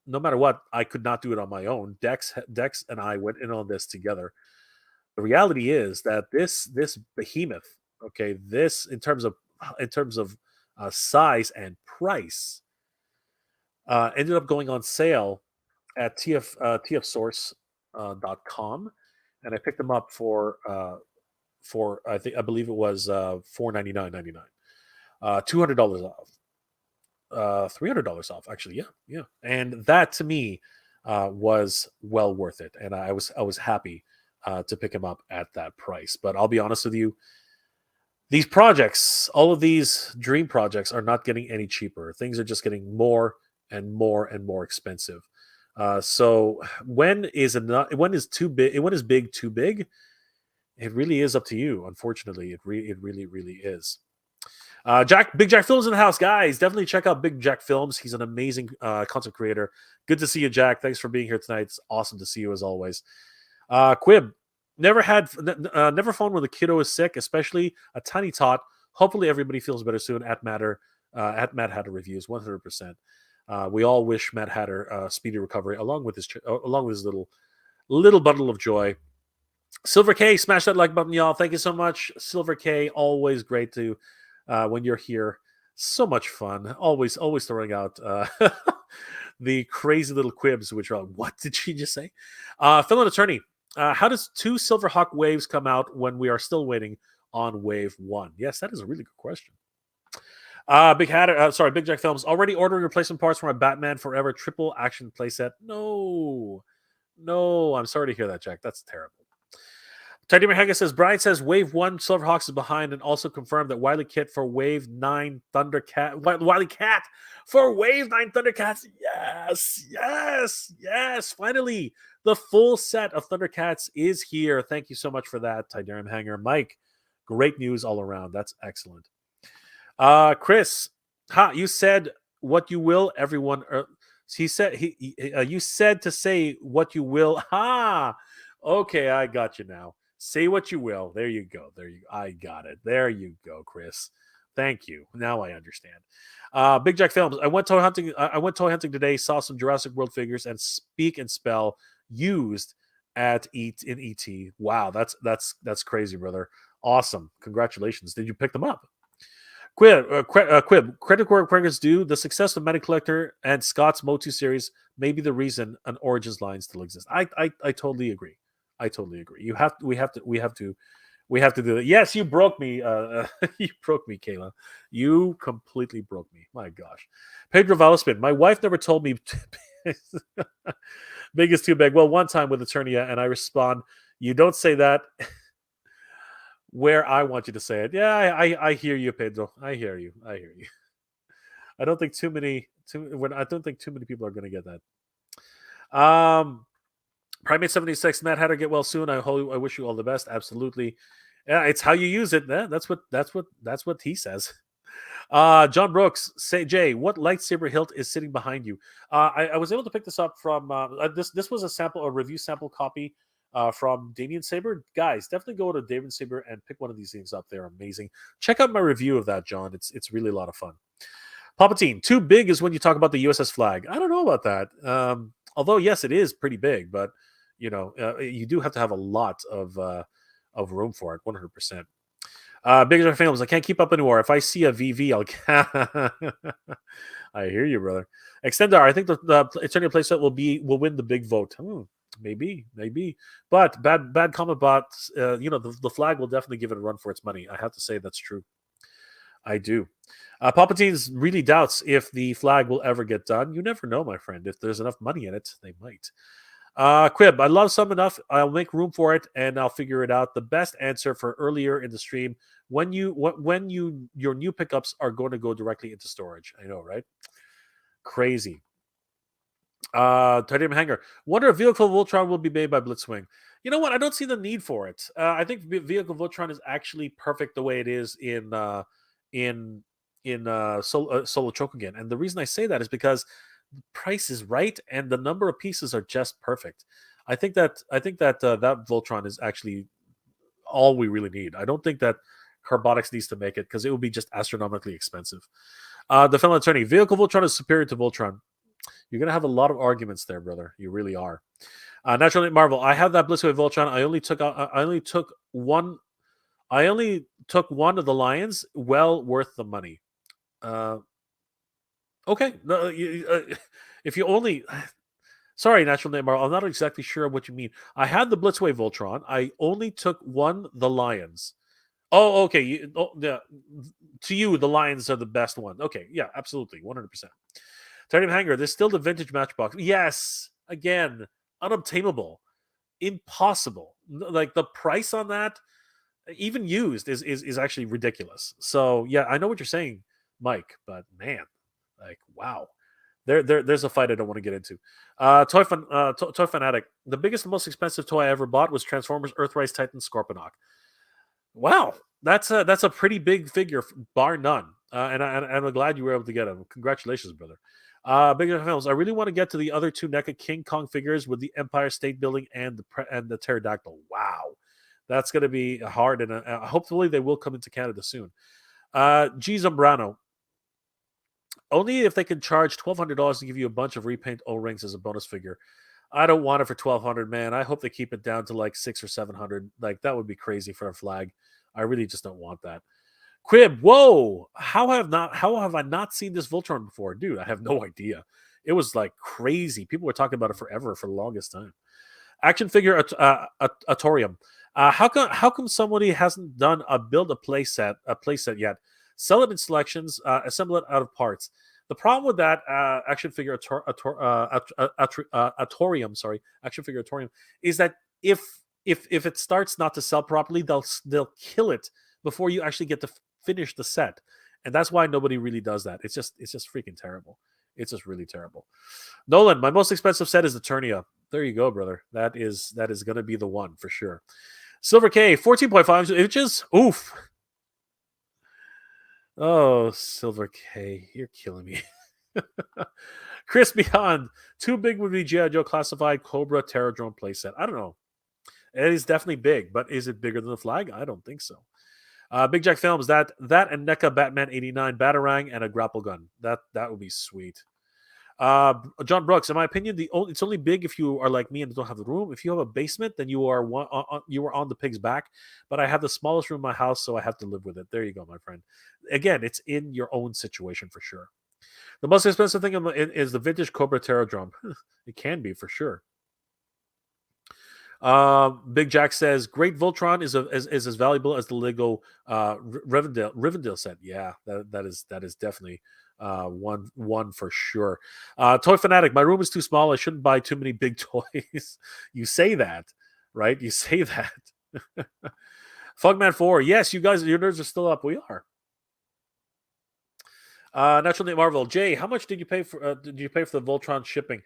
No matter what, I could not do it on my own. Dex and I went in on this together. The reality is that this behemoth, okay, this in terms of size and price, ended up going on sale at tfsource.com, and I picked them up for I believe it was $499.99, $200 off. $300 off, actually. Yeah, and that to me was well worth it, and I was happy to pick him up at that price. But I'll be honest with you, these projects, all of these dream projects, are not getting any cheaper. Things are just getting more and more and more expensive. So when is enough? When is too big? When is big too big? It really is up to you. Unfortunately, it really is. Big Jack Films in the house, guys. Definitely check out Big Jack Films. He's an amazing content creator. Good to see you, Jack. Thanks for being here tonight. It's awesome to see you as always. Quib, never phone when the kiddo is sick, especially a tiny tot. Hopefully, everybody feels better soon. At Matt Hatter Reviews, 100%. We all wish Matt Hatter speedy recovery, along with his little bundle of joy. Silver K, smash that like button, y'all. Thank you so much, Silver K. Always great to. When you're here, so much fun. Always throwing out the crazy little quibs, which are, what did she just say? Phil and Attorney, how does 2 Silverhawk waves come out when we are still waiting on wave 1? Yes, that is a really good question. Big Jack Films, already ordering replacement parts for my Batman Forever triple action playset. No, I'm sorry to hear that, Jack. That's terrible. Tidymer Haga says, Brian says Wave 1 Silverhawks is behind, and also confirmed that Wily Kit for Wave 9 Thundercat. Wily Cat for Wave 9 Thundercats. Yes. Finally, the full set of Thundercats is here. Thank you so much for that, Tidymer Hanger. Mike, great news all around. That's excellent. Chris, you said what you will, everyone. He said you said to say what you will. Okay, I got you now. Say what you will. There you go. I got it. There you go, Chris. Thank you. Now I understand. Big Jack Films. I went toy hunting today. Saw some Jurassic World figures and Speak and Spell used in ET. Wow, that's crazy, brother. Awesome. Congratulations. Did you pick them up? Quib. Credit where credit's due. The success of Mattel Collector and Scott's Motu series may be the reason an Origins line still exists. I totally agree. We have to do that. Yes, you broke me. You broke me, Kayla. You completely broke me. My gosh. Pedro Valespin. My wife never told me big is too big. Well, one time with Eternia, and I respond, you don't say that. where I want you to say it. Yeah, I hear you, Pedro. I hear you. I hear you. I don't think I don't think too many people are going to get that. Primate 76, Matt Hatter, get well soon. I wish you all the best. Absolutely. Yeah, it's how you use it. Yeah, that's what he says. John Brooks, say Jay, what lightsaber hilt is sitting behind you? I was able to pick this up from this was a review sample copy from Damien Saber. Guys, definitely go to Damien Saber and pick one of these things up. They're amazing. Check out my review of that, John. It's really a lot of fun. Palpatine, too big is when you talk about the USS Flag. I don't know about that. Although yes, it is pretty big, but you do have to have a lot of room for it. 100%. Bigger films. I can't keep up anymore. If I see a VV, I'll. I hear you, brother. Extendar. I think the Eternia playset will win the big vote. Maybe. But bad comment about the flag will definitely give it a run for its money. I have to say that's true. I do. Palpatine's really doubts if the flag will ever get done. You never know, my friend. If there's enough money in it, they might. Quib, I love some enough. I'll make room for it, and I'll figure it out. The best answer for earlier in the stream when your new pickups are going to go directly into storage. I know, right? Crazy. Titanium Hanger. Wonder if Vehicle Voltron will be made by Blitzwing. You know what? I don't see the need for it. I think Vehicle Voltron is actually perfect the way it is in Solo Chokogen, and the reason I say that is because the price is right and the number of pieces are just perfect. I think that that Voltron is actually all we really need. I don't think that Carbonics needs to make it because it would be just astronomically expensive. The Felon Attorney, Vehicle Voltron is superior to Voltron. You're gonna have a lot of arguments there, brother. You really are. Natural Nate Marvel, I have that Blitzway Voltron. I only took one. I only took one of the lions. Well worth the money. Okay. No, if you only. Sorry, Natural Name Marvel. I'm not exactly sure what you mean. I had the Blitzway Voltron. I only took one, the lions. Oh, okay. Yeah. To you, the lions are the best one. Okay. Yeah, absolutely. 100%. Titanium Hanger, there's still the vintage Matchbox. Yes. Again, unobtainable. Impossible. Like the price on that, even used, is actually ridiculous. So yeah, I know what you're saying, Mike, but man, like wow. There's a fight I don't want to get into. Toy Fanatic. The biggest and most expensive toy I ever bought was Transformers Earthrise Titan Scorponok. Wow, that's a pretty big figure, bar none. And I'm glad you were able to get him. Congratulations, brother. Bigger films. I really want to get to the other two NECA King Kong figures with the Empire State Building and the pterodactyl. Wow, that's going to be hard, and hopefully they will come into Canada soon. G Zambrano. Only if they can charge $1,200 to give you a bunch of repaint O-rings as a bonus figure. I don't want it for $1,200, man. I hope they keep it down to like $600 or $700. Like that would be crazy for a flag. I really just don't want that. Quib, whoa! How have I not seen this Voltron before, dude? I have no idea. It was like crazy. People were talking about it forever for the longest time. Action figure Atorium. How come somebody hasn't done a playset yet? Sell it in selections, assemble it out of parts. The problem with that action figure Atorium, is that if it starts not to sell properly, they'll kill it before you actually get to finish the set, and that's why nobody really does that. It's just freaking terrible. It's just really terrible. Nolan, my most expensive set is Eternia. There you go, brother. That is going to be the one for sure. Silver K, 14.5 inches. Oof. Oh, Silver K, you're killing me. Chris Beyond, too big would be G.I. Joe Classified Cobra Terradrome playset. I don't know. It is definitely big, but is it bigger than the flag? I don't think so. Big Jack Films, that and NECA Batman 89 Batarang and a grapple gun. That would be sweet. John Brooks, in my opinion, it's only big if you are like me and don't have the room. If you have a basement, then you are on the pig's back. But I have the smallest room in my house, so I have to live with it. There you go, my friend. Again, it's in your own situation for sure. The most expensive thing is the vintage Cobra Terradrome. It can be for sure. Big Jack says, "Great Voltron is as valuable as the Lego Rivendell set." Yeah, that is definitely one for sure. Toy Fanatic, my room is too small. I shouldn't buy too many big toys. You say that, right? You say that. Fogman 4. Yes, you guys, your nerds are still up. We are. Natural Name Marvel. Jay, how much did you pay for? Did you pay for the Voltron shipping?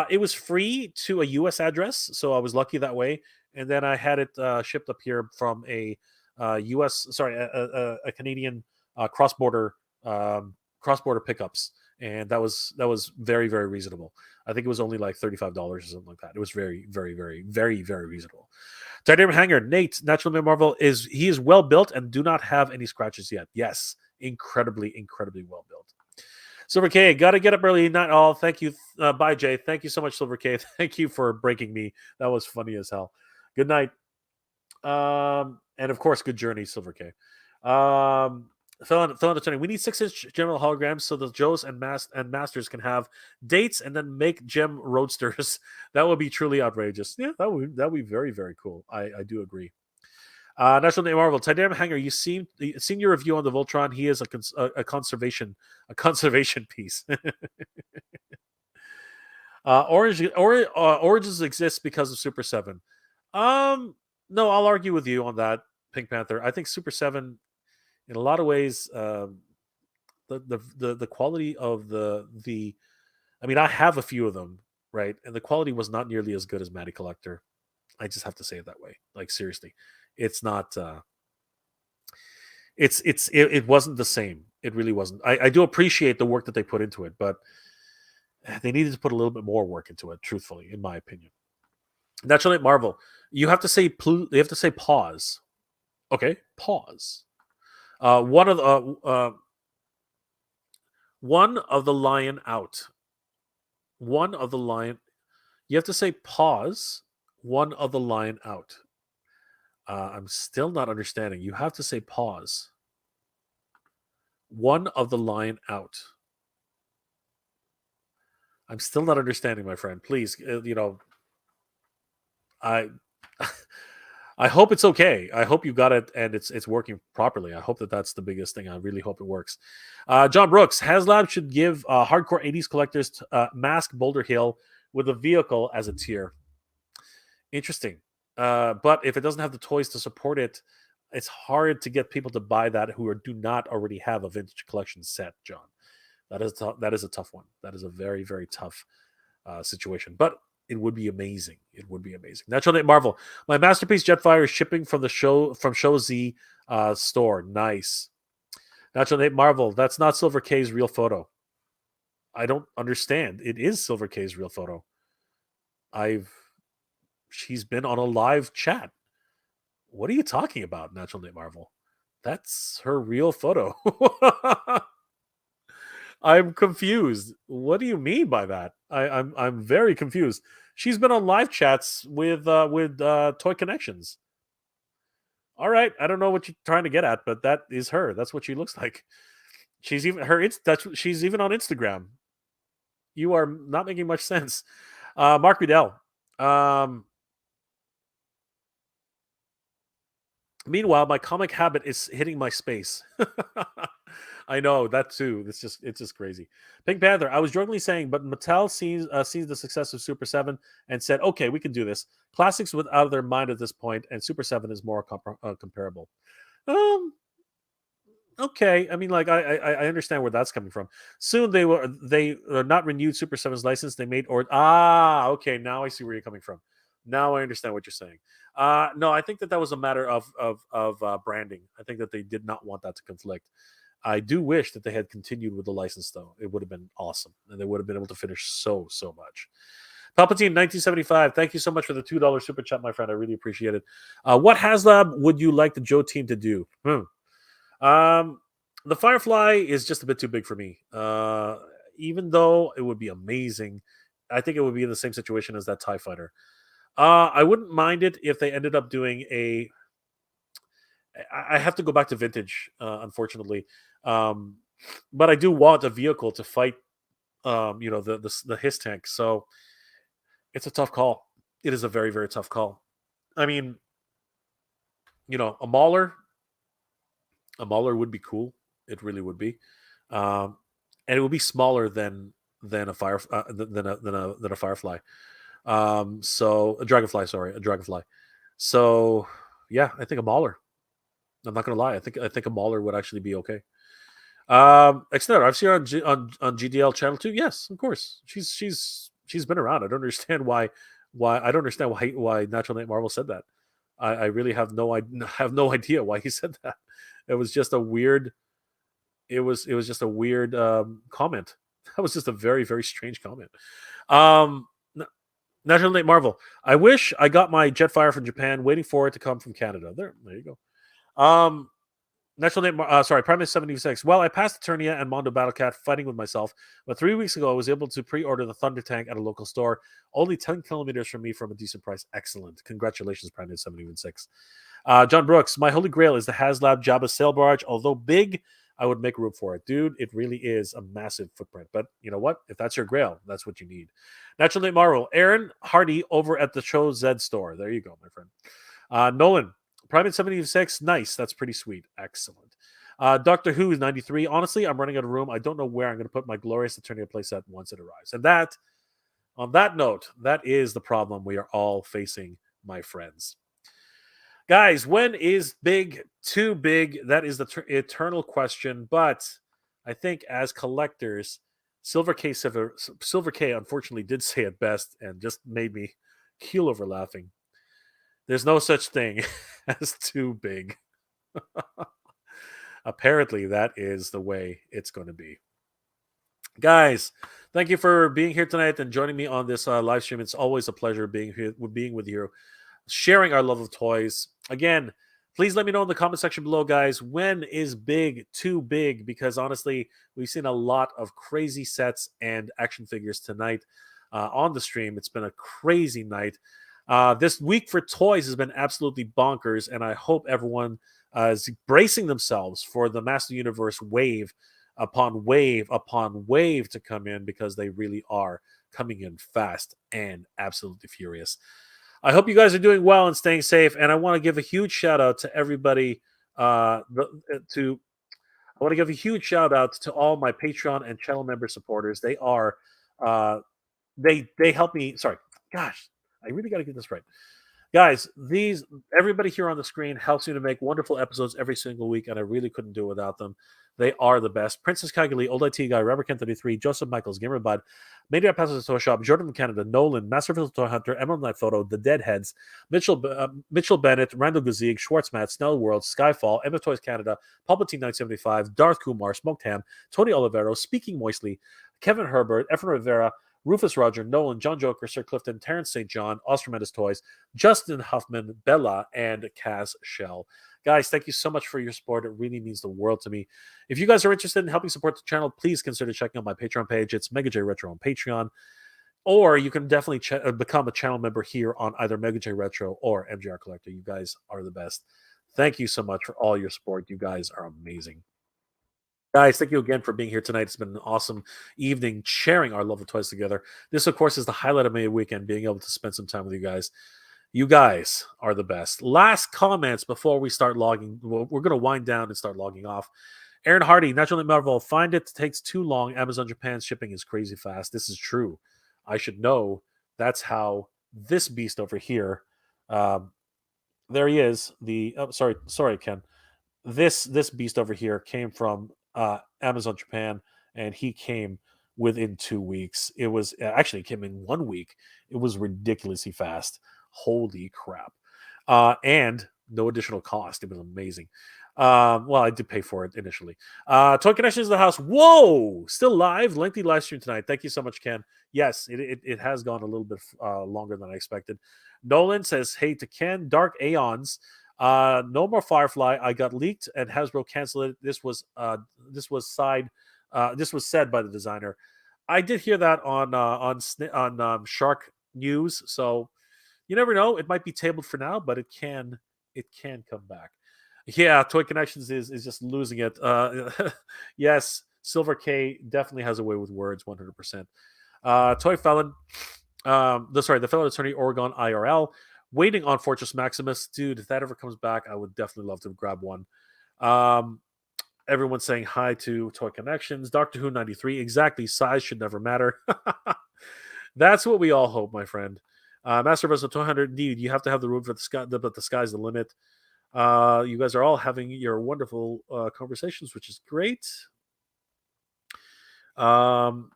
It was free to a U.S. address, so I was lucky that way. And then I had it shipped up here from a U.S. Sorry, a Canadian cross-border pickups, and that was very very reasonable. I think it was only like $35 or something like that. It was very very very very very reasonable. Titanium Hanger, Nate, Natural Name Marvel is well built and do not have any scratches yet. Yes, incredibly well built. Silver K, gotta get up early. Not all. Thank you. Bye, Jay. Thank you so much, Silver K. Thank you for breaking me. That was funny as hell. Good night. And of course, good journey, Silver K. Fill on the turning. We need 6-inch general holograms so the Joes and Masters can have dates and then make gem roadsters. That would be truly outrageous. Yeah, that would be very very cool. I do agree. National Name Marvel, Titanium Hanger. You seen your review on the Voltron? He is a conservation piece. Origins exists because of Super 7. No, I'll argue with you on that, Pink Panther. I think Super 7, in a lot of ways, the quality of the. I mean, I have a few of them, right, and the quality was not nearly as good as Matty Collector. I just have to say it that way. Like seriously, it's not. It wasn't the same. It really wasn't. I do appreciate the work that they put into it, but they needed to put a little bit more work into it. Truthfully, in my opinion. Natural Light Marvel. You have to say pause. Okay, pause. One of the lion out. One of the lion. You have to say pause. One of the lion out. I'm still not understanding. You have to say pause. One of the lion out. I'm still not understanding, my friend. Please, I I hope it's okay. I hope you got it and it's working properly. I hope that's the biggest thing. I really hope it works. John Brooks, Haslab should give hardcore 80s collectors Mask Boulder Hill with a vehicle as a tier. Interesting. But if it doesn't have the toys to support it, it's hard to get people to buy that who do not already have a vintage collection set, John. That is a tough one. That is a very, very tough situation. But it would be amazing. It would be amazing. Natural Nate Marvel. My masterpiece Jetfire is shipping from Show Z store. Nice. Natural Nate Marvel. That's not Silver K's real photo. I don't understand. It is Silver K's real photo. She's been on a live chat. What are you talking about, Natural Nate Marvel? That's her real photo. I'm confused. What do you mean by that? I'm very confused. She's been on live chats with Toy Connections. All right, I don't know what you're trying to get at, but that is her. That's what she looks like. She's even she's even on Instagram. You are not making much sense. Mark Riddell. Meanwhile, my comic habit is hitting my space. I know that too. It's just crazy. Pink Panther. I was jokingly saying, but Mattel sees the success of Super 7 and said, "Okay, we can do this." Classics went out of their mind at this point, and Super 7 is more comparable. Okay. I mean, like I understand where that's coming from. Soon they not renewed Super 7's license. They made okay. Now I see where you're coming from. Now I understand what you're saying. No, I think that was a matter of branding. I think that they did not want that to conflict. I do wish that they had continued with the license, though. It would have been awesome, and they would have been able to finish so much. Palpatine 1975. Thank you so much for the $2 super chat, my friend. I really appreciate it. What Haslab would you like the Joe team to do? The Firefly is just a bit too big for me. Even though it would be amazing, I think it would be in the same situation as that TIE Fighter. I wouldn't mind it if they ended up doing I have to go back to vintage, unfortunately. But I do want a vehicle to fight, the HISS tank. So it's a tough call. It is a very, very tough call. I mean, a Mauler would be cool. It really would be, and it would be smaller than a fire than a Firefly. So a Dragonfly. So yeah, I think a Mauler. I'm not gonna lie. I think a Mauler would actually be okay. Extender, I've seen her on GDL channel too. Yes, of course. She's been around. I don't understand why I don't understand why Natural Nate Marvel said that. I really have no idea why he said that. It was just a weird it was just a weird comment. That was just a very very strange comment. Um, Natural Nate Marvel. I wish I got my Jetfire from Japan, waiting for it to come from Canada. There you go. Natural name, Primate 76. Well, I passed Eternia and Mondo Battlecat fighting with myself, but 3 weeks ago I was able to pre-order the Thunder Tank at a local store, only 10 kilometers from me from a decent price. Excellent. Congratulations, Primate 76. John Brooks, my holy grail is the Haslab Jabba sail barge. Although big, I would make room for it. Dude, it really is a massive footprint. But you know what? If that's your grail, that's what you need. Natural name Marvel, Aaron Hardy over at the Cho Zed store. There you go, my friend. Nolan, Primate 76, nice. That's pretty sweet. Excellent. Doctor Who is 93. Honestly, I'm running out of room. I don't know where I'm going to put my glorious Eternia playset once it arrives. And that, on that note, that is the problem we are all facing, my friends. Guys, when is big too big? That is the eternal question. But I think as collectors, Silver K unfortunately did say it best and just made me keel over laughing. There's no such thing as too big. Apparently, that is the way it's going to be. Guys, thank you for being here tonight and joining me on this live stream. It's always a pleasure being here, being with you, sharing our love of toys. Again, please let me know in the comment section below, guys, when is big too big? Because honestly, we've seen a lot of crazy sets and action figures tonight on the stream. It's been a crazy night. This week for toys has been absolutely bonkers, and I hope everyone is bracing themselves for the Master Universe wave upon wave upon wave to come in, because they really are coming in fast and absolutely furious. I hope you guys are doing well and staying safe, and I want to give a huge shout out to everybody. I want to give a huge shout out to all my Patreon and channel member supporters. They are they help me. Sorry, gosh, I really got to get this right. Guys, everybody here on the screen helps me to make wonderful episodes every single week, and I really couldn't do it without them. They are the best. Princess Kaguli, Old IT Guy, Robert Kent 33, Joseph Michaels, Gamer Bud, Media Passes Toy Shop, Jordan from Canada, Nolan, Masterful Toy Hunter, Emerald Night Photo, The Deadheads, Mitchell Bennett, Randall Guzig, Schwartzmat, Snell World, Skyfall, Emma Toys Canada, Palpatine 975, Darth Kumar, Smoked Ham, Tony Olivero, Speaking Moistly, Kevin Herbert, Efren Rivera, Rufus Roger, Nolan, John Joker, Sir Clifton, Terrence St. John, Ostromendous Toys, Justin Huffman, Bella, and Kaz Shell. Guys, thank you so much for your support. It really means the world to me. If you guys are interested in helping support the channel, please consider checking out my Patreon page. It's Mega J Retro on Patreon. Or you can definitely become a channel member here on either Mega J Retro or MJR Collector. You guys are the best. Thank you so much for all your support. You guys are amazing. Guys, thank you again for being here tonight. It's been an awesome evening sharing our love of toys together. This, of course, is the highlight of my weekend, being able to spend some time with you guys. You guys are the best. Last comments before we start logging. We're going to wind down and start logging off. Aaron Hardy, Natural Marvel, find it takes too long. Amazon Japan shipping is crazy fast. This is true. I should know. That's how this beast over here. There he is. Sorry, Ken. This beast over here came from Amazon Japan, and he came within 2 weeks. It was actually it came in 1 week. It was ridiculously fast. Holy crap! And no additional cost. It was amazing. Well, I did pay for it initially. Toy Connections in the house. Whoa, still live. Lengthy live stream tonight. Thank you so much, Ken. Yes, it has gone a little bit longer than I expected. Nolan says, "Hey to Ken, Dark Aeons. No more Firefly. I got leaked and Hasbro canceled it. This was said by the designer. I did hear that on Shark News. So you never know. It might be tabled for now, but it can come back. Yeah, Toy Connections is just losing it. Yes, Silver K definitely has a way with words, 100%. Toy Felon, the Felon Attorney Oregon IRL. Waiting on Fortress Maximus. Dude, if that ever comes back, I would definitely love to grab one. Everyone's saying hi to Toy Connections. Doctor Who 93. Exactly. Size should never matter. That's what we all hope, my friend. Master of 200. Indeed, you have to have the room for the sky, but the sky's the limit. You guys are all having your wonderful conversations, which is great. Um,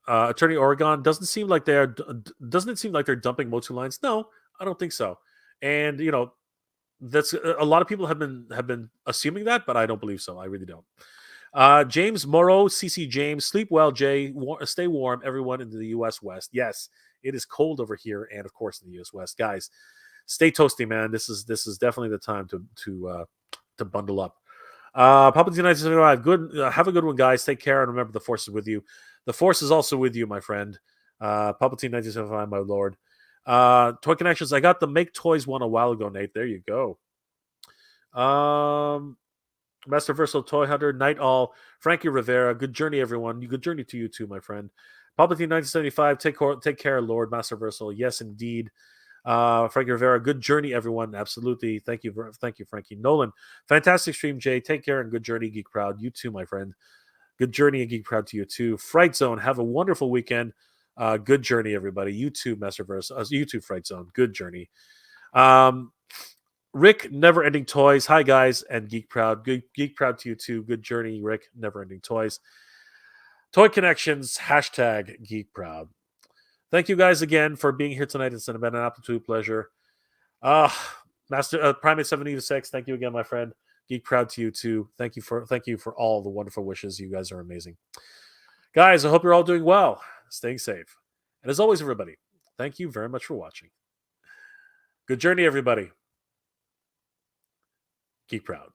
Attorney Oregon doesn't seem like doesn't it seem like they're dumping Motu lines? No, I don't think so. And that's a lot of people have been assuming that, but I don't believe so. I really don't. James Morrow, CC James, sleep well, Jay. Stay warm, everyone in the U.S. West. Yes, it is cold over here, and of course in the U.S. West, guys. Stay toasty, man. This is definitely the time to bundle up. Palpatine 1975. Good. Have a good one, guys. Take care, and remember the Force is with you. The Force is also with you, my friend. Palpatine 1975, my lord. Toy Connections. I got the Make Toys one a while ago, Nate. There you go. Master Versal Toy Hunter, Night All, Frankie Rivera. Good journey, everyone. Good journey to you too, my friend. Palpatine 1975. Take care, Lord Master Versal. Yes, indeed. Frankie Rivera, good journey, everyone. Absolutely. Thank you, Frankie. Nolan, fantastic stream, Jay. Take care and good journey, Geek Proud. You too, my friend. Good journey and Geek Proud to you too. Fright Zone, have a wonderful weekend. Good journey, everybody. You too, Masterverse. You too, Fright Zone. Good journey. Rick, Never Ending Toys. Hi, guys, and Geek Proud. Good Geek Proud to you too. Good journey, Rick. Never Ending Toys. Toy Connections. Hashtag Geek Proud. Thank you guys again for being here tonight. It's been an absolute pleasure. Uh Master Primate 76. Thank you again, my friend. Geek Proud to you too. Thank you for all the wonderful wishes. You guys are amazing. Guys, I hope you're all doing well, staying safe. And as always, everybody, thank you very much for watching. Good journey, everybody. Geek Proud.